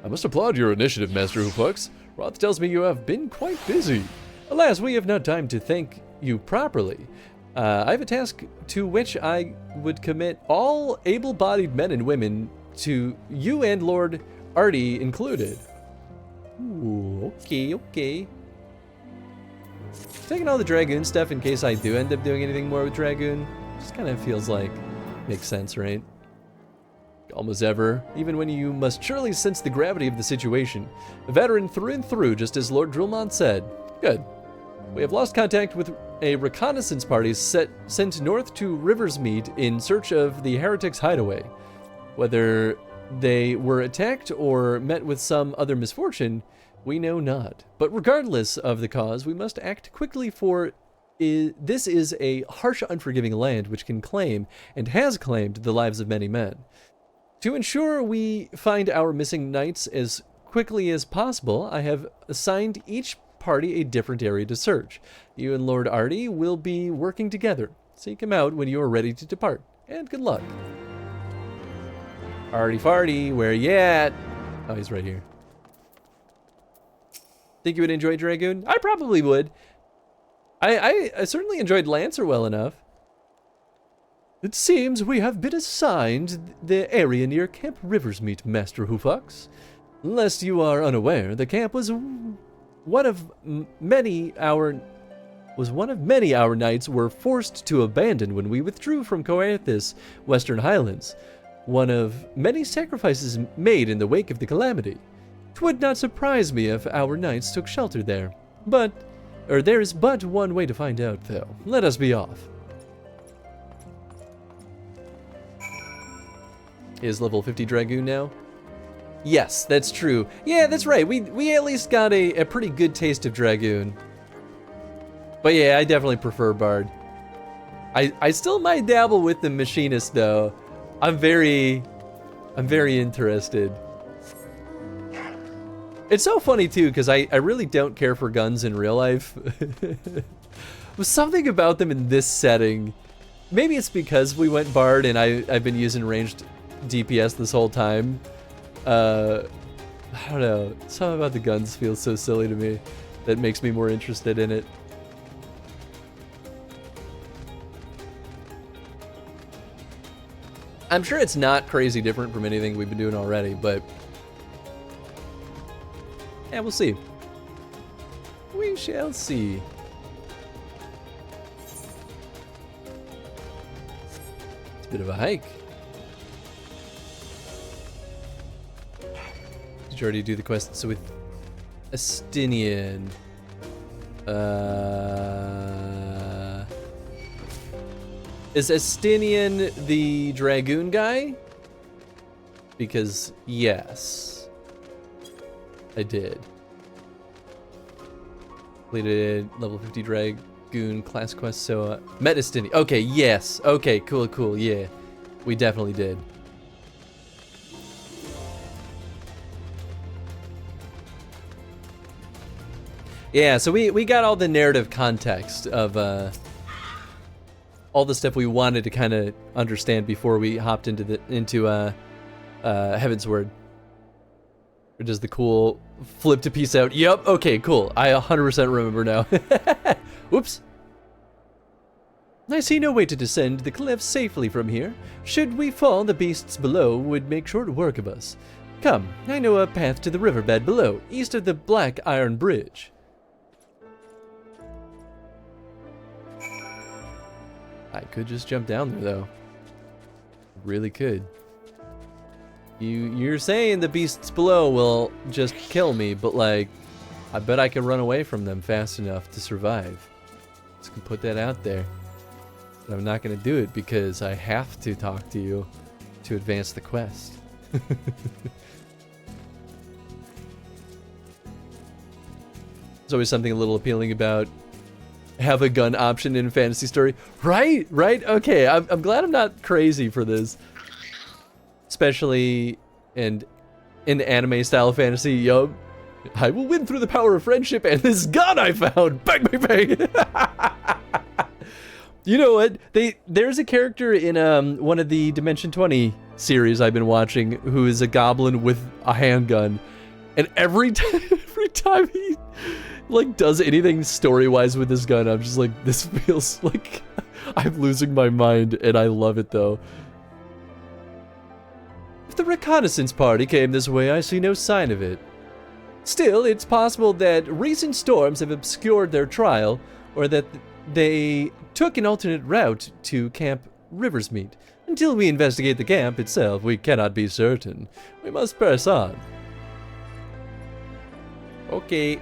I must applaud your initiative, Master Hooflux. Roth tells me you have been quite busy. Alas, we have no time to thank you properly. I have a task to which I would commit all able-bodied men and women, to you and Lord Artie included. Ooh, okay. Taking all the Dragoon stuff in case I do end up doing anything more with Dragoon. Just kind of feels like makes sense, right? Calm as ever, even when you must surely sense the gravity of the situation. A veteran through and through, just as Lord Drillmont said. Good. We have lost contact with a reconnaissance party sent north to Riversmeet in search of the heretics' hideaway. Whether they were attacked or met with some other misfortune, we know not. But regardless of the cause, we must act quickly, for this is a harsh, unforgiving land which can claim, and has claimed, the lives of many men. To ensure we find our missing knights as quickly as possible, I have assigned each party a different area to search. You and Lord Artie will be working together. Seek him out when you are ready to depart, and good luck. Artie Farty, where you at? Oh, he's right here. Think you would enjoy Dragoon? I probably would. I certainly enjoyed Lancer well enough. It seems we have been assigned the area near Camp Riversmeet, Master Hoofox. Lest you are unaware, the camp was one of many our knights were forced to abandon when we withdrew from Coerthis, Western Highlands. One of many sacrifices made in the wake of the calamity. 'Twould not surprise me if our knights took shelter there. There is but one way to find out, though. Let us be off. Is level 50 Dragoon now? Yes, that's true. Yeah, that's right. We at least got a pretty good taste of Dragoon. But yeah, I definitely prefer Bard. I still might dabble with the Machinist, though. I'm very interested. It's so funny, too, because I really don't care for guns in real life. There's something about them in this setting. Maybe it's because we went Bard and I've been using ranged DPS this whole time. I don't know. Something about the guns feels so silly to me that makes me more interested in it. I'm sure it's not crazy different from anything we've been doing already, but yeah, we'll see. We shall see. It's a bit of a hike. Did you already do the quests with Astinian? Is Astinian the Dragoon guy? Because yes, I did. Completed level 50 Dragoon class quest, so met Astinian. Okay, yes. Okay, cool, yeah. We definitely did. Yeah, so we got all the narrative context of all the stuff we wanted to kind of understand before we hopped into Heavensward. Or does the cool flip to peace out? Yep, okay, cool. I 100% remember now. Whoops. I see no way to descend the cliffs safely from here. Should we fall, the beasts below would make short work of us. Come, I know a path to the riverbed below, east of the Black Iron Bridge. I could just jump down there, though. Really could. You're saying the beasts below will just kill me, but like, I bet I could run away from them fast enough to survive. Just gonna put that out there. But I'm not gonna do it because I have to talk to you to advance the quest. There's always something a little appealing about have a gun option in a fantasy story. Right? Okay, I'm glad I'm not crazy for this. Especially in anime style fantasy. Yup. I will win through the power of friendship and this gun I found. Bang, bang, bang. You know what? There's a character in one of the Dimension 20 series I've been watching who is a goblin with a handgun. And every time he like does anything story-wise with this gun, I'm just like, this feels like I'm losing my mind, and I love it though. If the reconnaissance party came this way, I see no sign of it. Still, it's possible that recent storms have obscured their trial, or that they took an alternate route to Camp Riversmeet. Until we investigate the camp itself, we cannot be certain. We must press on. Okay.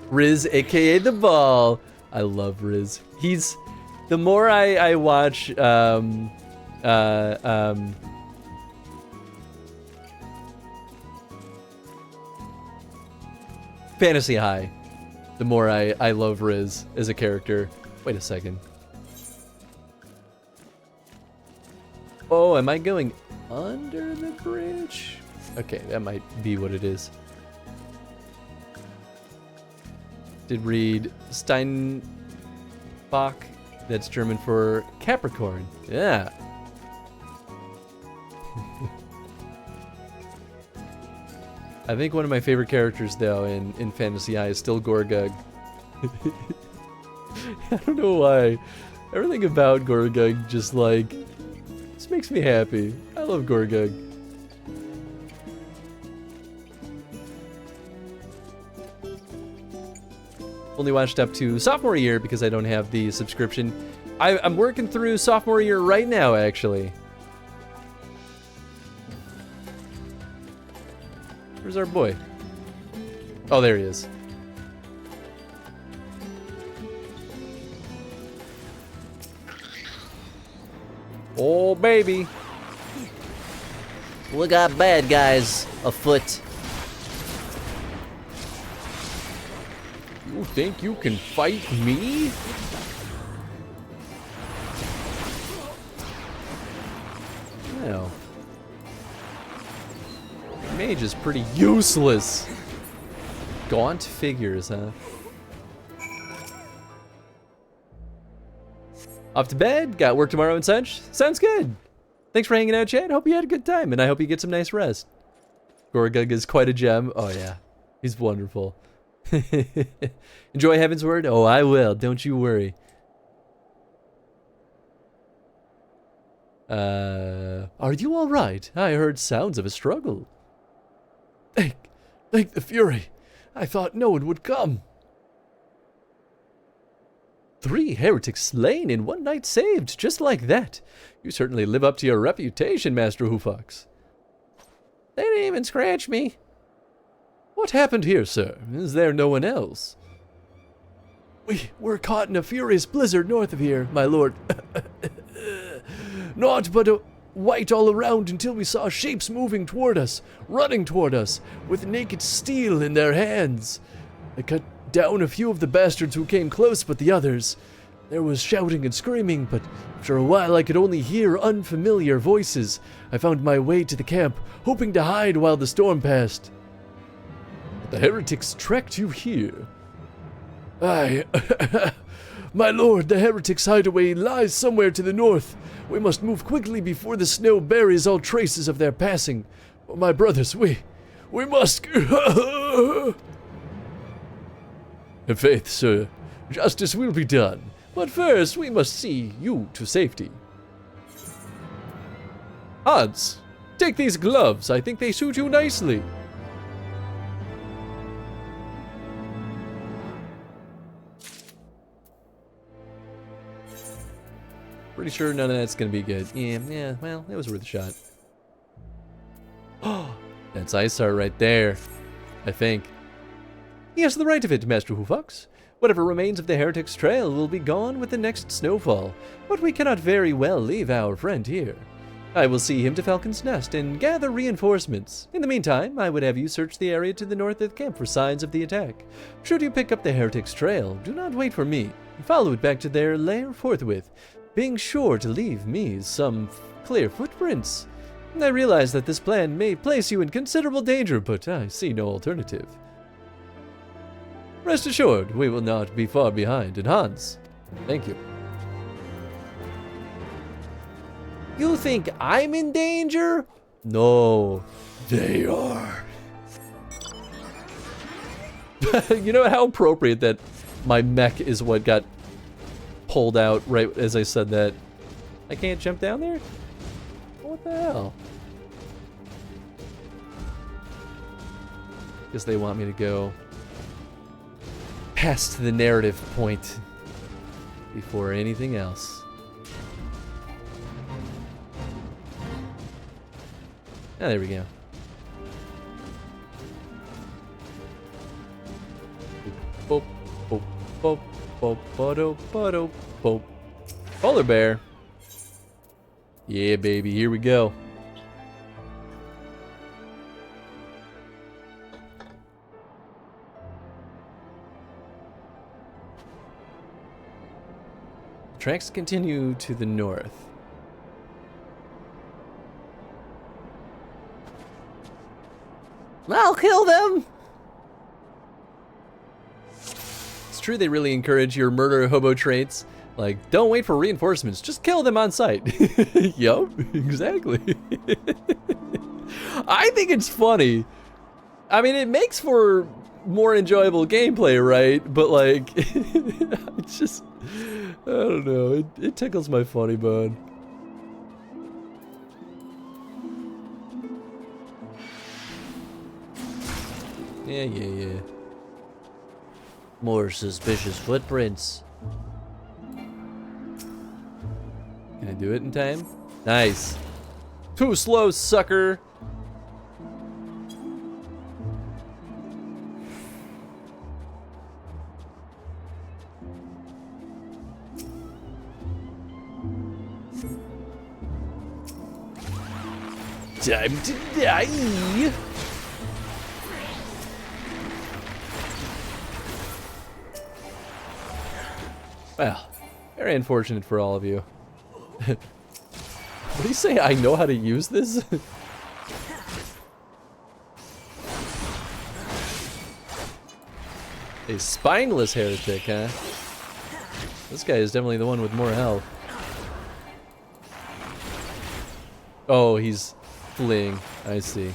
Riz, aka the Ball. I love Riz. He's... The more I watch... Fantasy High, the more I love Riz as a character. Wait a second. Oh, am I going under the bridge? Okay, that might be what it is. Did read Steinbach. That's German for Capricorn. Yeah. I think one of my favorite characters, though, in Fantasy Eye is still Gorgug. I don't know why. Everything about Gorgug just makes me happy. I love Gorgug. Only watched up to sophomore year because I don't have the subscription. I'm working through sophomore year right now, actually. Where's our boy? Oh, there he is. Oh, baby. We got bad guys afoot. You think you can fight me? Well. Mage is pretty useless. Gaunt figures, huh? Off to bed, got work tomorrow and such. Sounds good. Thanks for hanging out, Chad. Hope you had a good time, and I hope you get some nice rest. Gorgug is quite a gem. Oh yeah, he's wonderful. Enjoy Heavensward? Oh, I will. Don't you worry. Are you all right? I heard sounds of a struggle. Thank the Fury. I thought no one would come. 3 heretics slain in one night saved, just like that. You certainly live up to your reputation, Master Hoofox. They didn't even scratch me. What happened here, sir? Is there no one else? We're caught in a furious blizzard north of here, my lord. Naught but a white all around until we saw shapes moving toward us, running toward us, with naked steel in their hands. I cut down a few of the bastards who came close, but the others... There was shouting and screaming, but after a while I could only hear unfamiliar voices. I found my way to the camp, hoping to hide while the storm passed. But the heretics tracked you here. Aye. My lord, the heretics' hideaway lies somewhere to the north. We must move quickly before the snow buries all traces of their passing. Oh, my brothers, we must... In faith, sir, justice will be done. But first, we must see you to safety. Hans, take these gloves. I think they suit you nicely. Pretty sure none of that's gonna be good. Yeah, well, it was worth a shot. Oh, that's Isar right there, I think. He has the right of it, Master Hoofox. Whatever remains of the Heretic's trail will be gone with the next snowfall, but we cannot very well leave our friend here. I will see him to Falcon's Nest and gather reinforcements. In the meantime, I would have you search the area to the north of the camp for signs of the attack. Should you pick up the Heretic's trail, do not wait for me. Follow it back to their lair forthwith, being sure to leave me some clear footprints. I realize that this plan may place you in considerable danger, but I see no alternative. Rest assured, we will not be far behind. And Hans, thank you. You think I'm in danger? No, they are. You know how appropriate that my mech is what got pulled out right as I said that. I can't jump down there? What the hell? Guess they want me to go past the narrative point. before anything else. Ah, there we go. Boop, boop, boop, boop, boop, boop, boop. Polar bear. Yeah, baby, here we go. Tracks continue to the north. I'll kill them! It's true they really encourage your murder hobo traits. Like, don't wait for reinforcements, just kill them on sight. Yup, exactly. I think it's funny. I mean, it makes for more enjoyable gameplay, right? But like, it's just, I don't know, it tickles my funny bone. Yeah. More suspicious footprints. Can I do it in time? Nice. Too slow, sucker. Time to die. Well, very unfortunate for all of you. What do you say? I know how to use this? A spineless heretic, huh? This guy is definitely the one with more health. Oh, he's fleeing. I see.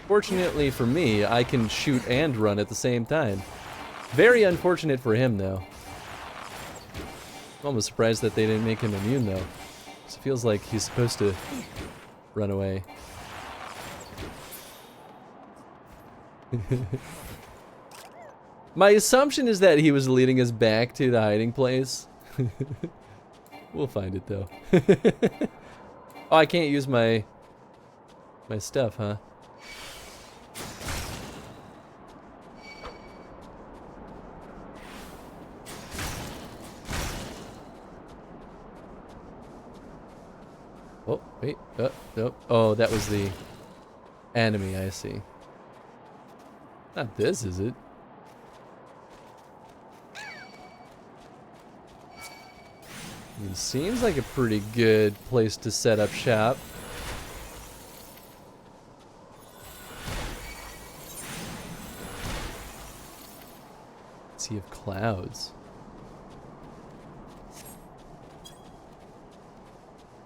Fortunately for me, I can shoot and run at the same time. Very unfortunate for him, though. I'm almost surprised that they didn't make him immune, though. It feels like he's supposed to run away. My assumption is that he was leading us back to the hiding place. We'll find it, though. Oh, I can't use my stuff, huh? Oh, wait. Nope. Oh, that was the enemy, I see. Not this, is it? It seems like a pretty good place to set up shop. Sea of clouds.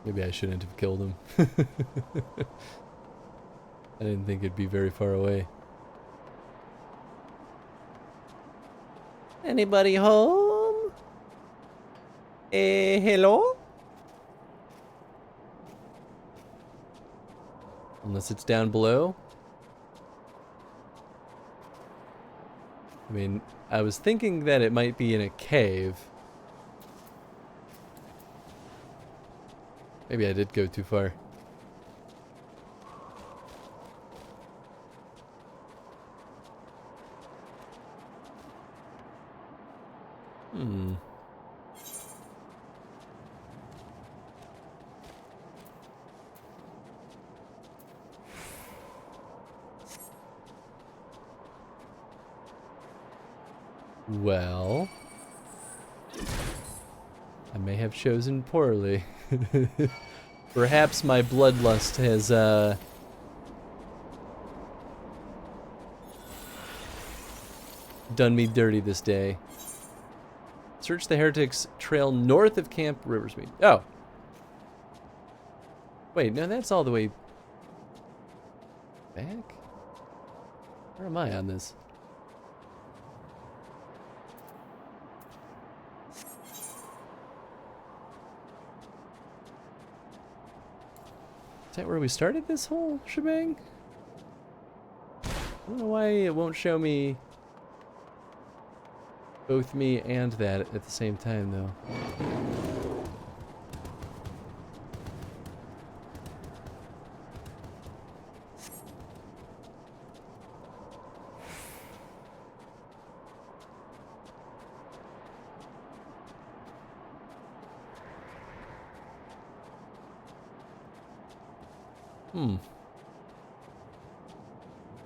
Maybe I shouldn't have killed him. I didn't think it'd be very far away. Anybody home? Hello? Unless it's down below. I mean, I was thinking that it might be in a cave. Maybe I did go too far. Well, I may have chosen poorly. Perhaps my bloodlust has done me dirty this day. Search the heretics trail north of Camp Riversmead. Oh. Wait, no, that's all the way back? Where am I on this? Is that where we started this whole shebang? I don't know why it won't show me Both me and that at the same time, though.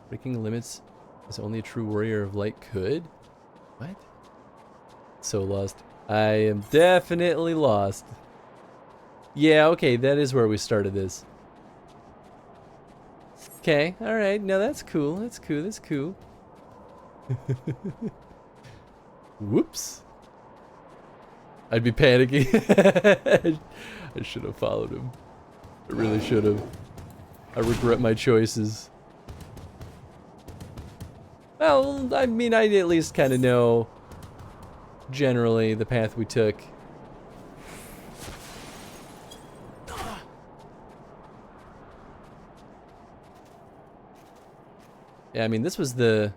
Breaking limits as only a true warrior of light could? What? So lost. I am definitely lost. Yeah, okay, that is where we started this. Okay, alright, no, that's cool, that's cool, that's cool. Whoops. I'd be panicking. I should have followed him. I really should have. I regret my choices. Well, I mean, I at least kind of know generally the path we took. Yeah, I mean, this was the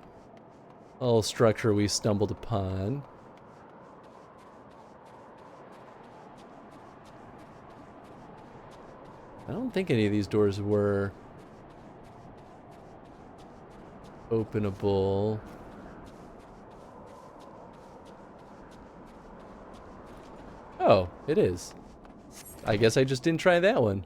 whole structure we stumbled upon. I don't think any of these doors were openable. Oh, it is. I guess I just didn't try that one.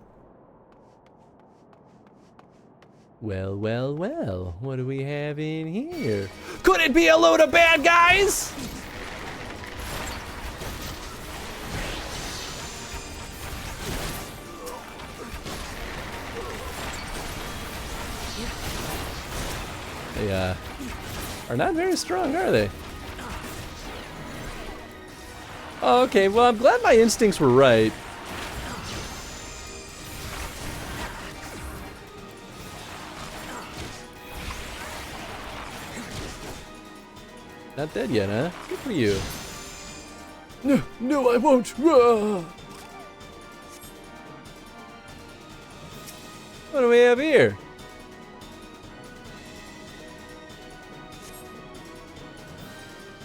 Well, well, well. What do we have in here? Could it be a load of bad guys? They are not very strong, are they? Oh, okay, well, I'm glad my instincts were right. Not dead yet, huh? Good for you. No, no, I won't. Ah. What do we have here?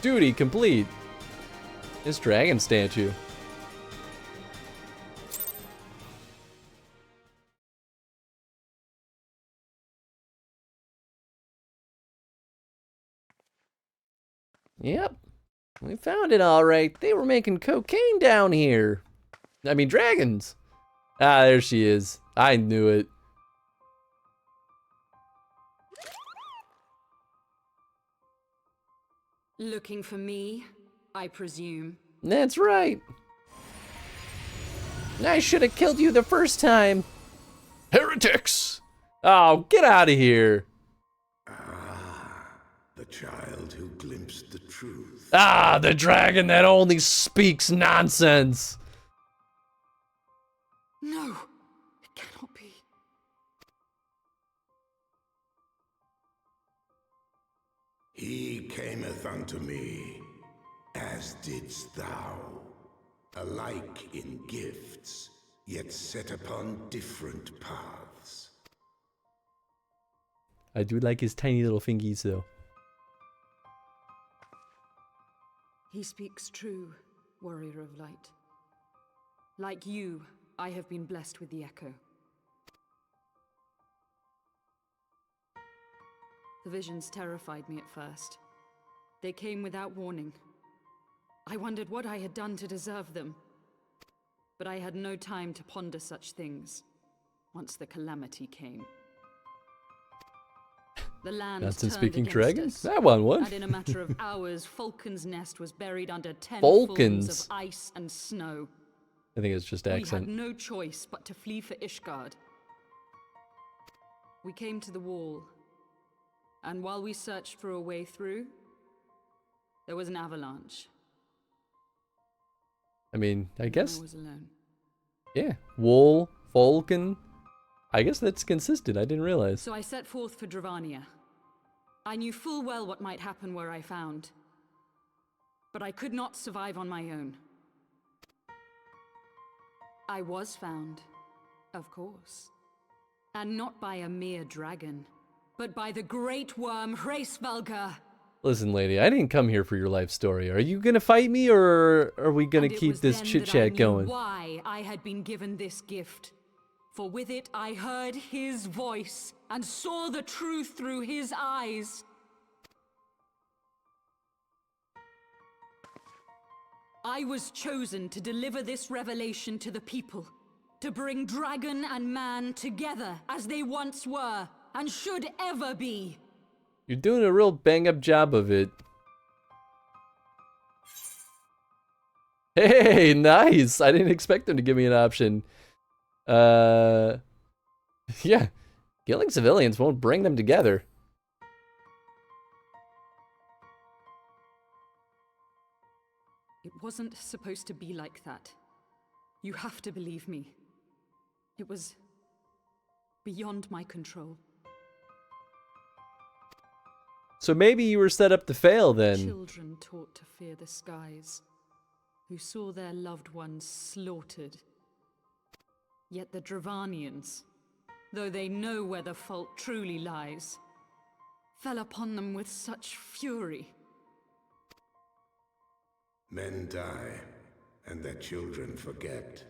Duty complete. This dragon statue. Yep. We found it all right. They were making cocaine down here. I mean, dragons. Ah, there she is. I knew it. Looking for me, I presume. That's right. I should have killed you the first time. Heretics! Oh, get out of here. The child who glimpsed the truth. Ah, the dragon that only speaks nonsense. No, it cannot be. He cameth unto me, as didst thou, alike in gifts, yet set upon different paths. I do like his tiny little fingies, though. He speaks true, warrior of light. Like you, I have been blessed with the echo. The visions terrified me at first. They came without warning. I wondered what I had done to deserve them. But I had no time to ponder such things once the calamity came. The land That's in turned speaking against dragons? us, That one would. and in a matter of hours, Falcon's nest was buried under 10 Falcons. fulls of ice and snow. I think it's just accent. We had no choice but to flee for Ishgard. We came to the wall, and while we searched for a way through, there was an avalanche. I mean, I And guess. I was alone. Yeah. Wool, Falcon. I guess that's consistent. I didn't realize. So I set forth for Dravania. I knew full well what might happen where I found. But I could not survive on my own. I was found, of course. And not by a mere dragon, but by the great worm Hraesvelgr. Listen, lady, I didn't come here for your life story. Are you gonna fight me, or are we gonna keep this chit-chat going? Why I had been given this gift. For with it I heard his voice and saw the truth through his eyes. I was chosen to deliver this revelation to the people, to bring dragon and man together as they once were and should ever be. You're doing a real bang-up job of it. Hey, nice! I didn't expect them to give me an option. Yeah. Killing civilians won't bring them together. It wasn't supposed to be like that. You have to believe me. It was beyond my control. So maybe you were set up to fail then. Children taught to fear the skies, who saw their loved ones slaughtered. Yet the Dravanians, though they know where the fault truly lies, fell upon them with such fury. Men die, and their children forget.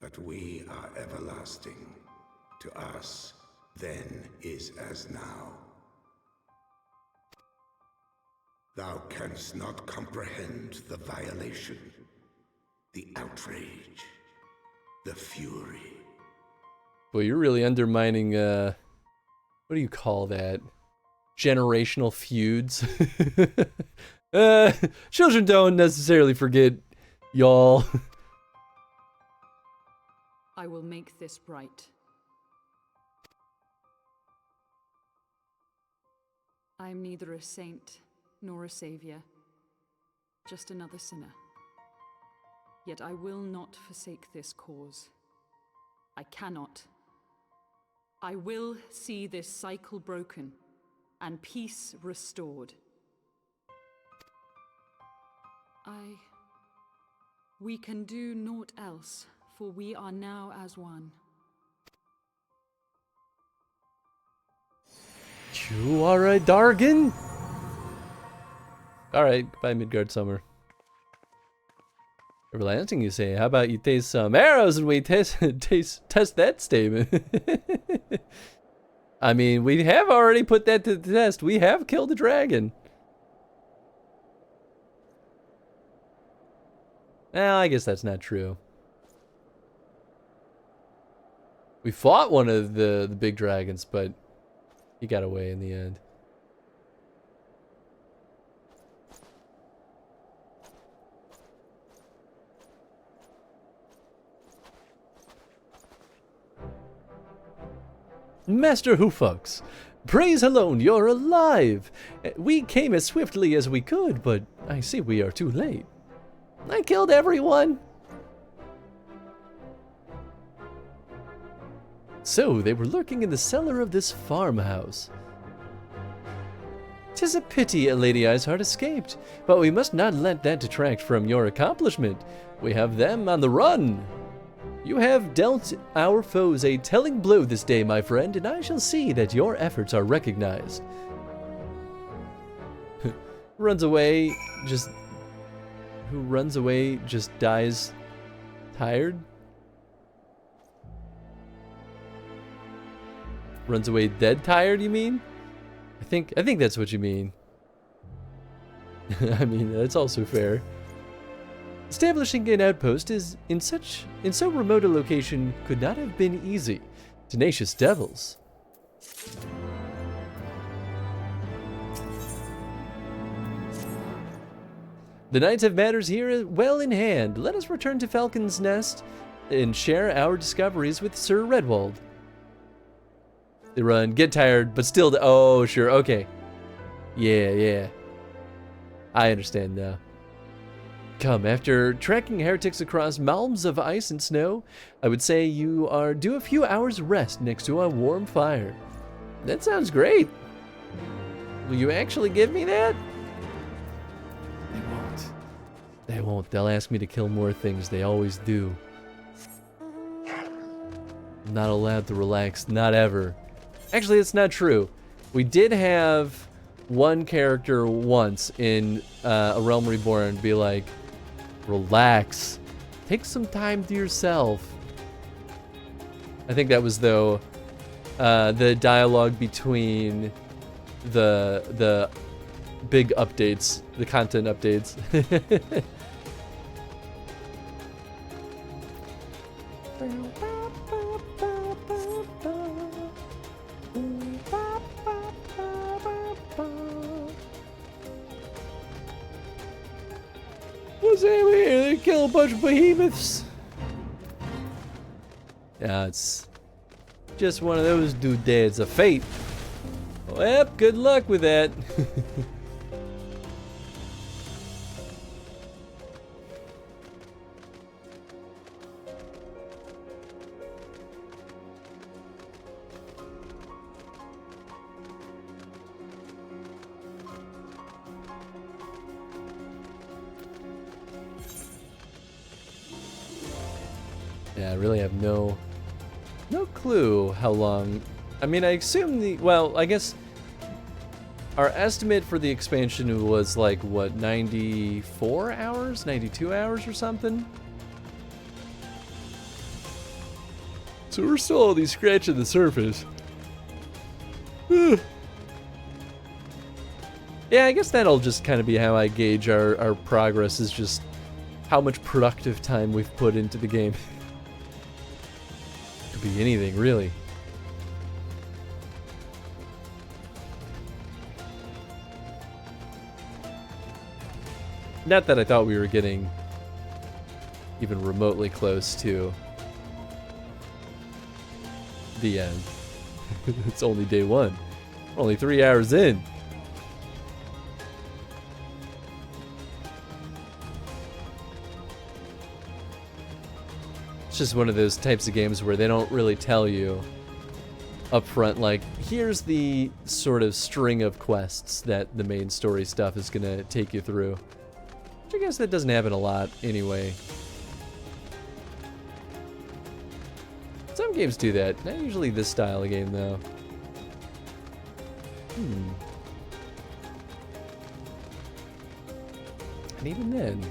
But we are everlasting. To us, then is as now. Thou canst not comprehend the violation, the outrage, the fury. Well, you're really undermining, what do you call that? Generational feuds. Children don't necessarily forget, y'all. I will make this right. I am neither a saint nor a savior, just another sinner. Yet I will not forsake this cause. I cannot. I will see this cycle broken and peace restored. We can do naught else, for we are now as one. You are a Dargan? Alright, goodbye Midgard Summer. Everlasting, you say? How about you taste some arrows and we test that statement? I mean, we have already put that to the test. We have killed a dragon. Well, I guess that's not true. We fought one of the big dragons, but he got away in the end. Master Hoofux, praise alone, you're alive! We came as swiftly as we could, but I see we are too late. I killed everyone! So, they were lurking in the cellar of this farmhouse. 'Tis a pity Lady Iceheart escaped, but we must not let that detract from your accomplishment. We have them on the run. You have dealt our foes a telling blow this day, my friend, and I shall see that your efforts are recognized. Who runs away just dies tired? Runs away dead tired, you mean? I think that's what you mean. I mean, that's also fair. Establishing an outpost in so remote a location could not have been easy. Tenacious devils. The knights have matters here well in hand. Let us return to Falcon's Nest and share our discoveries with Sir Redwald. They run, get tired, but still. Oh, sure, okay. Yeah. I understand now. Come, after tracking heretics across mountains of ice and snow, I would say you are due a few hours rest next to a warm fire. That sounds great. Will you actually give me that? They won't. They'll ask me to kill more things. They always do. I'm not allowed to relax. Not ever. Actually, it's not true. We did have one character once in A Realm Reborn be like, relax, take some time to yourself. I think that was, though, the dialogue between the big updates, the content updates. What's happening here? They kill a bunch of behemoths. Yeah, it's just one of those doodads of fate. Well, good luck with that. Yeah, I really have no clue how long. I mean, I assume well, I guess our estimate for the expansion was like, what, 94 hours? 92 hours or something? So we're still only scratching the surface. Yeah, I guess that'll just kind of be how I gauge our progress, is just how much productive time we've put into the game. Could be anything, really. Not that I thought we were getting even remotely close to the end. It's only day one. We're only 3 hours in. It's just one of those types of games where they don't really tell you up front, like, here's the sort of string of quests that the main story stuff is going to take you through. I guess that doesn't happen a lot anyway. Some games do that. Not usually this style of game, though. And even then,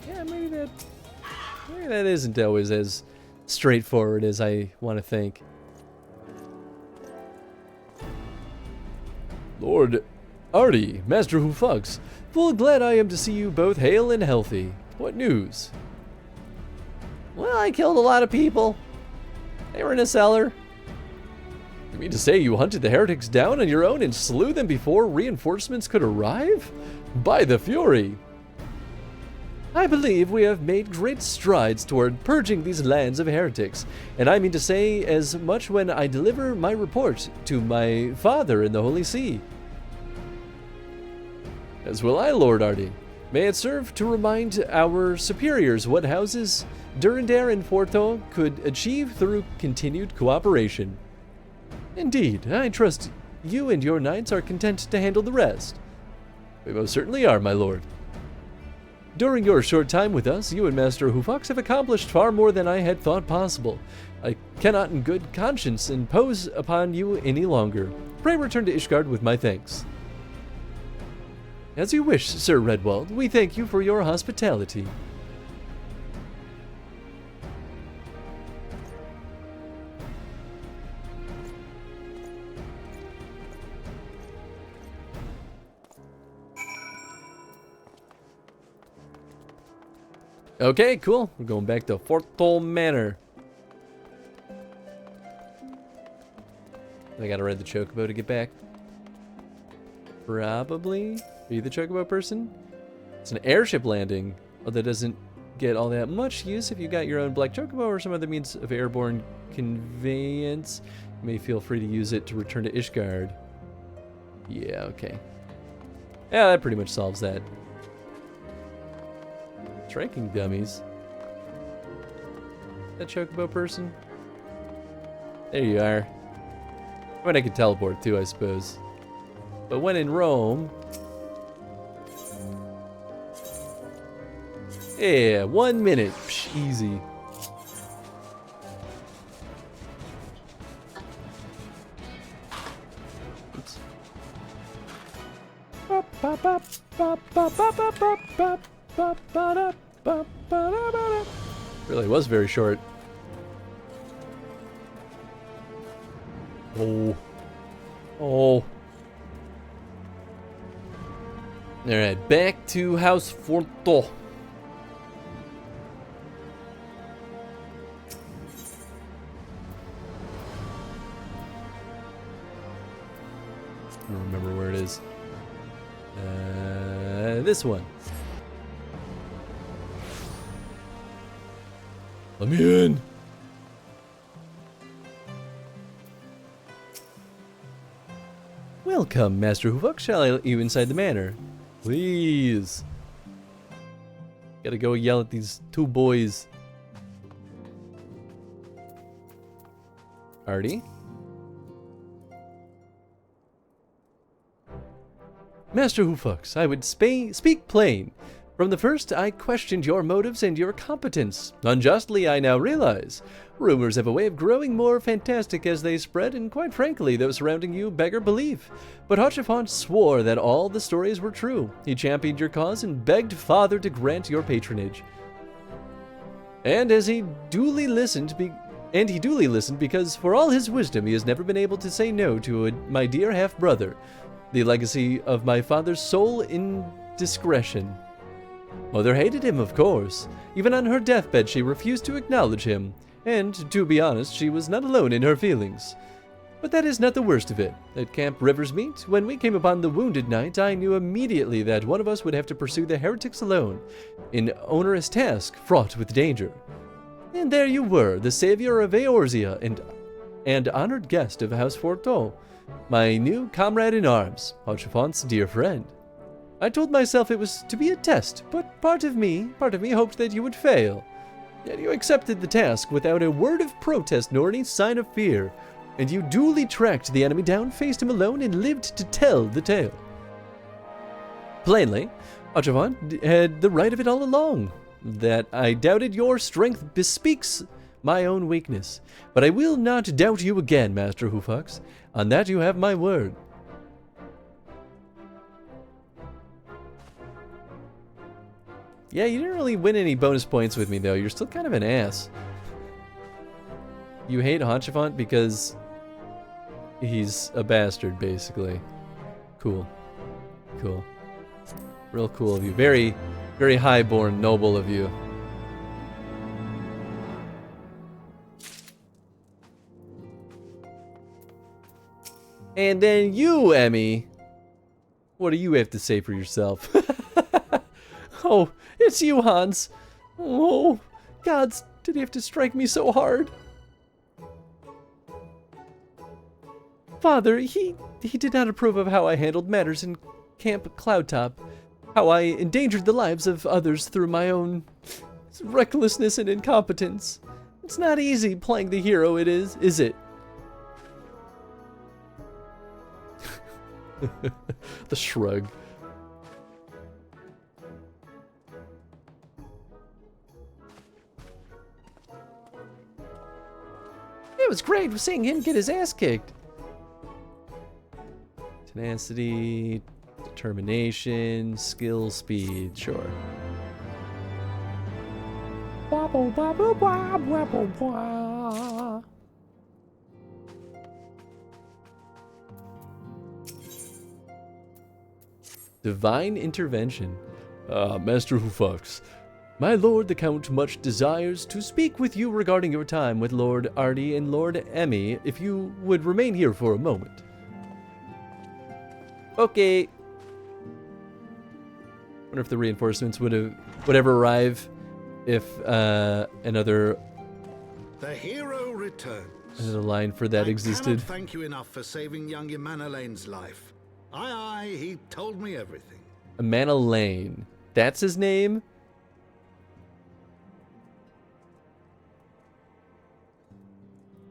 yeah, maybe that isn't always as straightforward as I want to think. Lord Artie, Master Who Fucks, full glad I am to see you both hale and healthy. What news? Well, I killed a lot of people. They were in a cellar. You mean to say you hunted the heretics down on your own and slew them before reinforcements could arrive? By the Fury! I believe we have made great strides toward purging these lands of heretics, and I mean to say as much when I deliver my report to my father in the Holy See. As will I, Lord Artie. May it serve to remind our superiors what houses Durandare and Forto could achieve through continued cooperation. Indeed, I trust you and your knights are content to handle the rest. We most certainly are, my lord. During your short time with us, you and Master Hufox have accomplished far more than I had thought possible. I cannot in good conscience impose upon you any longer. Pray return to Ishgard with my thanks. As you wish, Sir Redwald. We thank you for your hospitality. Okay, cool. We're going back to Fortol Manor. I gotta ride the chocobo to get back. Probably. Are you the chocobo person? It's an airship landing, although it doesn't get all that much use if you got your own black chocobo or some other means of airborne conveyance. You may feel free to use it to return to Ishgard. Yeah, okay. Yeah, that pretty much solves that. Striking dummies. That chocobo person? There you are. I mean, I could teleport too, I suppose. But when in Rome... Yeah, 1 minute. Psh, easy. Oops. Really was very short. Oh. Oh. Alright, back to House Forto. I don't remember where it is. This one. Let me in. Welcome, Master Huvok. Shall I let you inside the manor? Please. Gotta go yell at these two boys. Artie? Master Hufux, I would speak plain. From the first, I questioned your motives and your competence. Unjustly, I now realize. Rumors have a way of growing more fantastic as they spread, and quite frankly, those surrounding you beggar belief. But Hotchifont swore that all the stories were true. He championed your cause and begged Father to grant your patronage. And he duly listened because for all his wisdom, he has never been able to say no to my dear half-brother. The legacy of my father's sole indiscretion. Mother hated him, of course. Even on her deathbed, she refused to acknowledge him. And, to be honest, she was not alone in her feelings. But that is not the worst of it. At Camp Riversmeet, when we came upon the wounded knight, I knew immediately that one of us would have to pursue the heretics alone. An onerous task, fraught with danger. And there you were, the savior of Eorzea and honored guest of House Forto. My new comrade in arms, Hotchifont's dear friend. I told myself it was to be a test, but part of me hoped that you would fail. Yet you accepted the task without a word of protest nor any sign of fear, and you duly tracked the enemy down, faced him alone, and lived to tell the tale. Plainly, Hotchifont had the right of it all along. That I doubted your strength bespeaks my own weakness, but I will not doubt you again, Master Hufux. On that you have my word. Yeah, you didn't really win any bonus points with me, though. You're still kind of an ass. You hate Hotchifont because he's a bastard, basically. Cool. Cool. Real cool of you. Very, very high-born, noble of you. And then you, Emmy. What do you have to say for yourself? Oh, it's you, Hans. Oh, gods, did he have to strike me so hard? Father, he did not approve of how I handled matters in Camp Cloudtop. How I endangered the lives of others through my own recklessness and incompetence. It's not easy playing the hero, is it? The shrug. It was great seeing him get his ass kicked. Tenacity, determination, skill, speed, sure. Divine intervention. Master Hufux, my lord the Count much desires to speak with you regarding your time with Lord Artie and Lord Emmy, if you would remain here for a moment. Okay. Wonder if the reinforcements would ever arrive if another The hero returns. another line for that existed. I cannot thank you enough for saving young Imana Lane's life. Aye, he told me everything. Amana Lane. That's his name?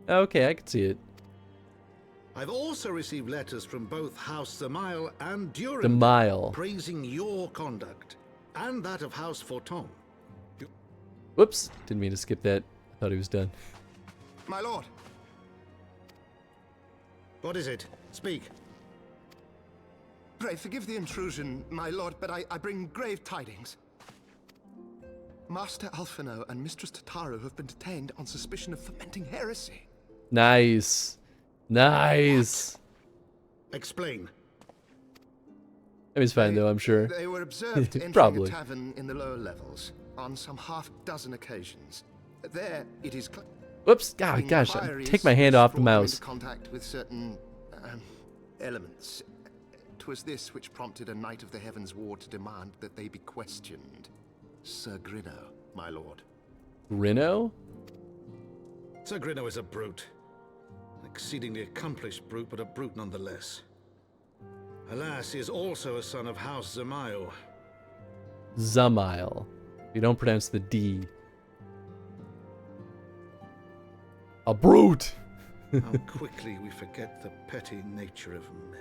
Okay, I can see it. I've also received letters from both House Zamail and Durand Zamail. praising your conduct and that of House Forton. Whoops, didn't mean to skip that. I thought he was done. My lord. What is it? Speak. Pray forgive the intrusion, my lord, but I bring grave tidings. Master Alphino and Mistress Tataru have been detained on suspicion of fomenting heresy. Nice. Nice. Explain. It's fine though, I'm sure. They were observed entering Probably. a tavern in the lower levels on some half-dozen occasions. There, it is. Whoops! God, gosh, take my hand off the brought them mouse. into contact with certain elements. 'Twas this which prompted a knight of the Heavensward to demand that they be questioned. Sir Grinno, my lord. Grinno? Sir Grinno is a brute. An exceedingly accomplished brute, but a brute nonetheless. Alas, he is also a son of House Zamail. Zamail. You don't pronounce the D. A brute! How quickly we forget the petty nature of men.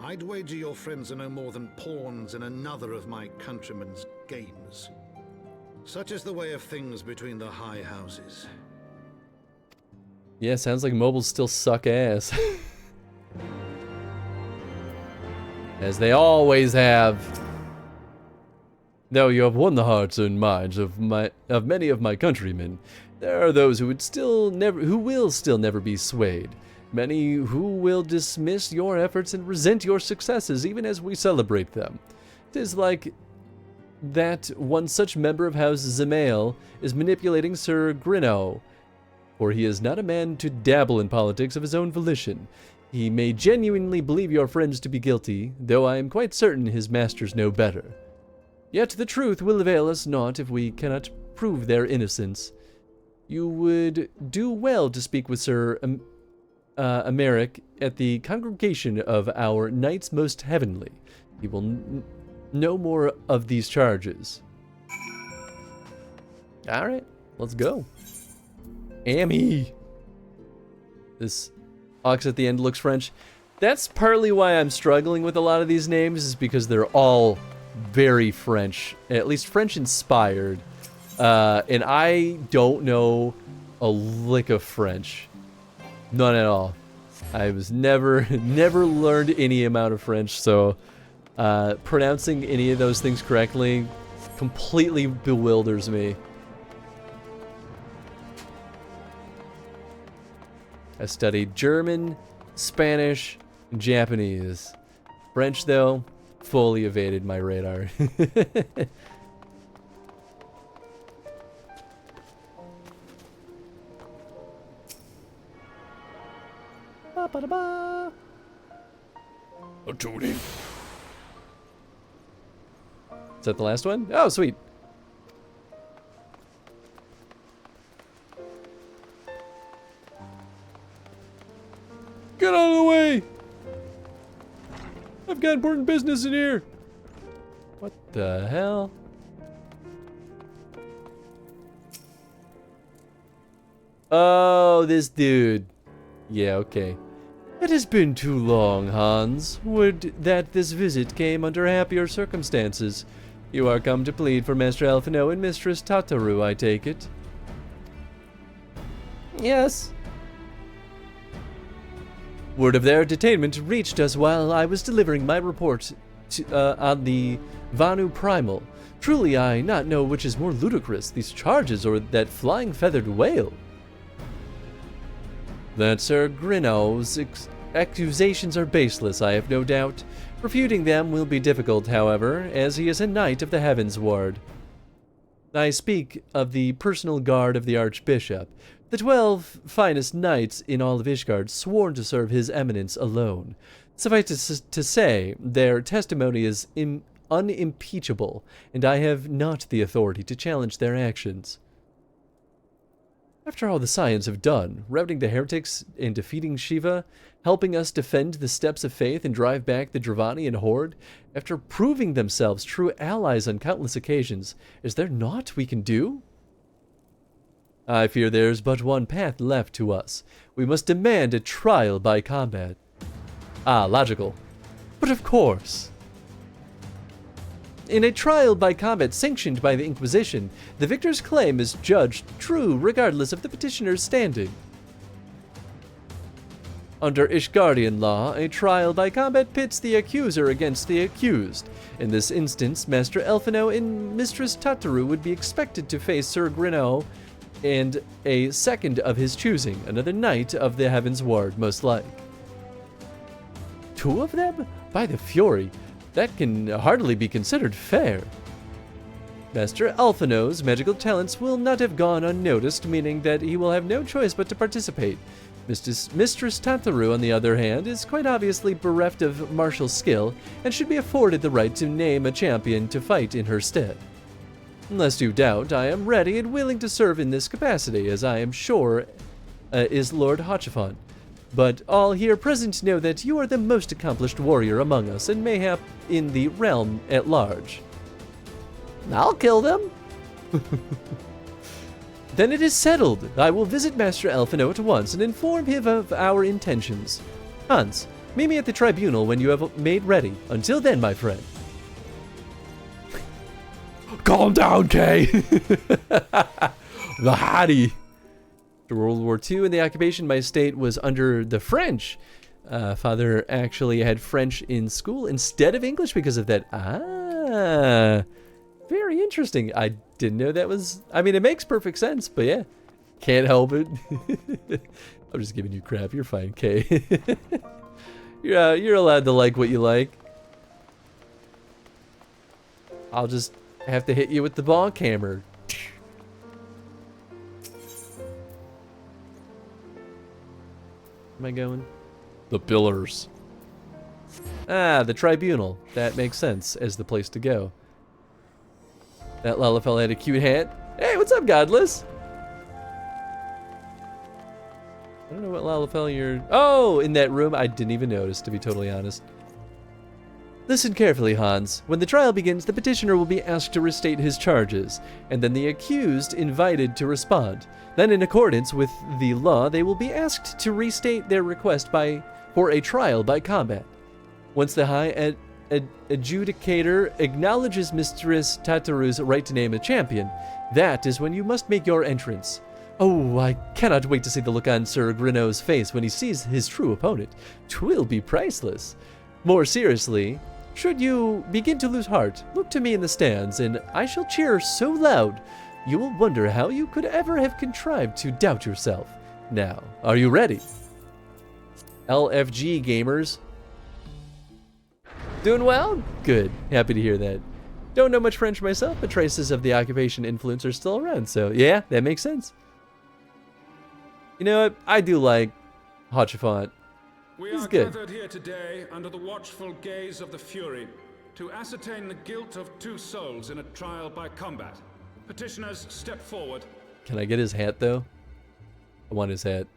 I'd wager your friends are no more than pawns in another of my countrymen's games. Such is the way of things between the high houses. Yeah, sounds like mobiles still suck ass. As they always have. Though you have won the hearts and minds of many of my countrymen, there are those who will still never be swayed. Many who will dismiss your efforts and resent your successes even as we celebrate them. 'Tis like that one such member of House Zamail is manipulating Sir Grinno, for he is not a man to dabble in politics of his own volition. He may genuinely believe your friends to be guilty, though I am quite certain his masters know better. Yet the truth will avail us not if we cannot prove their innocence. You would do well to speak with Sir Emeric at the congregation of our Knights Most Heavenly. He will know more of these charges. Alright, let's go. Amy! This ox at the end looks French. That's partly why I'm struggling with a lot of these names, is because they're all very French, at least French inspired. And I don't know a lick of French. None at all. I was never learned any amount of French, so pronouncing any of those things correctly completely bewilders me. I studied German, Spanish, and Japanese. French, though, fully evaded my radar. Ba-ba-da-ba. A tuning. Is that the last one? Oh, sweet. Get out of the way! I've got important business in here. What the hell? Oh, this dude. Yeah, okay. It has been too long, Hans. Would that this visit came under happier circumstances. You are come to plead for Master Alphino and Mistress Tataru, I take it. Yes. Word of their detainment reached us while I was delivering my report on the Vanu Primal. Truly, I not know which is more ludicrous, these charges or that flying feathered whale. That Sir Grinno's accusations are baseless, I have no doubt. Refuting them will be difficult, however, as he is a knight of the Heavensward. I speak of the personal guard of the Archbishop, the 12 finest knights in all of Ishgard sworn to serve his eminence alone. Suffice to say, their testimony is unimpeachable, and I have not the authority to challenge their actions. After all the Scions have done, routing the heretics and defeating Shiva, helping us defend the steps of faith and drive back the Dravanian horde, after proving themselves true allies on countless occasions, is there naught we can do? I fear there's but one path left to us. We must demand a trial by combat. Ah, logical. But of course. In a trial by combat sanctioned by the Inquisition, the victor's claim is judged true regardless of the petitioner's standing. Under Ishgardian law, a trial by combat pits the accuser against the accused. In this instance, Master Elfino and Mistress Tataru would be expected to face Sir Grinno and a second of his choosing, another knight of the Heavensward, most like. 2 of them? By the Fury, that can hardly be considered fair. Master Elfino's magical talents will not have gone unnoticed, meaning that he will have no choice but to participate. Mistress Tataru, on the other hand, is quite obviously bereft of martial skill and should be afforded the right to name a champion to fight in her stead. Unless you doubt, I am ready and willing to serve in this capacity, as I am sure is Lord Hotchifon. But all here present know that you are the most accomplished warrior among us, and mayhap in the realm at large. I'll kill them. Then it is settled. I will visit Master Elfino at once and inform him of our intentions. Hans, meet me at the tribunal when you have made ready. Until then, my friend. Calm down, Kay. The hottie. After World War II and the occupation, my state was under the French. Father actually had French in school instead of English because of that. Very interesting. I didn't know that was... I mean, it makes perfect sense, but yeah. Can't help it. I'm just giving you crap. You're fine, Kay. You're allowed to like what you like. I'll just have to hit you with the bonk hammer. Am I going? The pillars. The tribunal. That makes sense as the place to go. That Lalafell had a cute hat. Hey, what's up, Godless? I don't know what Lalafell you're... Oh, in that room? I didn't even notice, to be totally honest. Listen carefully, Hans. When the trial begins, the petitioner will be asked to restate his charges, and then the accused invited to respond. Then, in accordance with the law, they will be asked to restate their request for a trial by combat. Once the High Adjudicator acknowledges Mistress Tataru's right to name a champion, that is when you must make your entrance. Oh, I cannot wait to see the look on Sir Grinno's face when he sees his true opponent. 'Twill be priceless. More seriously, should you begin to lose heart, look to me in the stands, and I shall cheer so loud, you will wonder how you could ever have contrived to doubt yourself. Now, are you ready? LFG gamers. Doing well? Good. Happy to hear that. Don't know much French myself, but traces of the occupation influence are still around, so yeah, that makes sense. You know what? I do like Hotchifont. He's good. Gathered here today under the watchful gaze of the Fury to ascertain the guilt of 2 souls in a trial by combat. Petitioners, step forward. Can I get his hat, though? I want his hat.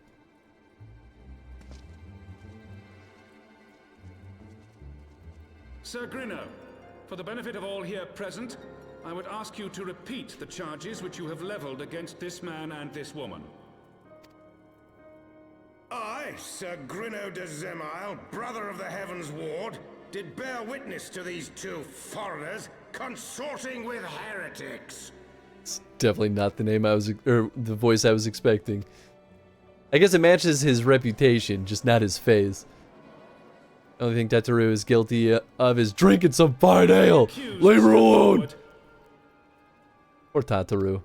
Sir Grinno, for the benefit of all here present, I would ask you to repeat the charges which you have leveled against this man and this woman. I, Sir Grinno de Zemile, brother of the Heavensward, did bear witness to these 2 foreigners consorting with heretics. It's definitely not the name the voice I was expecting. I guess it matches his reputation, just not his face. The only thing Tataru is guilty of is drinking some fine ale. Leave her alone. Poor Tataru.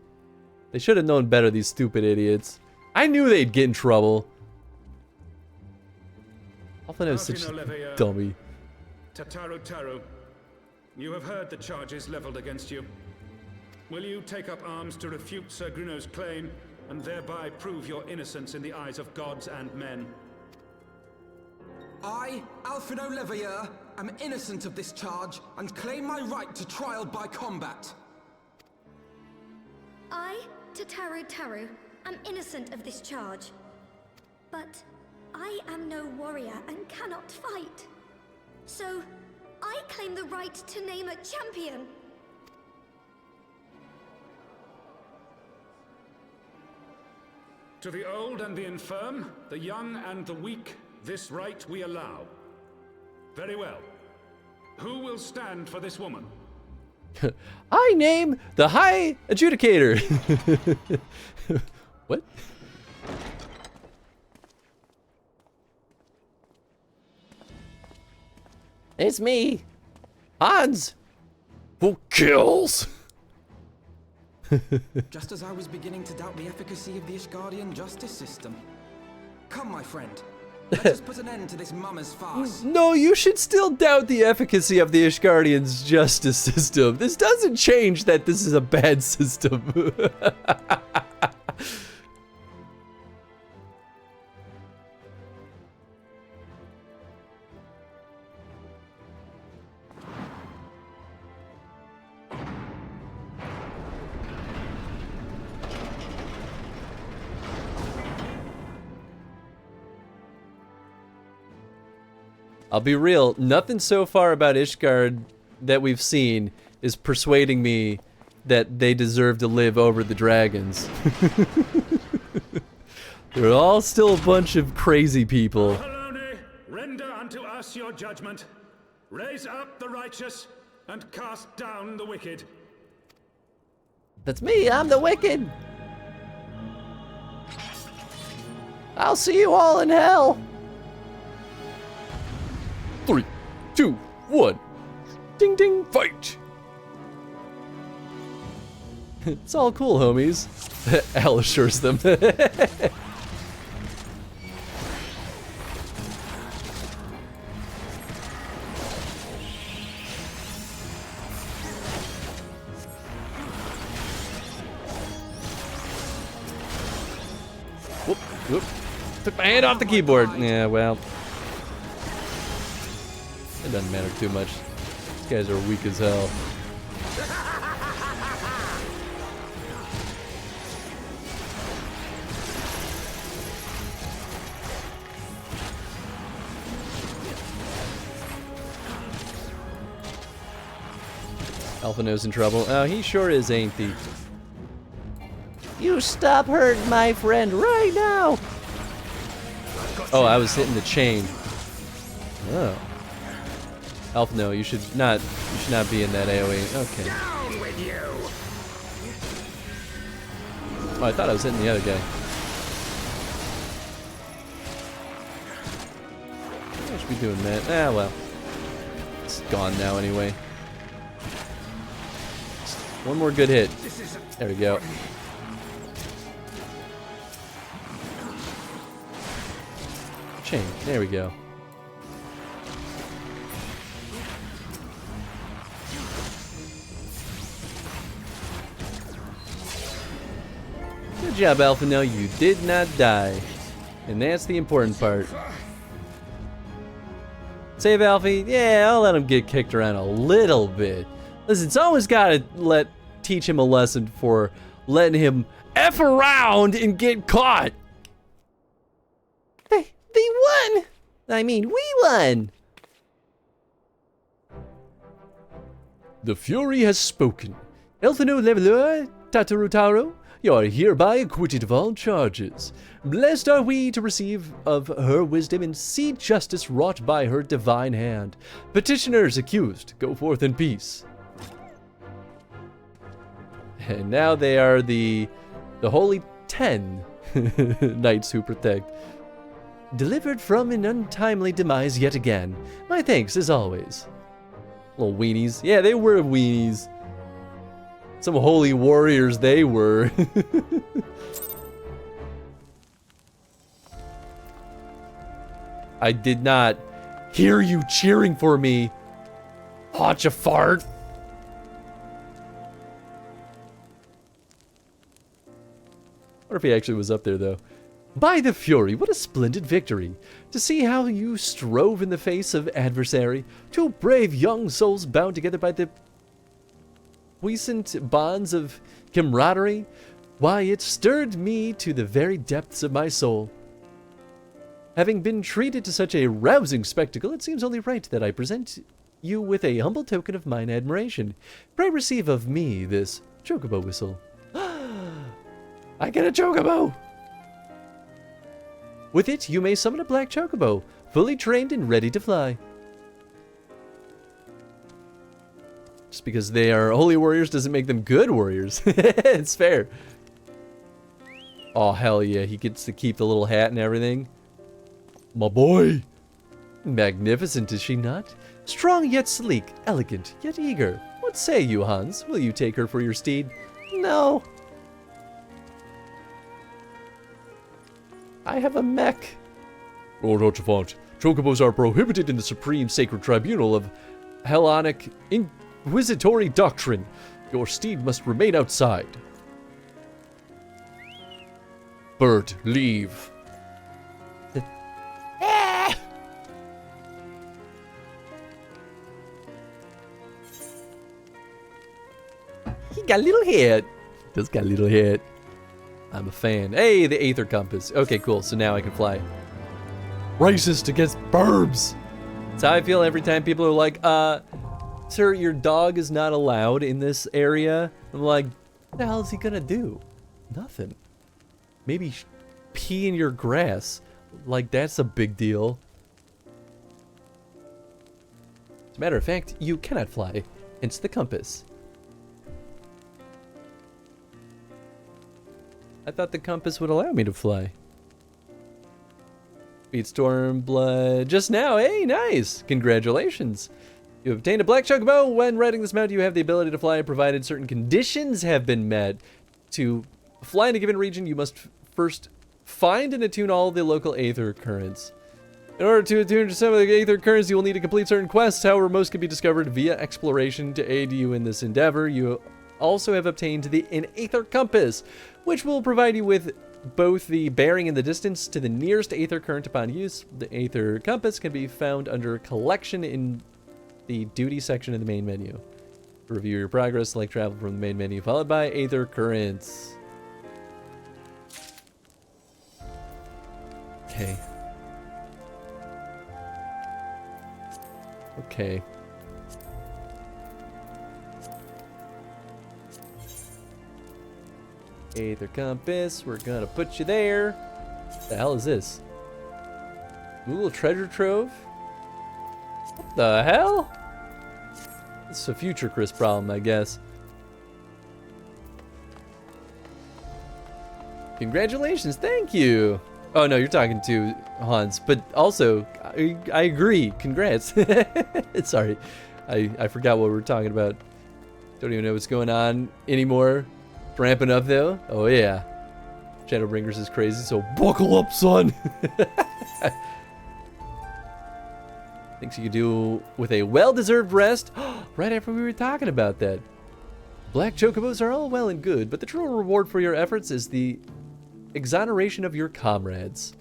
They should have known better, these stupid idiots. I knew they'd get in trouble. Alfino is such a dummy. Tataru, you have heard the charges leveled against you. Will you take up arms to refute Sir Grinno's claim and thereby prove your innocence in the eyes of gods and men? I, Alfino Leveilleur, am innocent of this charge and claim my right to trial by combat. I, Tataru, am innocent of this charge. But I am no warrior and cannot fight. So, I claim the right to name a champion. To the old and the infirm, the young and the weak, this right we allow. Very well. Who will stand for this woman? I name the High Adjudicator. What? It's me, Hans. Who kills? Just as I was beginning to doubt the efficacy of the Ishgardian justice system. Come, my friend. Let us put an end to this mummer's farce. No, you should still doubt the efficacy of the Ishgardian's justice system. This doesn't change that this is a bad system. I'll be real, nothing so far about Ishgard that we've seen is persuading me that they deserve to live over the dragons. They're all still a bunch of crazy people. Ahalone, render unto us your judgment. Raise up the righteous and cast down the wicked. That's me, I'm the wicked. I'll see you all in hell. 3, 2, 1. Ding ding, fight! It's all cool, homies. Al assures them. Whoop, whoop. Took my hand off the keyboard. Yeah, well. It doesn't matter too much. These guys are weak as hell. Alphino's in trouble. Oh, he sure is, ain't he? You stop hurting my friend right now. Oh, I was hitting the chain. Oh. Alphino, you should not be in that AoE. Okay. Down with you. Oh, I thought I was hitting the other guy. I should be doing that. Ah, well. It's gone now anyway. Just one more good hit. There we go. Chain. There we go. Good job, Alphino. You did not die. And that's the important part. Save Alfie? Yeah, I'll let him get kicked around a little bit. Listen, someone's got to teach him a lesson for letting him F around and get caught. They won! I mean, we won! The Fury has spoken. Elthino Levelua Tatarutaro, you are hereby acquitted of all charges. Blessed are we to receive of her wisdom and see justice wrought by her divine hand. Petitioners accused, go forth in peace. And now they are the Holy 10 Knights who protect. Delivered from an untimely demise yet again. My thanks as always. Little weenies. Yeah, they were weenies. Some holy warriors they were. I did not hear you cheering for me. Hot ya fart. I wonder if he actually was up there though. By the Fury, what a splendid victory! To see how you strove in the face of adversary, two brave young souls bound together by the puissant bonds of camaraderie, why, it stirred me to the very depths of my soul. Having been treated to such a rousing spectacle, it seems only right that I present you with a humble token of mine admiration. Pray receive of me this chocobo whistle. I get a chocobo! With it, you may summon a black chocobo, fully trained and ready to fly. Just because they are holy warriors doesn't make them good warriors. It's fair. Oh, hell yeah, he gets to keep the little hat and everything. My boy! Magnificent, is she not? Strong yet sleek, elegant yet eager. What say you, Hans? Will you take her for your steed? No. I have a mech. Lord Ochefont, chocobos are prohibited in the Supreme Sacred Tribunal of Hellenic Inquisitory Doctrine. Your steed must remain outside. Bert, leave. He got a little head. Does got a little head. I'm a fan. Hey, the Aether Compass. Okay, cool. So now I can fly. Racist against burbs. That's how I feel every time people are like, sir, your dog is not allowed in this area. I'm like, what the hell is he gonna do? Nothing. Maybe pee in your grass. Like, that's a big deal. As a matter of fact, you cannot fly. Hence the compass. I thought the compass would allow me to fly. Beat Stormblood just now. Hey, nice. Congratulations. You have obtained a black chocobo. When riding this mount, you have the ability to fly provided certain conditions have been met. To fly in a given region, you must first find and attune all the local aether currents. In order to attune to some of the aether currents, you will need to complete certain quests. However, most can be discovered via exploration. To aid you in this endeavor, you also have obtained an aether compass, which will provide you with both the bearing and the distance to the nearest aether current upon use. The aether compass can be found under collection in the duty section of the main menu. To review your progress, select travel from the main menu, followed by aether currents. Okay. Okay. Aether compass, we're gonna put you there. What the hell is this? Ooh, treasure trove? What the hell? This is a future Chris problem, I guess. Congratulations, thank you. Oh no, you're talking to Hans, but also, I agree, congrats. Sorry, I forgot what we were talking about. Don't even know what's going on anymore. Ramping up though. Oh yeah. Shadowbringers is crazy, so buckle up, son. Things you could do with a well-deserved rest. Right after we were talking about that. Black chocobos are all well and good, but the true reward for your efforts is the exoneration of your comrades.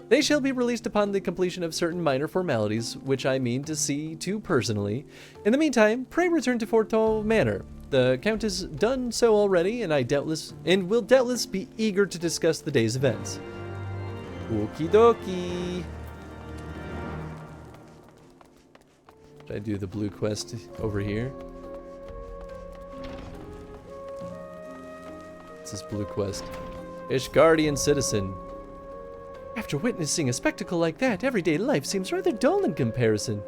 They shall be released upon the completion of certain minor formalities, which I mean to see to personally. In the meantime, pray return to Forto Manor. The Count has done so already, and will doubtless be eager to discuss the day's events. Okie dokie. Should I do the blue quest over here? What's this blue quest? Ishgardian citizen. After witnessing a spectacle like that, everyday life seems rather dull in comparison.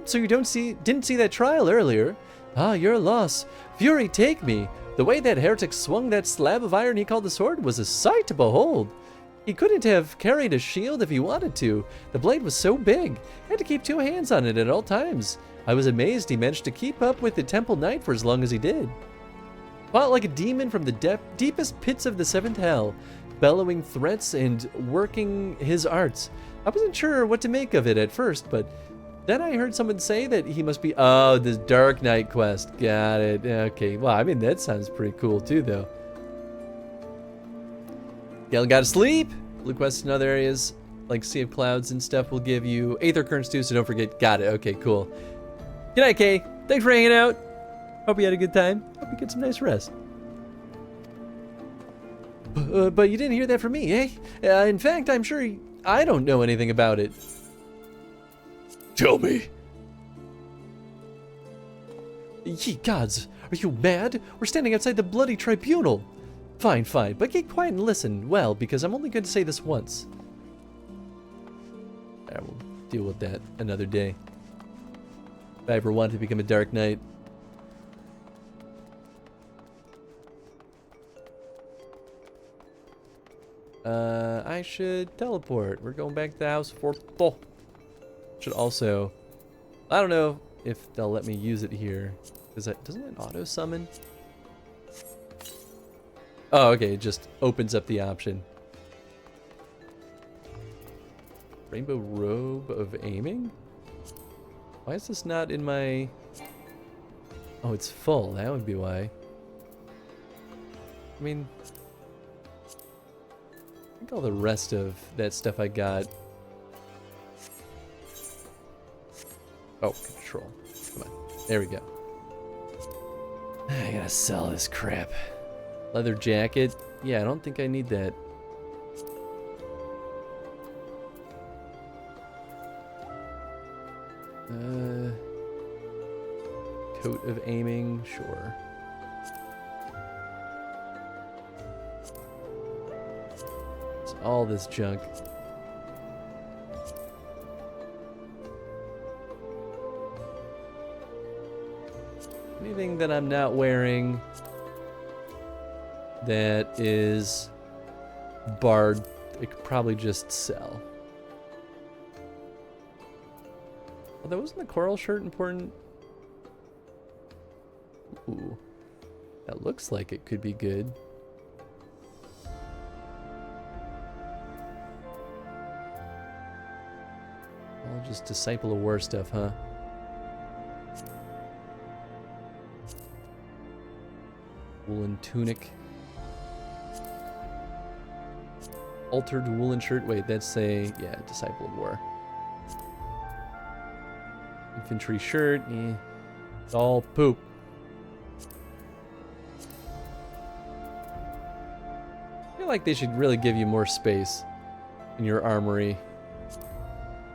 So you didn't see that trial earlier? Ah, your loss. Fury take me. The way that heretic swung that slab of iron he called a sword was a sight to behold. He couldn't have carried a shield if he wanted to. The blade was so big. Had to keep two hands on it at all times. I was amazed he managed to keep up with the Temple Knight for as long as he did. Fought like a demon from the deepest pits of the seventh hell, bellowing threats and working his arts. I wasn't sure what to make of it at first, but then I heard someone say that he must be, oh, this Dark Knight quest. Got it. Okay, well, I mean, that sounds pretty cool too, though. Galen gotta sleep. Blue quests in other areas, like Sea of Clouds and stuff, will give you Aether Currents too, so don't forget. Got it. Okay, cool. Good night, Kay. Thanks for hanging out. Hope you had a good time. Hope you get some nice rest. But you didn't hear that from me, eh? In fact, I'm sure I don't know anything about it. Tell me. Ye gods, are you mad? We're standing outside the bloody tribunal. Fine, fine, but get quiet and listen well, because I'm only going to say this once. I will deal with that another day. If I ever want to become a Dark Knight. I should teleport. We're going back to the house for Paul. Should also, I don't know if they'll let me use it here. Doesn't it auto summon? Oh, okay, it just opens up the option. Rainbow robe of aiming? Why is this not in my... Oh, it's full. That would be why. I mean, I think all the rest of that stuff I got. Oh, control. Come on. There we go. I gotta sell this crap. Leather jacket. Yeah, I don't think I need that. Coat of aiming, sure. It's all this junk. Anything that I'm not wearing that is barred, it could probably just sell. Although, wasn't the coral shirt important? Ooh, that looks like it could be good. I'll just disciple of war stuff, huh? Woolen tunic. Altered woolen shirt. Wait, that's a, yeah, disciple of war. Infantry shirt. Eh, it's all poop. I feel like they should really give you more space in your armory.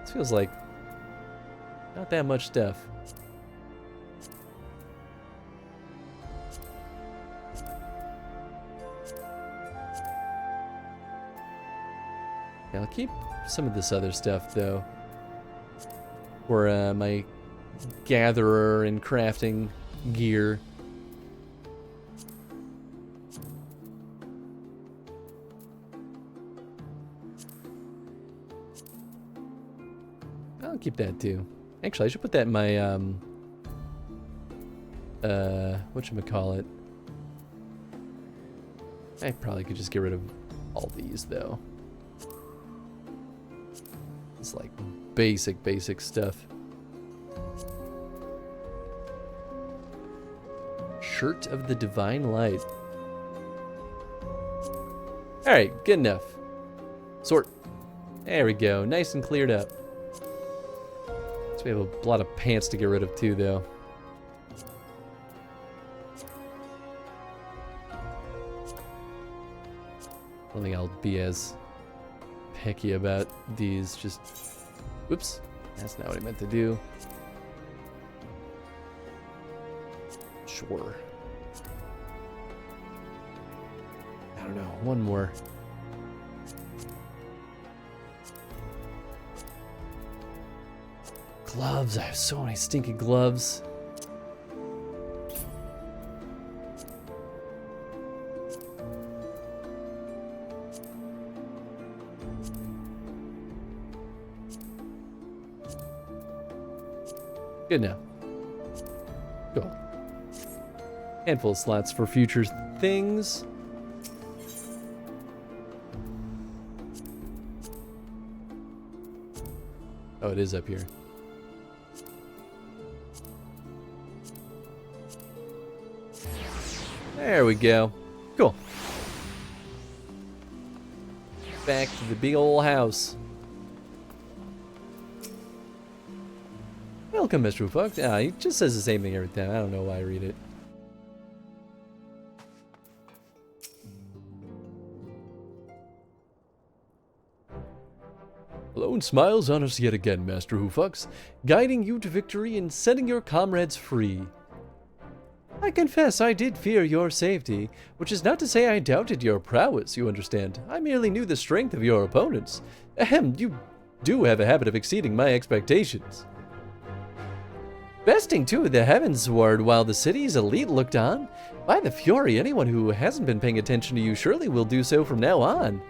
This feels like not that much stuff. Yeah, I'll keep some of this other stuff though, for my gatherer and crafting gear. I'll keep that too. Actually, I should put that in my whatchamacallit. I probably could just get rid of all these though. It's like basic stuff. Shirt of the Divine Light. Alright, good enough. Sort. There we go. Nice and cleared up. So we have a lot of pants to get rid of too, though. I don't think I'll be as picky about these. Just, whoops, that's not what I meant to do. Sure. I don't know, one more. Gloves, I have so many stinky gloves. Good now. Cool. Handful of slots for future things. Oh, it is up here. There we go. Cool. Back to the big old house. Welcome, Mr. Fuck. Ah, he just says the same thing every time. I don't know why I read it. Lone smiles on us yet again, Master Hoofux, guiding you to victory and setting your comrades free. I confess I did fear your safety, which is not to say I doubted your prowess, you understand. I merely knew the strength of your opponents. Ahem, you do have a habit of exceeding my expectations. Besting too the Heavensward while the city's elite looked on? By the Fury, anyone who hasn't been paying attention to you surely will do so from now on.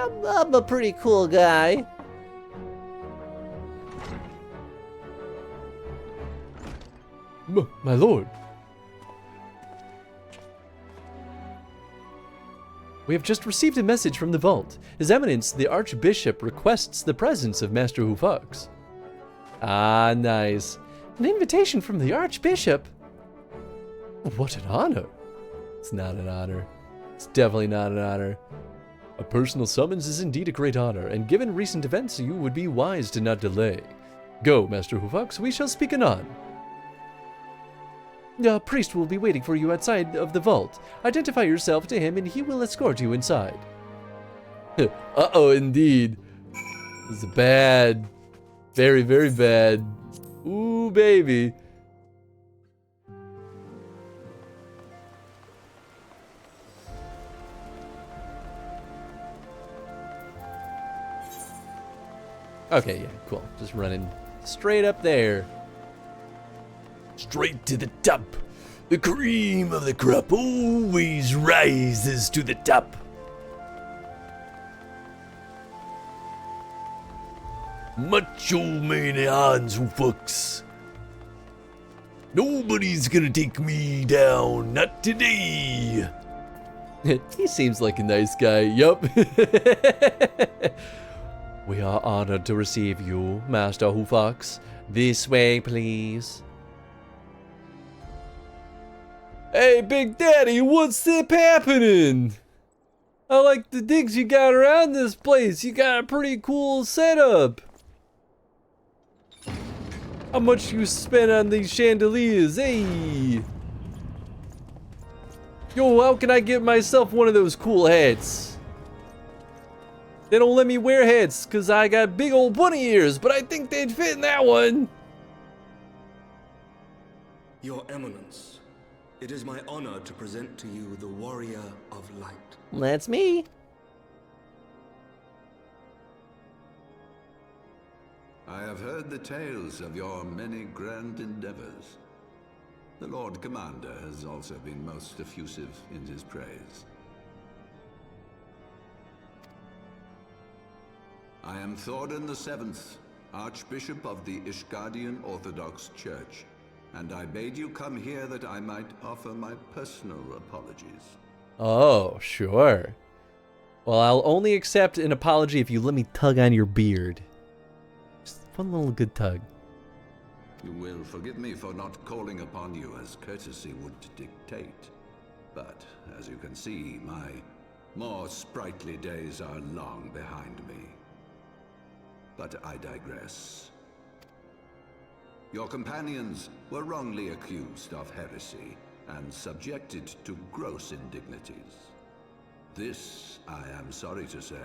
I'm a pretty cool guy. My lord. We have just received a message from the vault. His Eminence, the Archbishop, requests the presence of Master Hufux. Ah, nice. An invitation from the Archbishop? What an honor. It's not an honor. It's definitely not an honor. A personal summons is indeed a great honor, and given recent events, you would be wise to not delay. Go, Master Hufux, we shall speak anon. A priest will be waiting for you outside of the vault. Identify yourself to him and he will escort you inside. Uh-oh, indeed. This is bad. Very, very bad. Ooh, baby. Okay, yeah, cool. Just running straight up there. Straight to the top. The cream of the crop always rises to the top. Macho man hands who fucks. Nobody's gonna take me down, not today. He seems like a nice guy, yup. We are honored to receive you, Master Hufux. This way, please. Hey, Big Daddy, what's up happening? I like the digs you got around this place. You got a pretty cool setup. How much you spent on these chandeliers, hey? Yo, how can I get myself one of those cool hats? They don't let me wear hats because I got big old bunny ears, but I think they'd fit in that one. Your Eminence. It is my honor to present to you the Warrior of Light. That's me. I have heard the tales of your many grand endeavors. The Lord Commander has also been most effusive in his praise. I am Thordan VII, Archbishop of the Ishgardian Orthodox Church, and I bade you come here that I might offer my personal apologies. Oh, sure. Well, I'll only accept an apology if you let me tug on your beard. Just one little good tug. You will forgive me for not calling upon you as courtesy would dictate. But, as you can see, my more sprightly days are long behind me. But I digress. Your companions were wrongly accused of heresy and subjected to gross indignities. This, I am sorry to say,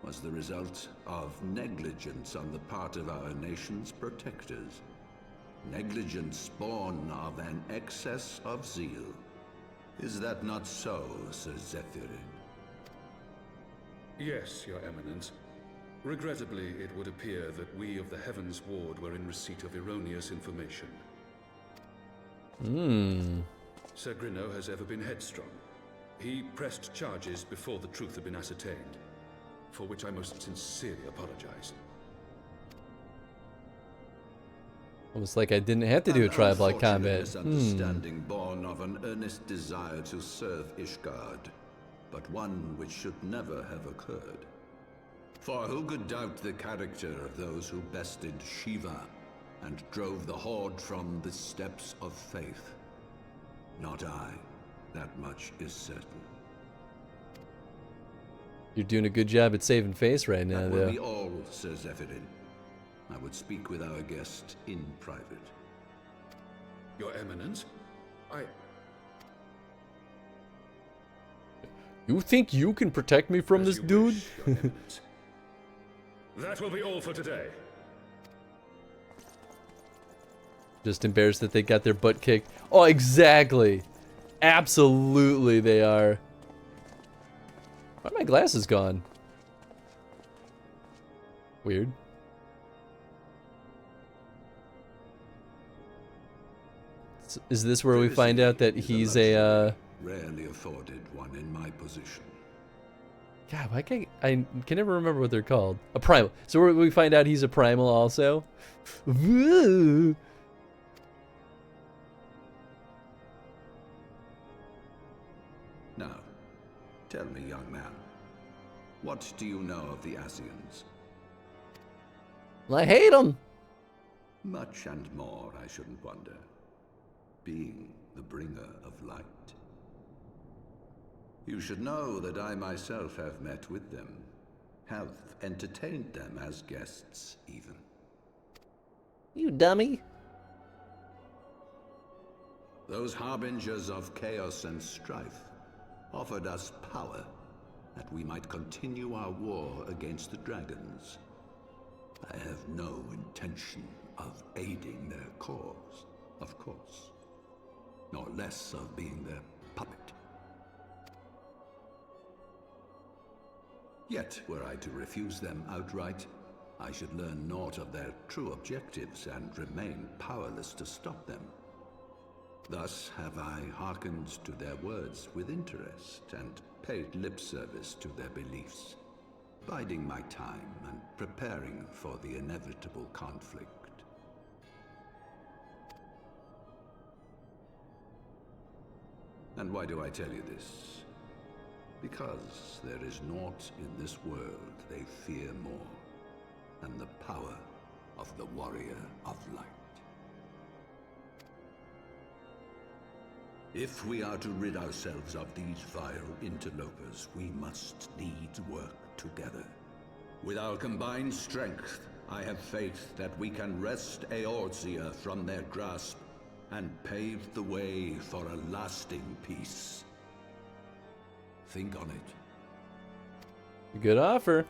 was the result of negligence on the part of our nation's protectors. Negligence born of an excess of zeal. Is that not so, Sir Zephyrin? Yes, Your Eminence. Regrettably, it would appear that we of the Heavensward were in receipt of erroneous information. Sir Grinno has ever been headstrong. He pressed charges before the truth had been ascertained, for which I most sincerely apologize. Almost like I didn't have to do a tribe-like combat. Misunderstanding born of an earnest desire to serve Ishgard, but one which should never have occurred. For who could doubt the character of those who bested Shiva and drove the Horde from the steps of faith? Not I. That much is certain. You're doing a good job at saving face right now, That though. will be all, Sir Zephyrin. I would speak with our guest in private. Your Eminence, You think you can protect me from this dude? That will be all for today. Just embarrassed that they got their butt kicked. Oh, exactly. Absolutely they are. Why are my glasses gone? Weird. Is this where we find out that he's a rarely afforded one in my position. God, I can never remember what they're called. A primal. So we find out he's a primal also. Woo! Now, tell me, young man, what do you know of the Asians? I hate them. Much and more, I shouldn't wonder. Being the bringer of light. You should know that I myself have met with them, have entertained them as guests, even. You dummy. Those harbingers of chaos and strife offered us power that we might continue our war against the dragons. I have no intention of aiding their cause, of course, nor less of being their puppet. Yet, were I to refuse them outright, I should learn naught of their true objectives and remain powerless to stop them. Thus have I hearkened to their words with interest and paid lip service to their beliefs, biding my time and preparing for the inevitable conflict. And why do I tell you this? Because there is naught in this world they fear more than the power of the warrior of light. If we are to rid ourselves of these vile interlopers, we must needs work together. With our combined strength, I have faith that we can wrest Eorzea from their grasp and pave the way for a lasting peace. Think on it. Good offer.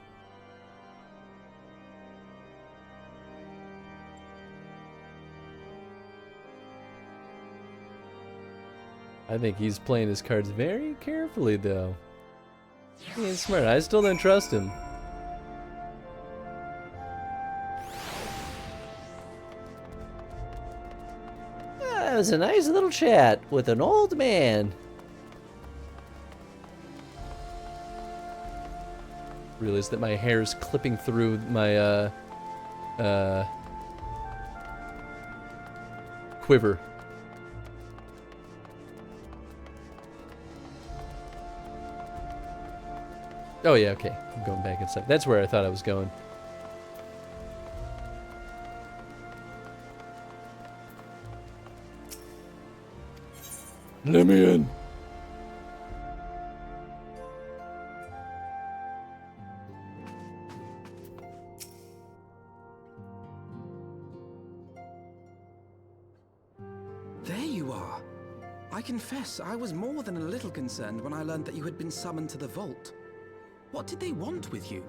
I think he's playing his cards very carefully, though. He's smart. I still don't trust him. That was a nice little chat with an old man. Realize that my hair's clipping through my quiver. Oh yeah, okay. I'm going back inside. That's where I thought I was going. Let me in. There you are. I confess, I was more than a little concerned when I learned that you had been summoned to the vault. What did they want with you?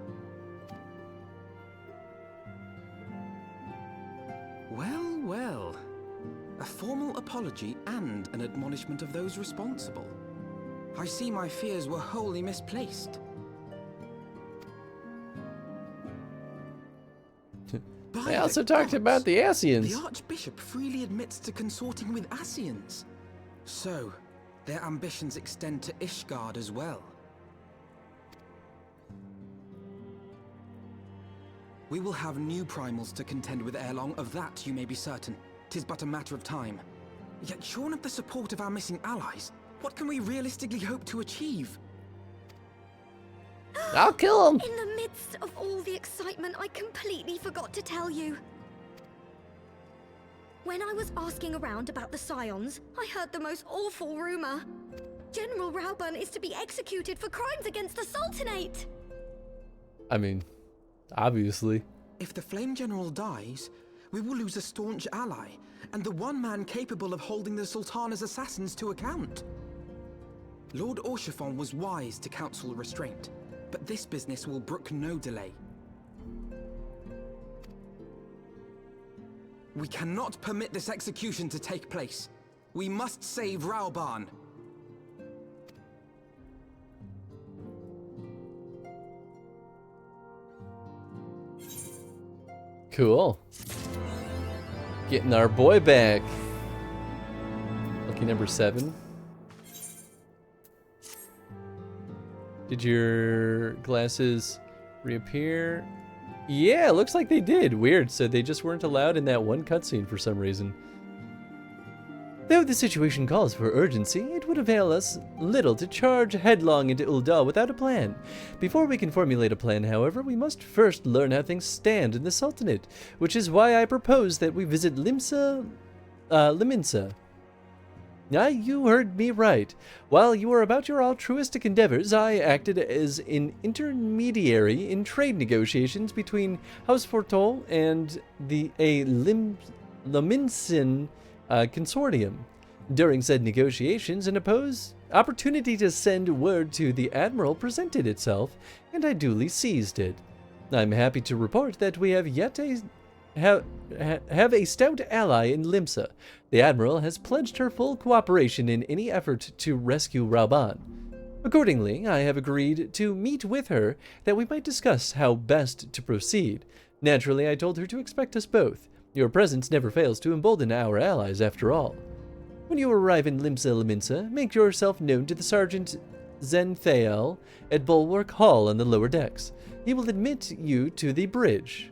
Well, well. A formal apology and an admonishment of those responsible. I see my fears were wholly misplaced. They also talked about the Asians. The Archbishop freely admits to consorting with Asians. So, their ambitions extend to Ishgard as well. We will have new primals to contend with ere long, of that you may be certain. 'Tis but a matter of time. Yet shorn of the support of our missing allies, what can we realistically hope to achieve? I'll kill him! In the midst of all the excitement, I completely forgot to tell you. When I was asking around about the Scions, I heard the most awful rumor. General Rauburn is to be executed for crimes against the Sultanate! I mean, obviously. If the Flame General dies, we will lose a staunch ally, and the one man capable of holding the Sultana's assassins to account. Lord Orshafon was wise to counsel restraint, but this business will brook no delay. We cannot permit this execution to take place. We must save Rauburn. Cool. Getting our boy back. Lucky number 7. Did your glasses reappear? Yeah, looks like they did. Weird. So they just weren't allowed in that one cutscene for some reason. Though the situation calls for urgency, it would avail us little to charge headlong into Ul'dah without a plan. Before we can formulate a plan, however, we must first learn how things stand in the Sultanate, which is why I propose that we visit Liminsa. You heard me right. While you were about your altruistic endeavors, I acted as an intermediary in trade negotiations between House Fortol and the Liminsan consortium. During said negotiations, an opportunity to send word to the Admiral presented itself, and I duly seized it. I'm happy to report that we have yet have a stout ally in Limsa. The Admiral has pledged her full cooperation in any effort to rescue Rauban. Accordingly, I have agreed to meet with her that we might discuss how best to proceed. Naturally, I told her to expect us both. Your presence never fails to embolden our allies, after all. When you arrive in Liminsa, make yourself known to the Sergeant Zenthael at Bulwark Hall on the lower decks. He will admit you to the bridge.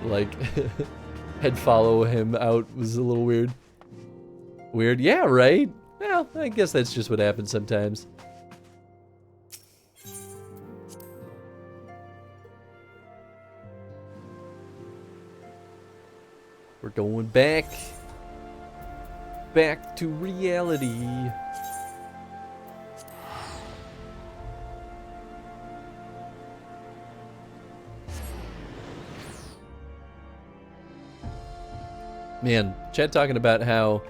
Like, head follow him out was a little weird. Weird? Yeah, right? Well, I guess that's just what happens sometimes. We're going back to reality. Man, Chad talking about how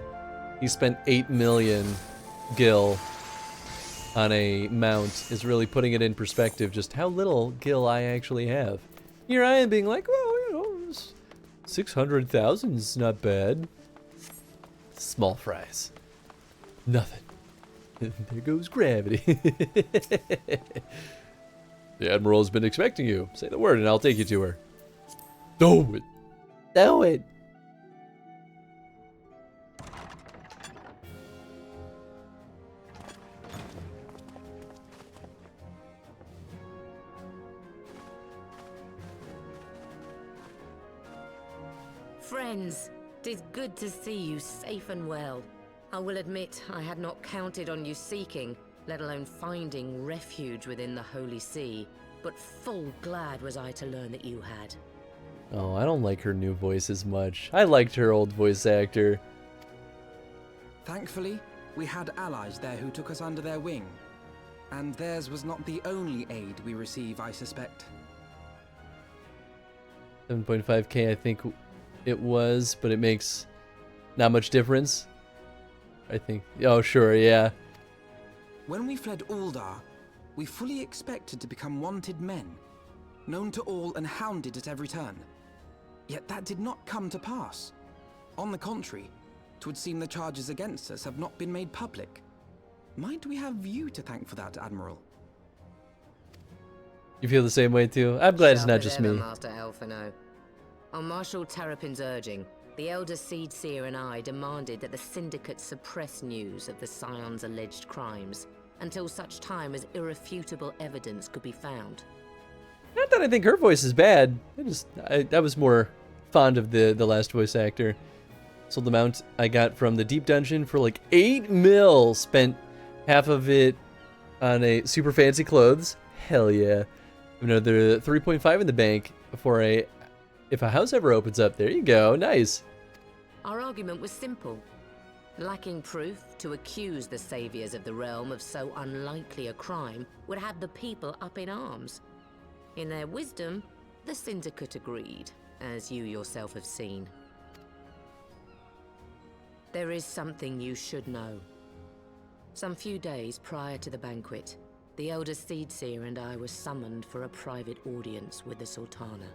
he spent 8 million gil on a mount is really putting it in perspective just how little gil I actually have. Here I am being like, well, you know, 600,000 is not bad. Small fries. Nothing. There goes gravity. The Admiral has been expecting you. Say the word and I'll take you to her. Do it. Do it. Friends, 'tis good to see you safe and well. I will admit I had not counted on you seeking, let alone finding refuge within the Holy See, but full glad was I to learn that you had. Oh, I don't like her new voice as much. I liked her old voice actor. Thankfully, we had allies there who took us under their wing. And theirs was not the only aid we receive, I suspect. 7.5k, I think it was, but it makes not much difference. I think. Oh, sure, yeah. When we fled Ul'dah, we fully expected to become wanted men, known to all and hounded at every turn. Yet that did not come to pass. On the contrary, 'twould seem the charges against us have not been made public. Might we have you to thank for that, Admiral? You feel the same way too? I'm glad it's not Sharp as just ever, me. Master Elfino. On Marshal Terrapin's urging, the Elder Seedseer and I demanded that the Syndicate suppress news of the Scion's alleged crimes until such time as irrefutable evidence could be found. Not that I think her voice is bad. I was more fond of the last voice actor. Sold the mount I got from the Deep Dungeon for like 8 mil. Spent half of it on a super fancy clothes. Hell yeah. Another 3.5 in the bank for if a house ever opens up. There you go. Nice. Our argument was simple. Lacking proof, to accuse the saviors of the realm of so unlikely a crime would have the people up in arms. In their wisdom, the Syndicate agreed, as you yourself have seen. There is something you should know. Some few days prior to the banquet, the Elder Seedseer and I were summoned for a private audience with the Sultana.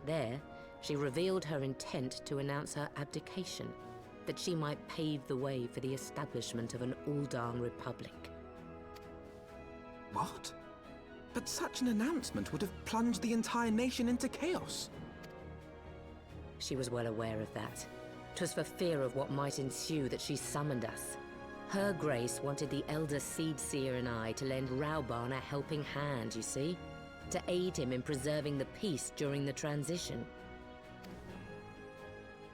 There, she revealed her intent to announce her abdication, that she might pave the way for the establishment of an Ul'dah Republic. What? But such an announcement would have plunged the entire nation into chaos. She was well aware of that. 'Twas for fear of what might ensue that she summoned us. Her Grace wanted the Elder Seed Seer and I to lend Raubarn a helping hand, you see? To aid him in preserving the peace during the transition.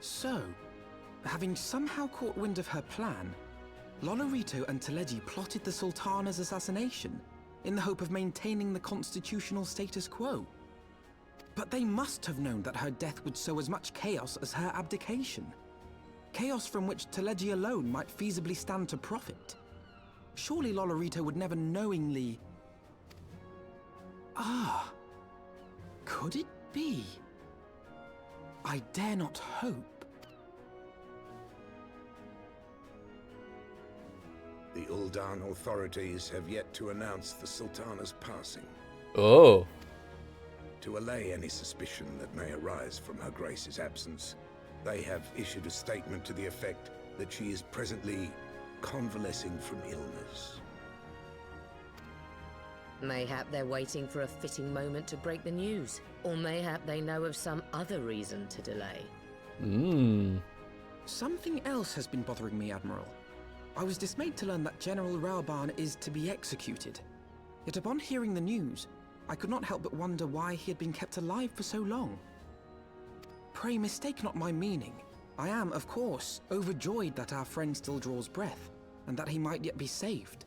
So, having somehow caught wind of her plan, Lolorito and Teleji plotted the Sultana's assassination in the hope of maintaining the constitutional status quo. But they must have known that her death would sow as much chaos as her abdication. Chaos from which Teleji alone might feasibly stand to profit. Surely Lolorito would never knowingly... Ah, could it be? I dare not hope. The Uldan authorities have yet to announce the Sultana's passing. Oh. To allay any suspicion that may arise from Her Grace's absence, they have issued a statement to the effect that she is presently convalescing from illness. Mayhap they're waiting for a fitting moment to break the news. Or mayhap they know of some other reason to delay. Something else has been bothering me, Admiral. I was dismayed to learn that General Raubarn is to be executed. Yet upon hearing the news, I could not help but wonder why he had been kept alive for so long. Pray mistake not my meaning. I am, of course, overjoyed that our friend still draws breath, and that he might yet be saved.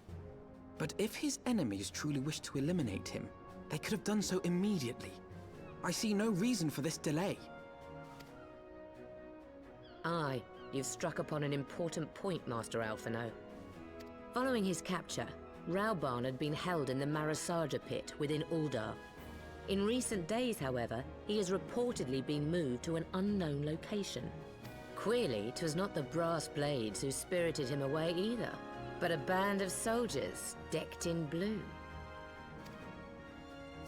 But if his enemies truly wished to eliminate him, they could have done so immediately. I see no reason for this delay. Aye, you've struck upon an important point, Master Alphino. Following his capture, Raubarn had been held in the Marasaja pit within Uldar. In recent days, however, he has reportedly been moved to an unknown location. Queerly, 'twas not the Brass Blades who spirited him away either, but a band of soldiers decked in blue.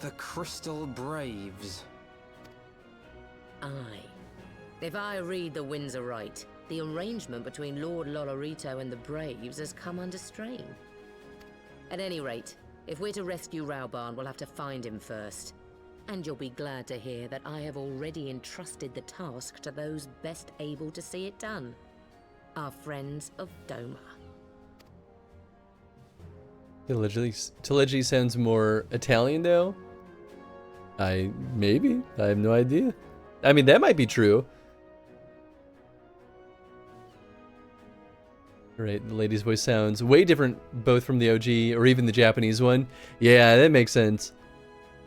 The Crystal Braves. Aye. If I read the winds aright, the arrangement between Lord Lolorito and the Braves has come under strain. At any rate, if we're to rescue Raubarn, we'll have to find him first. And you'll be glad to hear that I have already entrusted the task to those best able to see it done. Our friends of Doma. Teleji sounds more Italian though. Maybe. I have no idea. I mean, that might be true. Right, the lady's voice sounds way different both from the OG or even the Japanese one. Yeah, that makes sense.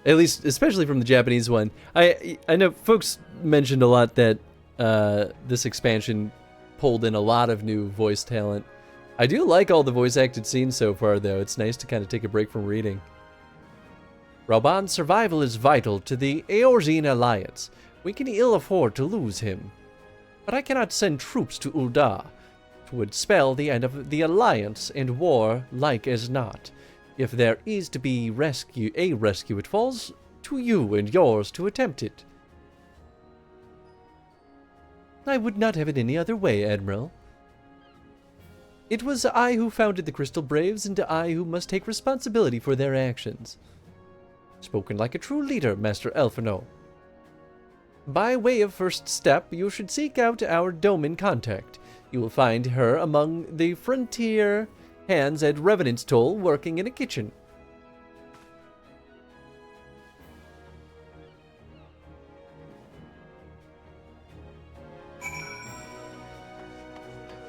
At least, especially from the Japanese one. I know folks mentioned a lot that this expansion pulled in a lot of new voice talent. I do like all the voice acted scenes so far, though. It's nice to kind of take a break from reading. Raubarn's survival is vital to the Eorzean Alliance. We can ill afford to lose him. But I cannot send troops to Uldar. It would spell the end of the Alliance and war like as not. If there is to be a rescue, it falls to you and yours to attempt it. I would not have it any other way, Admiral. It was I who founded the Crystal Braves, and I who must take responsibility for their actions. Spoken like a true leader, Master Alphino. By way of first step, you should seek out our Doman contact. You will find her among the frontier hands at Revenant's Toll working in a kitchen.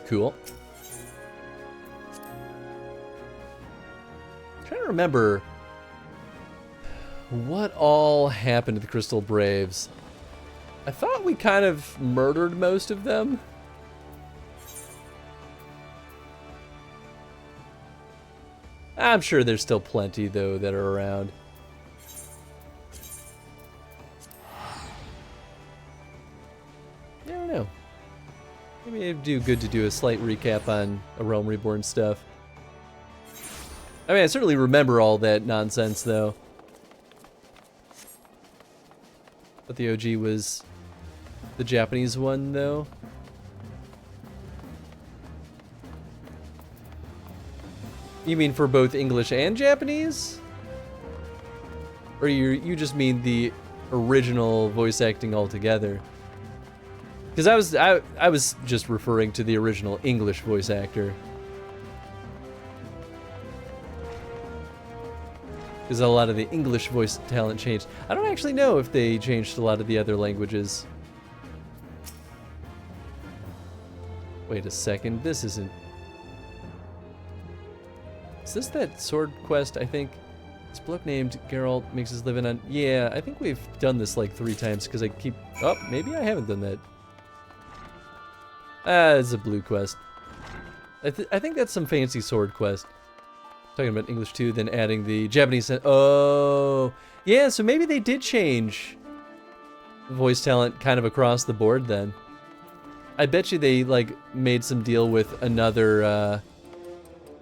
Cool. I'm trying to remember what all happened to the Crystal Braves. I thought we kind of murdered most of them. I'm sure there's still plenty, though, that are around. I don't know. Maybe it'd do good to do a slight recap on A Realm Reborn stuff. I mean, I certainly remember all that nonsense, though. But the OG was the Japanese one, though. You mean for both English and Japanese? Or you just mean the original voice acting altogether? Because I was just referring to the original English voice actor. Because a lot of the English voice talent changed. I don't actually know if they changed a lot of the other languages. Wait a second, this isn't... Is this that sword quest? I think this bloke named Geralt makes his living on... Yeah, I think we've done this like 3 times because I keep... Oh, maybe I haven't done that. It's a blue quest. I think that's some fancy sword quest. Talking about English too, then adding the Japanese... Oh, yeah, so maybe they did change voice talent kind of across the board then. I bet you they, like, made some deal with another,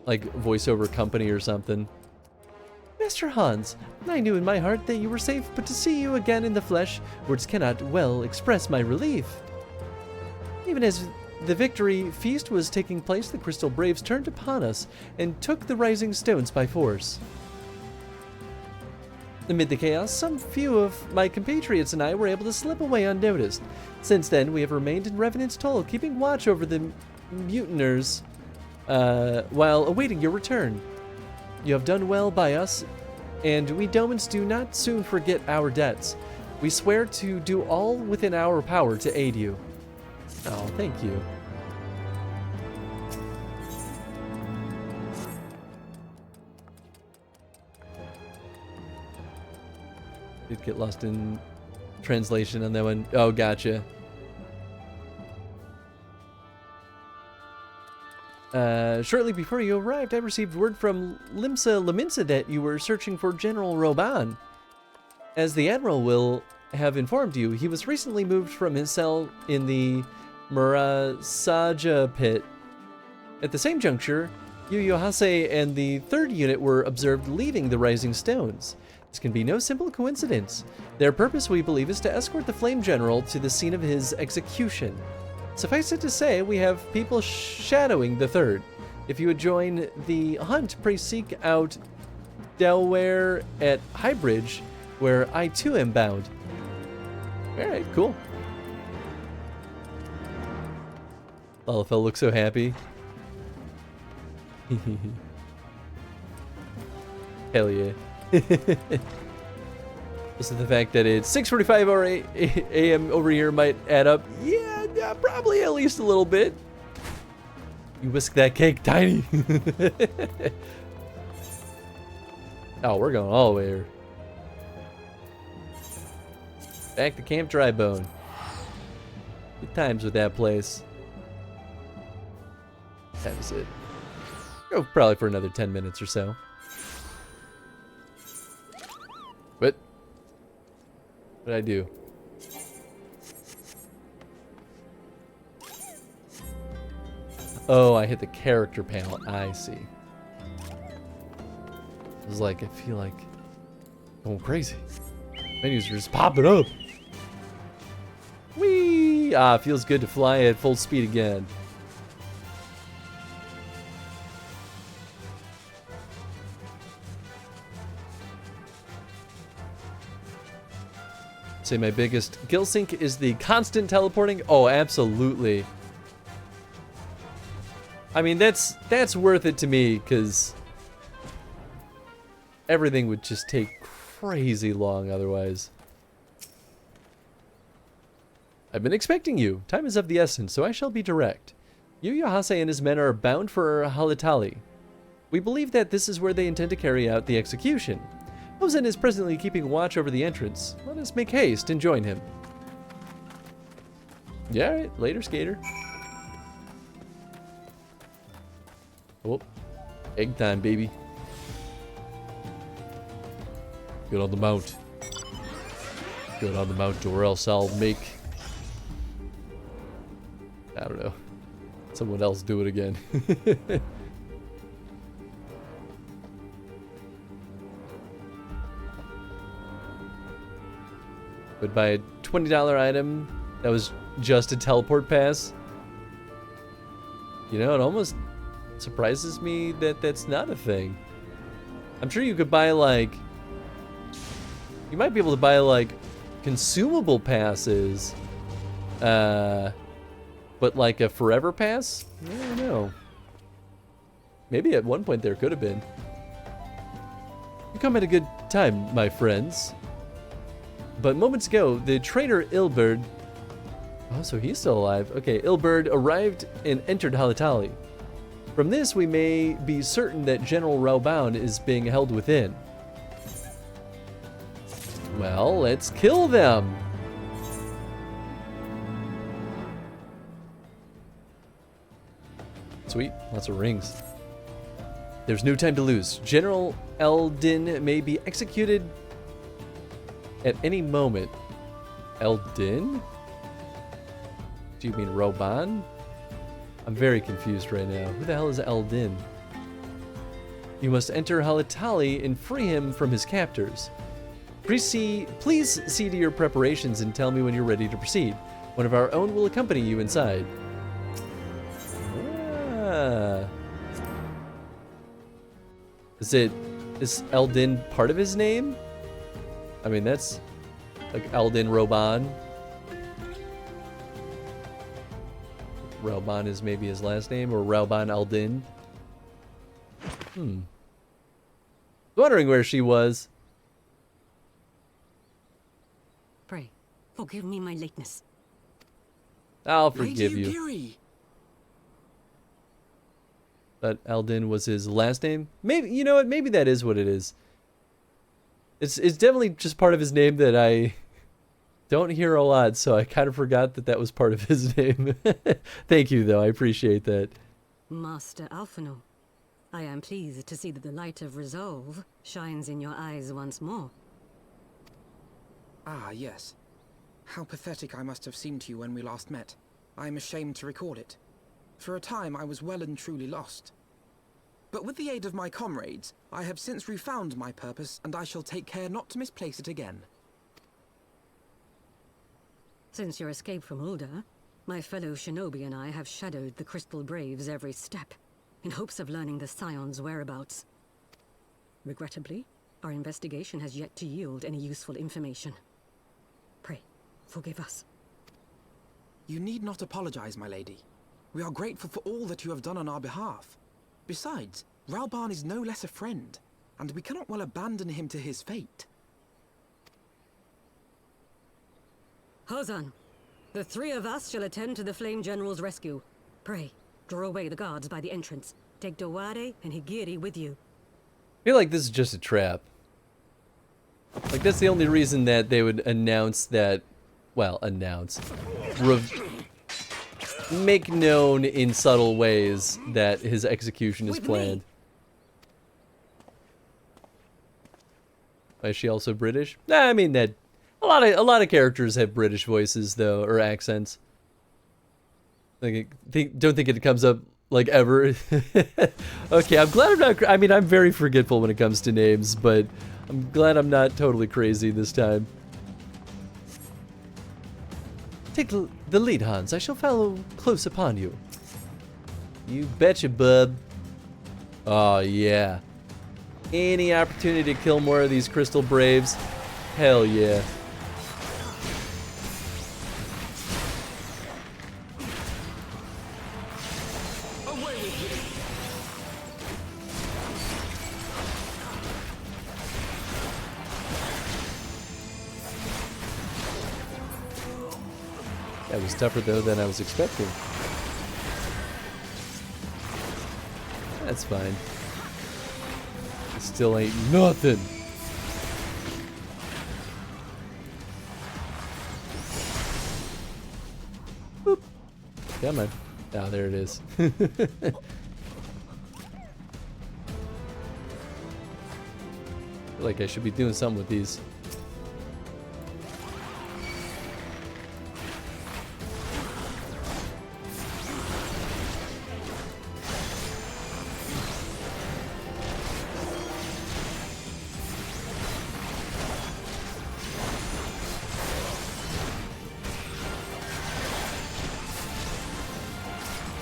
like, voiceover company or something. Master Hans, I knew in my heart that you were safe, but to see you again in the flesh, words cannot well express my relief. Even as the victory feast was taking place, the Crystal Braves turned upon us and took the Rising Stones by force. Amid the chaos, some few of my compatriots and I were able to slip away unnoticed. Since then, we have remained in Revenant's Toll, keeping watch over the mutineers while awaiting your return. You have done well by us, and we Domans do not soon forget our debts. We swear to do all within our power to aid you. Oh, thank you. Did get lost in translation on that one. Oh, gotcha. Shortly before you arrived, I received word from Limsa that you were searching for General Roban. As the Admiral will have informed you, he was recently moved from his cell in the Murasaja pit. At the same juncture, Yu Yohase and the 3rd unit were observed leaving the Rising Stones. This can be no simple coincidence. Their purpose, we believe, is to escort the Flame General to the scene of his execution. Suffice it to say, we have people shadowing the 3rd. If you would join the hunt, pray seek out Delaware at Highbridge, where I too am bound. Alright, cool. Lalafell looks so happy. Hell yeah. Also, the fact that it's 6:45 a.m. over here might add up. Yeah, probably at least a little bit. You whisk that cake, Tiny. Oh, we're going all the way here. Back to Camp Drybone. Good times with that place. That was it. Go probably for another 10 minutes or so. What did I do? Oh, I hit the character panel. I see. It was like, I feel like going crazy. Menus are just popping up. Whee! Ah, feels good to fly at full speed again. Say my biggest kill sync is the constant teleporting. Oh, absolutely. I mean, that's worth it to me, because everything would just take crazy long otherwise. I've been expecting you. Time is of the essence, so I shall be direct. Yu Yohase and his men are bound for Halitali. We believe that this is where they intend to carry out the execution. Hosen is presently keeping watch over the entrance. Let us make haste and join him. Yeah, alright. Later, skater. Oh, egg time, baby. Get on the mount. Get on the mount, or else I'll make... I don't know. Someone else do it again. Would buy a $20 item that was just a teleport pass. You know, it almost surprises me that that's not a thing. I'm sure you could buy, like... You might be able to buy, like, consumable passes. But like a forever pass? I don't know. Maybe at one point there could have been. You come at a good time, my friends. But moments ago, the traitor Ilberd... Oh, so he's still alive. Okay, Ilberd arrived and entered Halatali. From this, we may be certain that General Rauban is being held within. Well, let's kill them! Sweet, lots of rings. There's no time to lose. General Eldin may be executed at any moment. Eldin? Do you mean Rauban? I'm very confused right now. Who the hell is Eldin? You must enter Halatali and free him from his captors. Please see to your preparations and tell me when you're ready to proceed. One of our own will accompany you inside. Ah. Is Eldin part of his name? I mean, that's like Eldin Rauban. Rauban is maybe his last name, or Rauban Eldin. Wondering where she was. Pray, forgive me my lateness. I'll forgive you. But Eldin was his last name? Maybe, you know what, maybe that is what it is. It's definitely just part of his name that I don't hear a lot, so I kind of forgot that that was part of his name. Thank you, though. I appreciate that. Master Alphino, I am pleased to see that the light of resolve shines in your eyes once more. Ah, yes. How pathetic I must have seemed to you when we last met. I am ashamed to recall it. For a time, I was well and truly lost. But with the aid of my comrades, I have since refound my purpose, and I shall take care not to misplace it again. Since your escape from Ulda, my fellow shinobi and I have shadowed the Crystal Braves every step, in hopes of learning the Scion's whereabouts. Regrettably, our investigation has yet to yield any useful information. Pray, forgive us. You need not apologize, my lady. We are grateful for all that you have done on our behalf. Besides, Rauban is no less a friend, and we cannot well abandon him to his fate. Hozan, the three of us shall attend to the Flame General's rescue. Pray, draw away the guards by the entrance. Take Dowade and Higiri with you. I feel like this is just a trap. Like, that's the only reason that they would announce that... Well, make known in subtle ways that his execution is planned. Is she also British? Nah, I mean that a lot of characters have British voices though, or accents. Like, don't think it comes up like ever. Okay, I'm glad I'm not. I mean, I'm very forgetful when it comes to names, but I'm glad I'm not totally crazy this time. Take the lead, Hans. I shall follow close upon you. You betcha, bub. Oh, yeah. Any opportunity to kill more of these Crystal Braves? Hell yeah. That was tougher, though, than I was expecting. That's fine. It still ain't nothing. Boop. Come on. Oh, there it is. I feel like I should be doing something with these.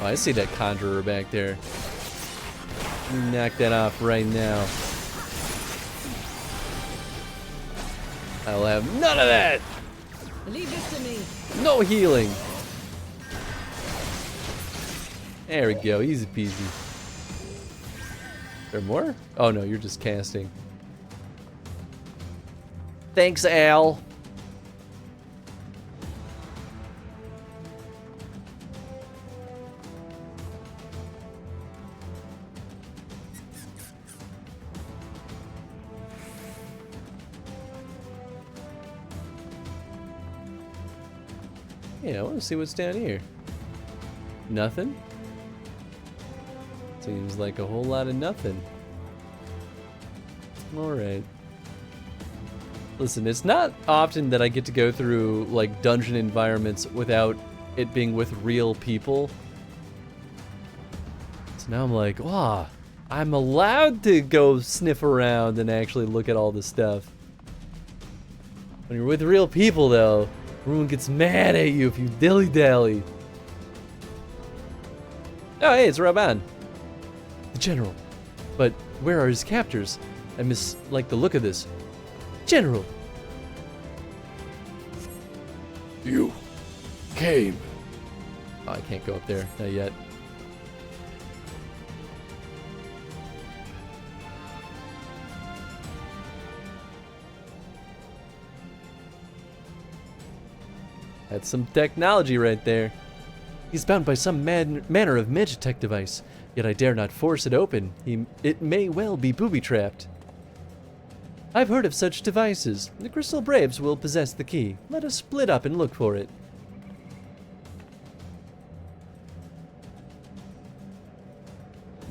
Oh, I see that conjurer back there. Knock that off right now. I'll have none of that! Leave this to me. No healing! There we go, easy peasy. There more? Oh no, you're just casting. Thanks, Al. Yeah, I want to see what's down here. Nothing? Seems like a whole lot of nothing. Alright. Listen, it's not often that I get to go through, like, dungeon environments without it being with real people. So now I'm like, wow, I'm allowed to go sniff around and actually look at all this stuff. When you're with real people, though, everyone gets mad at you if you dilly-dally. Oh, hey, it's Raban. The General. But where are his captors? I like the look of this. General. You came. Oh, I can't go up there. Not yet. That's some technology right there. He's bound by some manner of magitech device, yet I dare not force it open. It may well be booby-trapped. I've heard of such devices. The Crystal Braves will possess the key. Let us split up and look for it.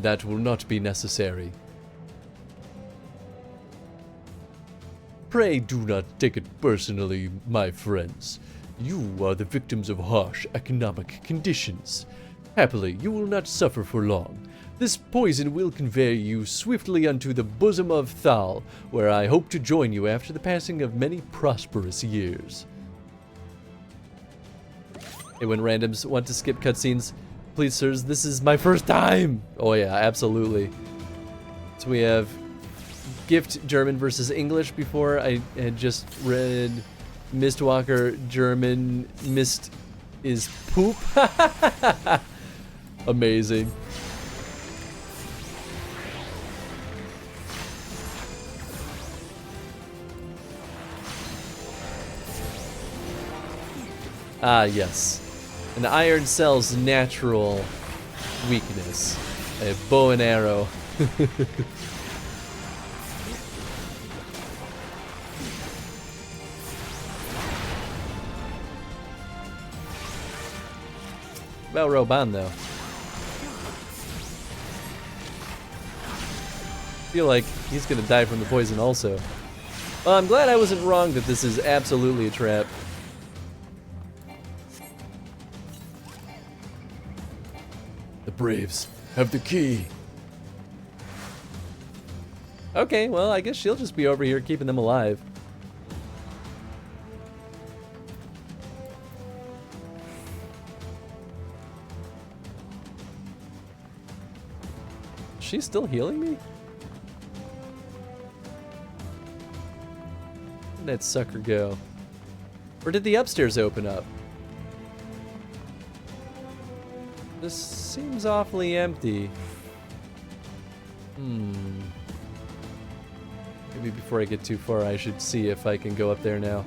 That will not be necessary. Pray do not take it personally, my friends. You are the victims of harsh economic conditions. Happily, you will not suffer for long. This poison will convey you swiftly unto the bosom of Thal, where I hope to join you after the passing of many prosperous years. Hey, when randoms want to skip cutscenes, please, sirs, this is my first time! Oh yeah, absolutely. So we have Gift German versus English before. I had just read Mistwalker German. Mist is poop. Amazing. Ah, yes. An iron cell's natural weakness. A bow and arrow. About Roban, though. I feel like he's gonna die from the poison also. Well, I'm glad I wasn't wrong that this is absolutely a trap. The Braves have the key. Okay, well, I guess she'll just be over here keeping them alive. She's still healing me? Where'd that sucker go? Or did the upstairs open up? This seems awfully empty. Maybe before I get too far, I should see if I can go up there now.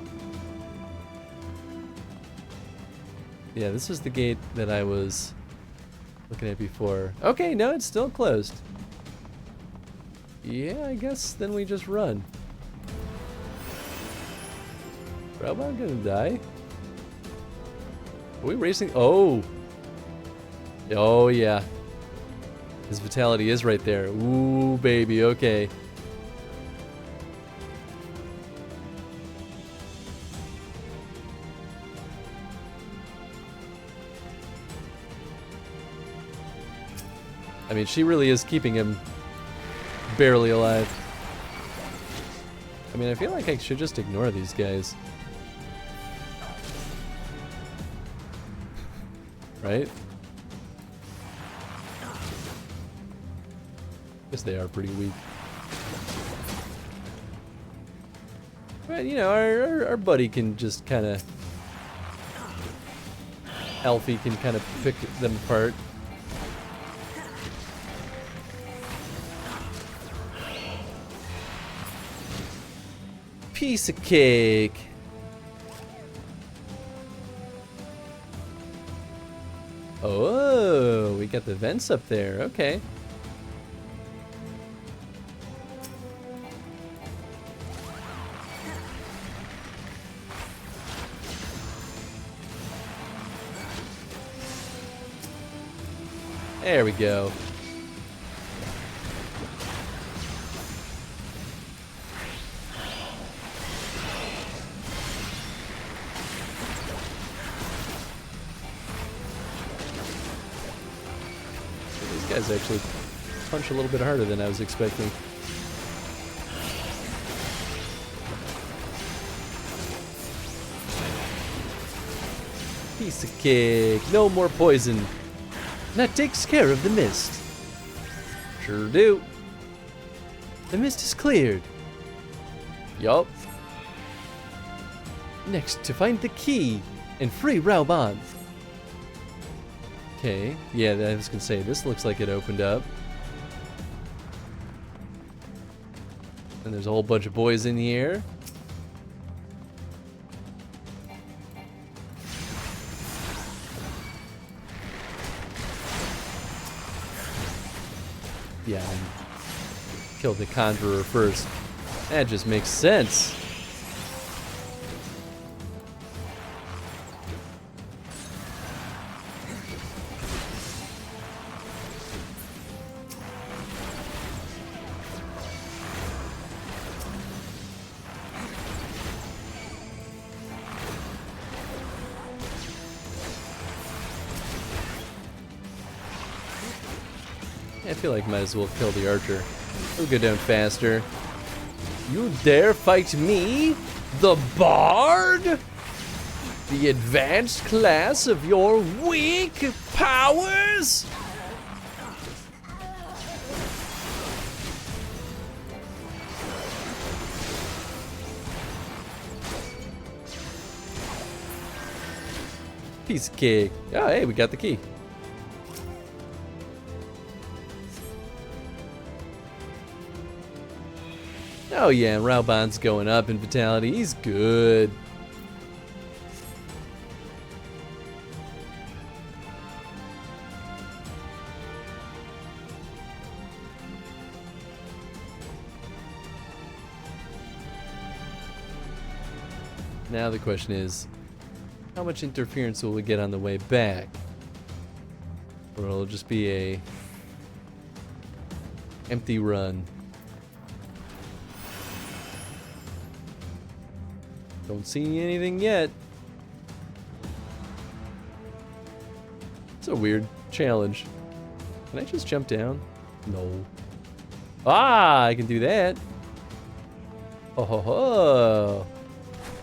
Yeah, this was the gate that I was looking at before. Okay, no, it's still closed. Yeah, I guess then we just run. Probably I'm gonna die. Are we racing? Oh! Oh, yeah. His vitality is right there. Ooh, baby, okay. I mean, she really is keeping him barely alive. I mean, I feel like I should just ignore these guys. Right? Guess they are pretty weak. But, you know, our buddy can just kind of... Alfie can kind of pick them apart. Piece of cake. Oh, we got the vents up there. Okay. There we go. These guys actually punch a little bit harder than I was expecting. Piece of cake. No more poison. That takes care of the mist. Sure do. The mist is cleared. Yup. Next, to find the key and free Rauban. Okay, yeah, I was gonna say, this looks like it opened up. And there's a whole bunch of boys in the air. Yeah, kill the Conjurer first. That just makes sense. I feel like might as well kill the archer. We'll go down faster. You dare fight me? The Bard? The advanced class of your weak powers? Piece of cake. Oh, hey, we got the key. Oh yeah, Rauban's going up in vitality. He's good. Now the question is, how much interference will we get on the way back? Or it'll just be a empty run. Don't see anything yet. It's a weird challenge. Can I just jump down? No. Ah, I can do that. Oh ho ho.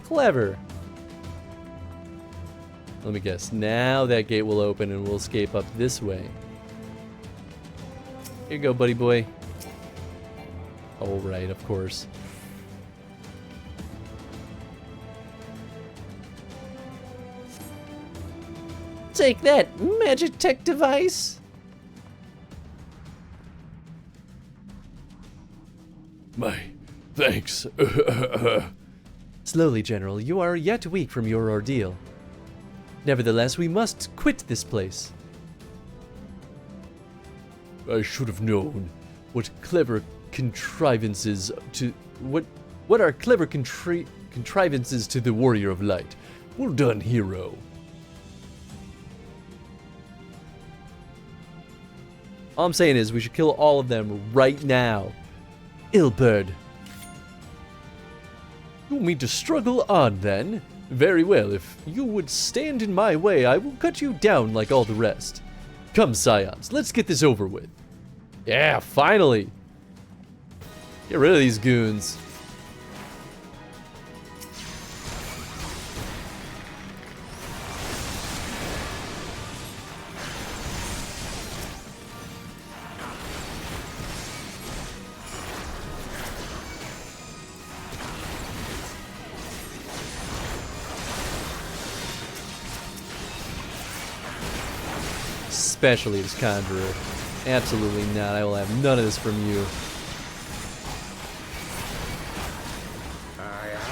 Clever. Let me guess. Now that gate will open and we'll escape up this way. Here you go, buddy boy. Oh, right, of course. Take that, Magitech device! My thanks. Slowly, General. You are yet weak from your ordeal. Nevertheless, we must quit this place. I should have known what clever contrivances to what are clever contrivances to the Warrior of Light. Well done, hero. All I'm saying is we should kill all of them right now. Illbird. You want me to struggle on, then? Very well, if you would stand in my way, I will cut you down like all the rest. Come, Scions, let's get this over with. Yeah, finally. Get rid of these goons. Especially this Conjurer. Absolutely not. I will have none of this from you. I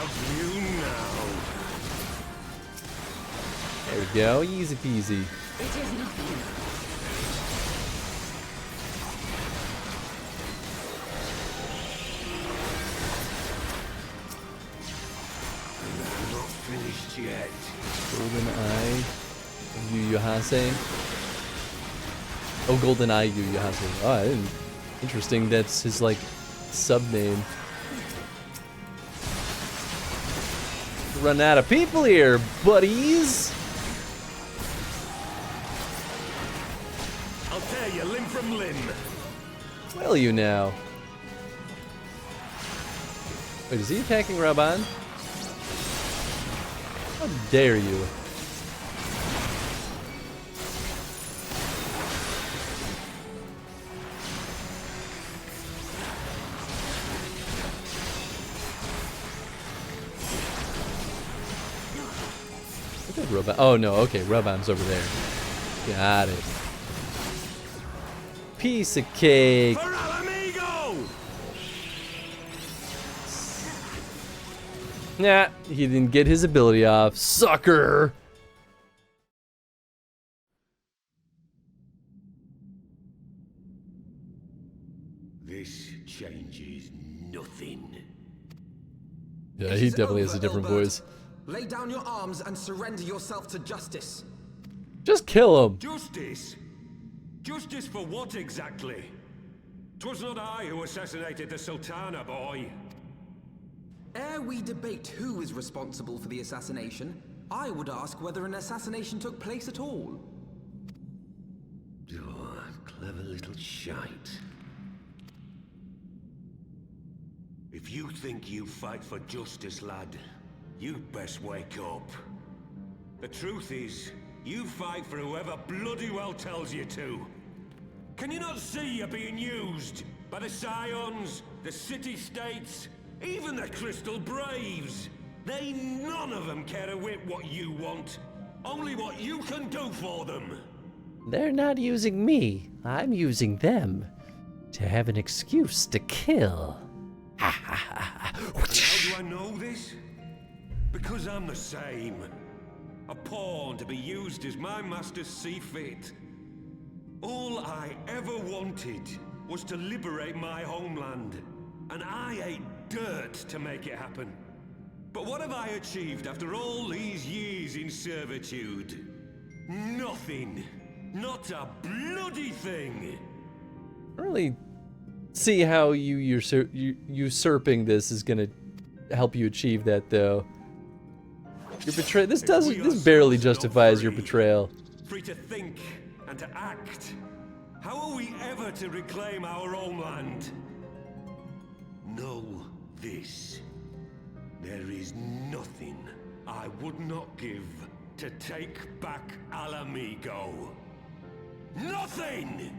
go. Easy peasy. It is nothing. Not finished yet. Golden Eye. Yu Yu Hase. Oh, Golden Eye Yu Yu Hase. Oh, I didn't. Interesting. That's his like sub name. Run out of people here, buddies. I'll tear you limb from limb. Will you now? Wait, is he attacking Raban? How dare you? Robot. Oh no, okay, Raban's over there. Got it. Piece of cake. Nah, he didn't get his ability off. Sucker! This changes nothing. Yeah, he definitely has a different voice. Lay down your arms and surrender yourself to justice. Just kill him. Justice? Justice for what exactly? 'Twas not I who assassinated the Sultana, boy. Ere we debate who is responsible for the assassination, I would ask whether an assassination took place at all. Oh, clever little shite. If you think you fight for justice, lad, you'd best wake up. The truth is, you fight for whoever bloody well tells you to. Can you not see you're being used by the Scions, the City-States, even the Crystal Braves? They none of them care a whit what you want, only what you can do for them. They're not using me. I'm using them to have an excuse to kill. And how do I know this? Because I'm the same. A pawn to be used as my masters see fit. All I ever wanted was to liberate my homeland, and I ate dirt to make it happen. But what have I achieved after all these years in servitude? Nothing. Not a bloody thing. I don't really see how usurping this is gonna help you achieve that, though. Your betrayal. This barely justifies your betrayal. Free to think and to act. How are we ever to reclaim our homeland? Know this. There is nothing I would not give to take back Alamigo. Nothing!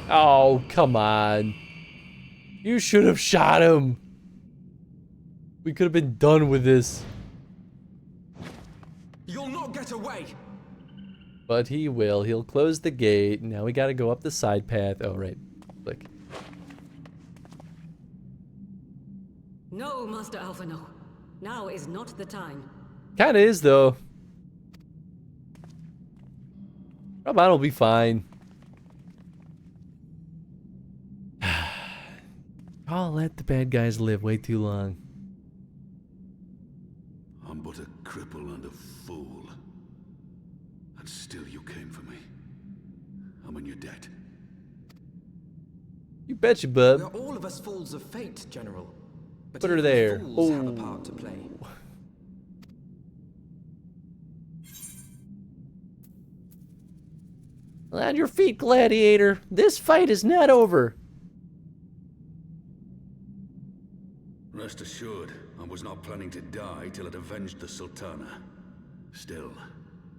Oh, come on. You should have shot him. We could have been done with this. You'll not get away. But he will. He'll close the gate. Now we gotta go up the side path. Oh, right. Click. No, Master Alpha, no. Now is not the time. Kinda is, though. Raban will be fine. I'll let the bad guys live way too long. I'm but a cripple and a fool. And still you came for me. I'm in your debt. You betcha, bub. We're all of us fools of fate, General. But Put her even there. fools have a part to play. On your feet, gladiator. This fight is not over. Rest assured, I was not planning to die till it avenged the Sultana. Still,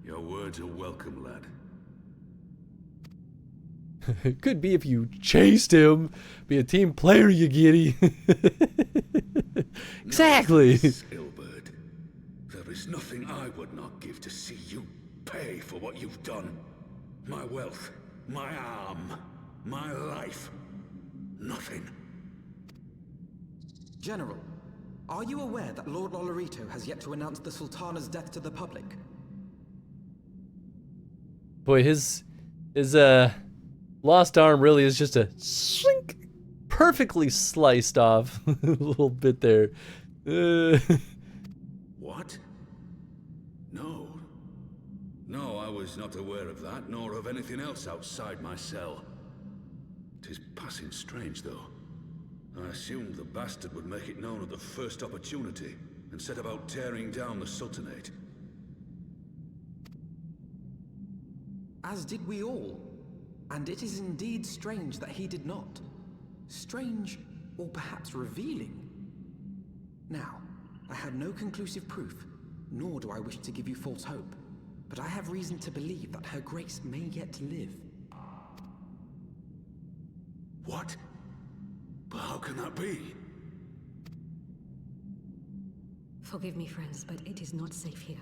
your words are welcome, lad. It could be if you chased him. Be a team player, you giddy. Exactly. Ilbert, there is nothing I would not give to see you pay for what you've done. My wealth, my arm, my life. Nothing. General, Are you aware that Lord Olorito has yet to announce the Sultana's death to the public? Boy, his lost arm really is just a slink, perfectly sliced off a little bit there. What? No. No, I was not aware of that, nor of anything else outside my cell. 'Tis passing strange, though. I assumed the bastard would make it known at the first opportunity, and set about tearing down the Sultanate. As did we all. And it is indeed strange that he did not. Strange, or perhaps revealing. Now, I have no conclusive proof, nor do I wish to give you false hope, but I have reason to believe that Her Grace may yet live. What? But how can that be? Forgive me, friends, but it is not safe here.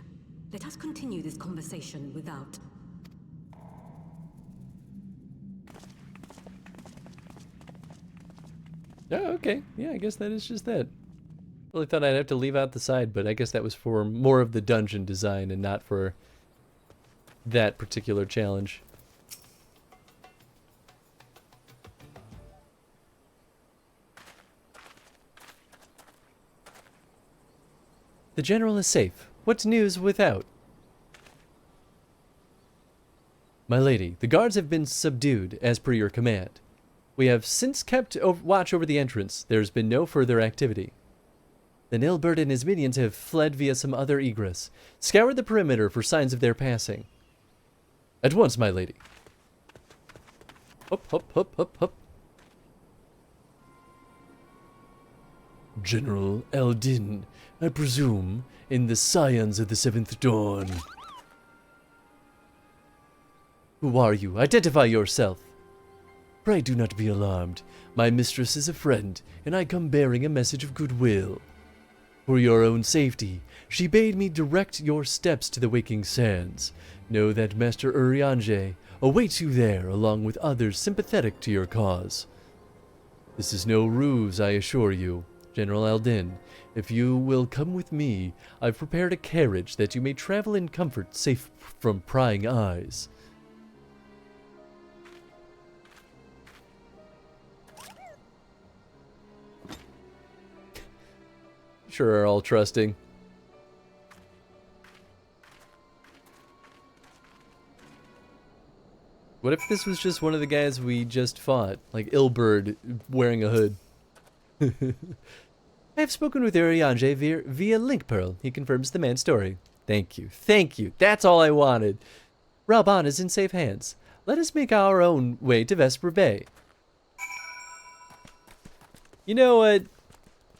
Let us continue this conversation without. Oh, okay. Yeah, I guess that is just that. Really thought I'd have to leave out the side, but I guess that was for more of the dungeon design and not for that particular challenge. The general is safe. What's news without? My lady, the guards have been subdued as per your command. We have since kept watch over the entrance. There's been no further activity. The Nilbert and his minions have fled via some other egress. Scour the perimeter for signs of their passing. At once, my lady. Hop, hop, hop, hop, hop. General Aldin, I presume, in the Scions of the Seventh Dawn. Who are you? Identify yourself. Pray do not be alarmed. My mistress is a friend, and I come bearing a message of goodwill. For your own safety, she bade me direct your steps to the Waking Sands. Know that Master Urianger awaits you there, along with others sympathetic to your cause. This is no ruse, I assure you. General Aldin, if you will come with me, I've prepared a carriage that you may travel in comfort, safe from prying eyes. Sure are all trusting. What if this was just one of the guys we just fought? Like Ilberd wearing a hood. I have spoken with Urianger via Link Pearl. He confirms the man's story. Thank you. Thank you. That's all I wanted. Ralban is in safe hands. Let us make our own way to Vesper Bay. You know what?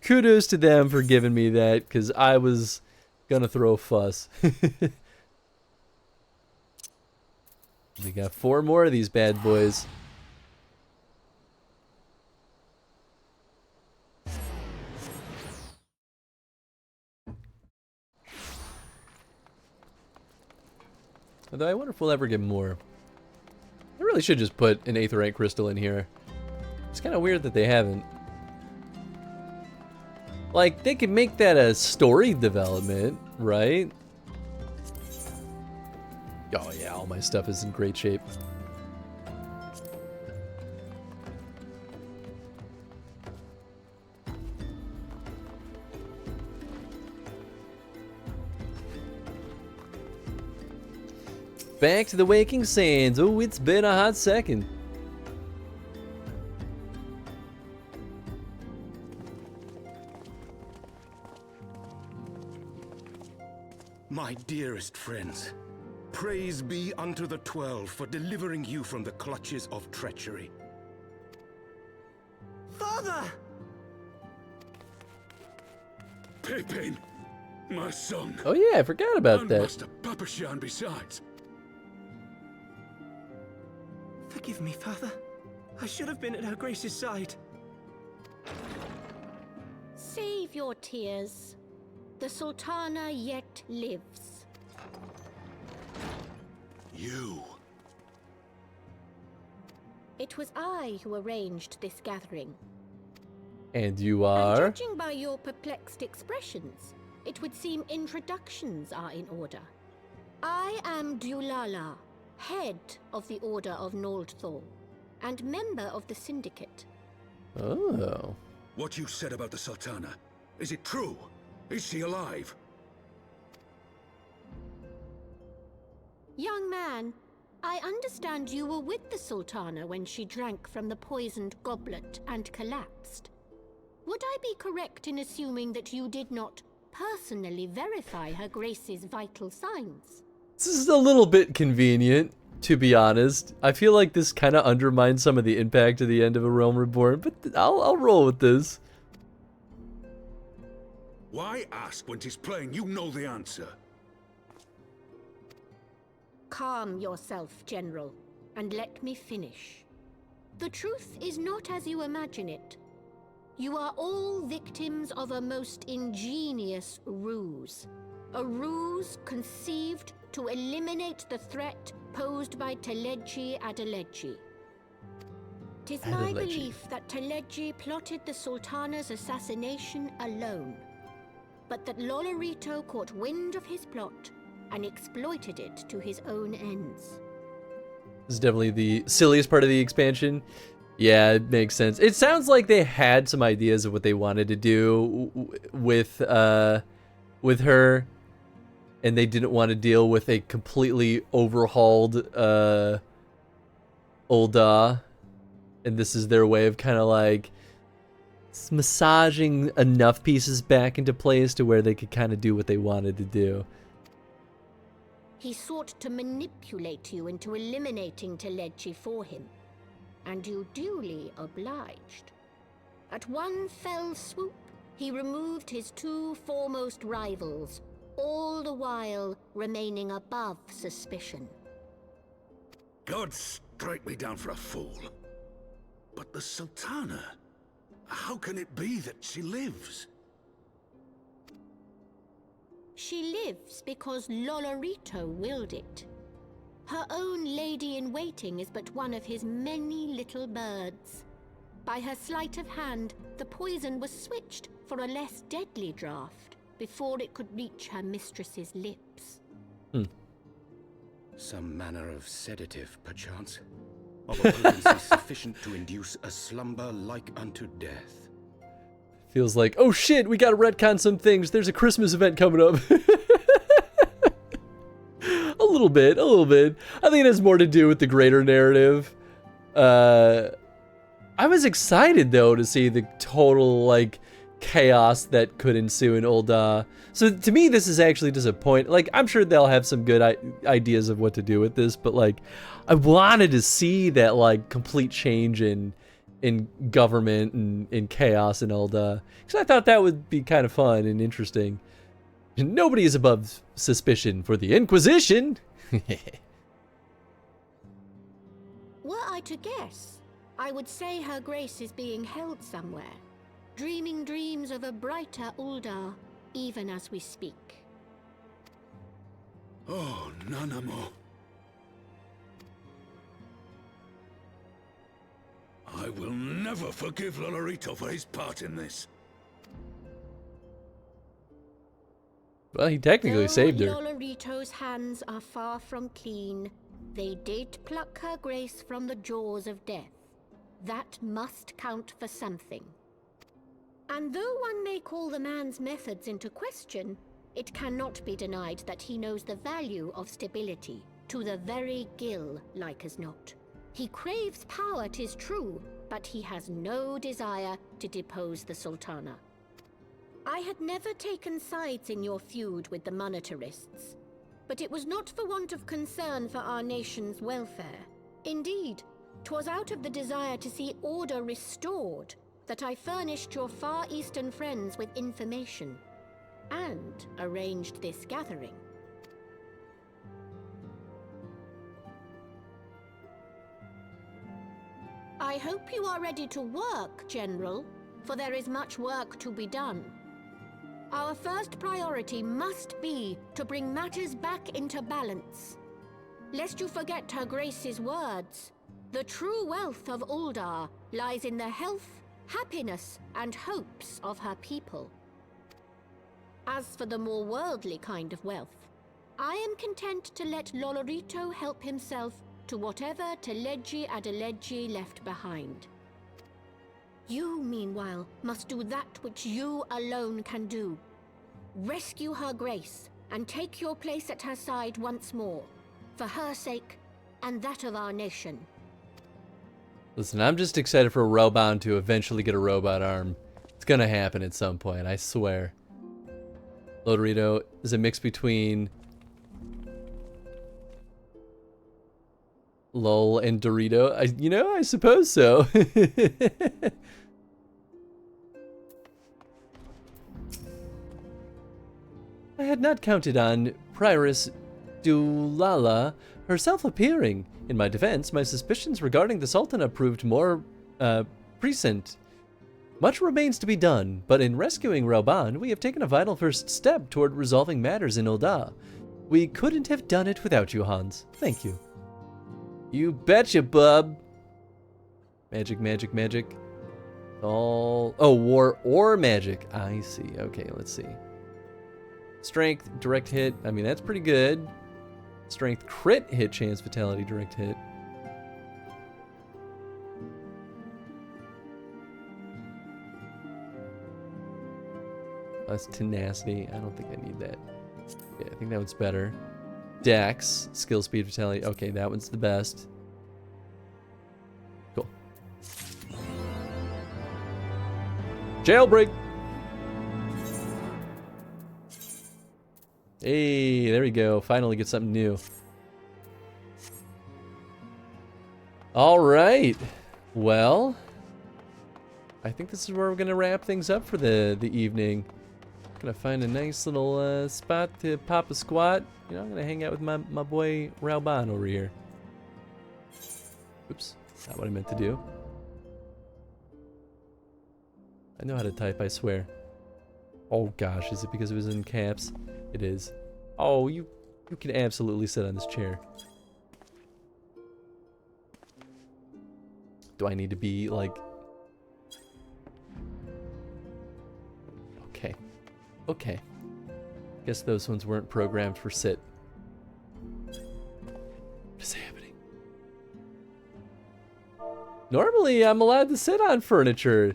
Kudos to them for giving me that, because I was gonna throw a fuss. We got 4 more of these bad boys. Although I wonder if we'll ever get more. I really should just put an Aetherite crystal in here. It's kind of weird that they haven't. Like, they could make that a story development, right? Oh yeah, all my stuff is in great shape. Back to the Waking Sands. Oh, it's been a hot second. My dearest friends, praise be unto the 12 for delivering you from the clutches of treachery. Father! Pippin, my son. Oh yeah, I forgot about and that. Master Papashan besides. Forgive me, Father. I should have been at Her Grace's side. Save your tears. The Sultana yet lives. You. It was I who arranged this gathering. And you And are? judging by your perplexed expressions, it would seem introductions are in order. I am Dulala, head of the Order of Noldthor, and member of the Syndicate. Oh. What you said about the Sultana, is it true? Is she alive? Young man, I understand you were with the Sultana when she drank from the poisoned goblet and collapsed. Would I be correct in assuming that you did not personally verify Her Grace's vital signs? This is a little bit convenient, to be honest. I feel like this kind of undermines some of the impact of the end of A Realm Reborn, but I'll roll with this. Why ask when 'tis plain you know the answer? Calm yourself, General, and let me finish. The truth is not as you imagine it. You are all victims of a most ingenious ruse. A ruse conceived to eliminate the threat posed by Teleji Adeleji. 'Tis my Adeleji. belief that Teleji plotted the Sultana's assassination alone, but that Lolorito caught wind of his plot and exploited it to his own ends. This is definitely the silliest part of the expansion. Yeah, it makes sense. It sounds like they had some ideas of what they wanted to do with her, and they didn't want to deal with a completely overhauled Ul'dah, and this is their way of kind of like massaging enough pieces back into place to where they could kind of do what they wanted to do. He sought to manipulate you into eliminating Teleji for him, and you duly obliged. At one fell swoop, he removed his two foremost rivals, all the while remaining above suspicion. God strike me down for a fool. But the Sultana, how can it be that she lives? She lives because Lolorito willed it. Her own lady-in-waiting is but one of his many little birds. By her sleight of hand, the poison was switched for a less deadly draught before it could reach her mistress's lips. Some manner of sedative, perchance. Of a potency sufficient to induce a slumber like unto death. Feels like, oh shit, we gotta retcon some things. There's a Christmas event coming up. A little bit. I think it has more to do with the greater narrative. I was excited though to see the total like chaos that could ensue in Ul'dah. So to me, this is actually disappointing. Like, I'm sure they'll have some good ideas of what to do with this, but like, I wanted to see that like complete change in government and in chaos in Ul'dah, because I thought that would be kind of fun and interesting. Nobody is above suspicion for the Inquisition. Were I to guess, I would say Her Grace is being held somewhere, dreaming dreams of a brighter Ul'dah, even as we speak. Oh, Nanamo. I will never forgive Lolorito for his part in this. Well, he technically saved her. Lolorito's hands are far from clean. They did pluck Her Grace from the jaws of death. That must count for something. And though one may call the man's methods into question, it cannot be denied that he knows the value of stability, to the very gill, like as not. He craves power, 'tis true, but he has no desire to depose the Sultana. I had never taken sides in your feud with the monetarists, but it was not for want of concern for our nation's welfare. Indeed, 'twas out of the desire to see order restored that I furnished your Far Eastern friends with information, and arranged this gathering. I hope you are ready to work, General, for there is much work to be done. Our first priority must be to bring matters back into balance. Lest you forget Her Grace's words, the true wealth of Ul'dah lies in the health happiness and hopes of her people. As for the more worldly kind of wealth, I am content to let Lolorito help himself to whatever Teledji Adeledji left behind. You, meanwhile, must do that which you alone can do. Rescue her grace, and take your place at her side once more, for her sake, and that of our nation. Listen, I'm just excited for Relbound to eventually get a robot arm. It's gonna happen at some point, I swear. Lodorito is a mix between LOL and Dorito. I suppose so. I had not counted on Prioress Dulala herself appearing. In my defense, my suspicions regarding the Sultana proved more prescient. Much remains to be done, but in rescuing Relban, we have taken a vital first step toward resolving matters in Ul'dah. We couldn't have done it without you, Hans. Thank you. You betcha, bub. Magic, magic, magic. All... Oh, war or magic. I see. Okay, let's see. Strength, direct hit. I mean, that's pretty good. Strength, crit hit chance, vitality, direct hit. Plus tenacity. I don't think I need that. Yeah, I think that one's better. Dex, skill, speed, vitality. Okay, that one's the best. Cool. Jailbreak. Hey, there we go. Finally get something new. All right. Well, I think this is where we're gonna wrap things up for the evening. Gonna find a nice little spot to pop a squat. You know, I'm gonna hang out with my boy Relban over here. Oops, not what I meant to do. I know how to type, I swear. Oh gosh, is it because it was in caps? It is. Oh, you can absolutely sit on this chair. Do I need to be like... Okay. Okay. Guess those ones weren't programmed for sit. What is happening? Normally, I'm allowed to sit on furniture.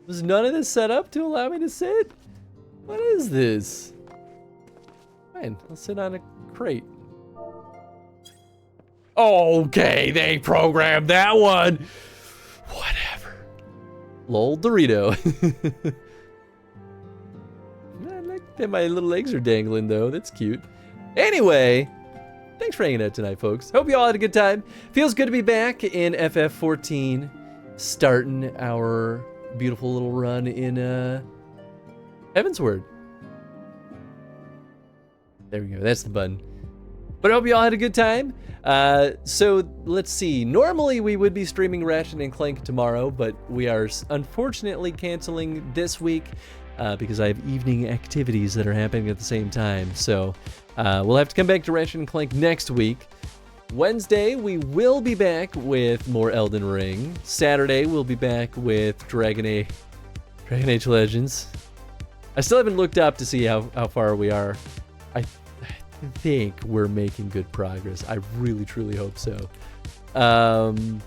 Was none of this set up to allow me to sit? What is this? Fine, I'll sit on a crate. Okay, they programmed that one. Whatever. Lol Dorito. I like that my little legs are dangling though. That's cute. Anyway, thanks for hanging out tonight, folks. Hope you all had a good time. Feels good to be back in FF14, starting our beautiful little run in Heavensward. There we go. That's the button. But I hope you all had a good time. So let's see. Normally we would be streaming Ratchet & Clank tomorrow, but we are unfortunately canceling this week because I have evening activities that are happening at the same time. So we'll have to come back to Ratchet & Clank next week. Wednesday, we will be back with more Elden Ring. Saturday, we'll be back with Dragon Age Legends. I still haven't looked up to see how far we are. I think we're making good progress. I really, truly hope so. And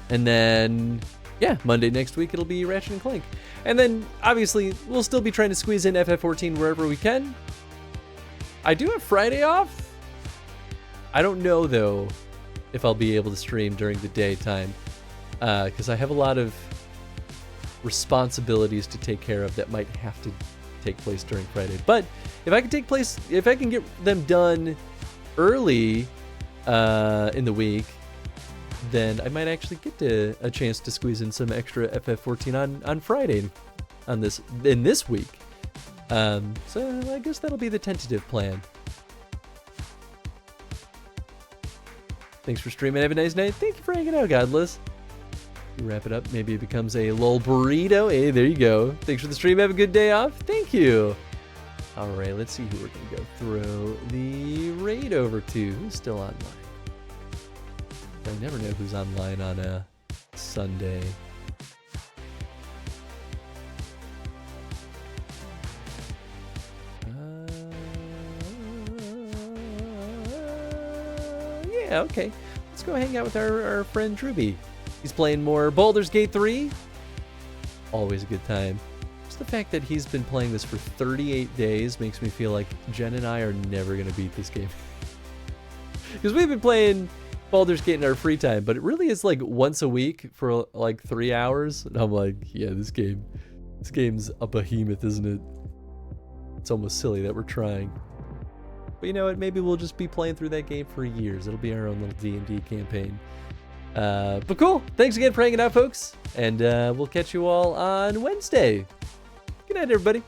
then, yeah, Monday next week, it'll be Ratchet & Clank. And then, obviously, we'll still be trying to squeeze in FF14 wherever we can. I do have Friday off. I don't know, though, if I'll be able to stream during the daytime, because I have a lot of responsibilities to take care of that might have to take place during Friday. But if I can get them done early in the week, then I might actually get a chance to squeeze in some extra FF14 on Friday in this week. So I guess that'll be the tentative plan. Thanks for streaming. Have a nice night. Thank you for hanging out, Godless. We wrap it up. Maybe it becomes a lol burrito. Hey, there you go. Thanks for the stream. Have a good day off. Thank you. All right, let's see who we're going to go throw the raid over to. Who's still online? I never know who's online on Sunday. Yeah, okay. Let's go hang out with our friend Druby. He's playing more Baldur's Gate 3. Always a good time. Just the fact that he's been playing this for 38 days makes me feel like Jen and I are never going to beat this game. Because we've been playing Baldur's Gate in our free time, but it really is like once a week for like 3 hours. And I'm like, yeah, this game's a behemoth, isn't it? It's almost silly that we're trying. But you know what? Maybe we'll just be playing through that game for years. It'll be our own little D&D campaign. But cool. Thanks again for hanging out, folks. And we'll catch you all on Wednesday. Good night, everybody.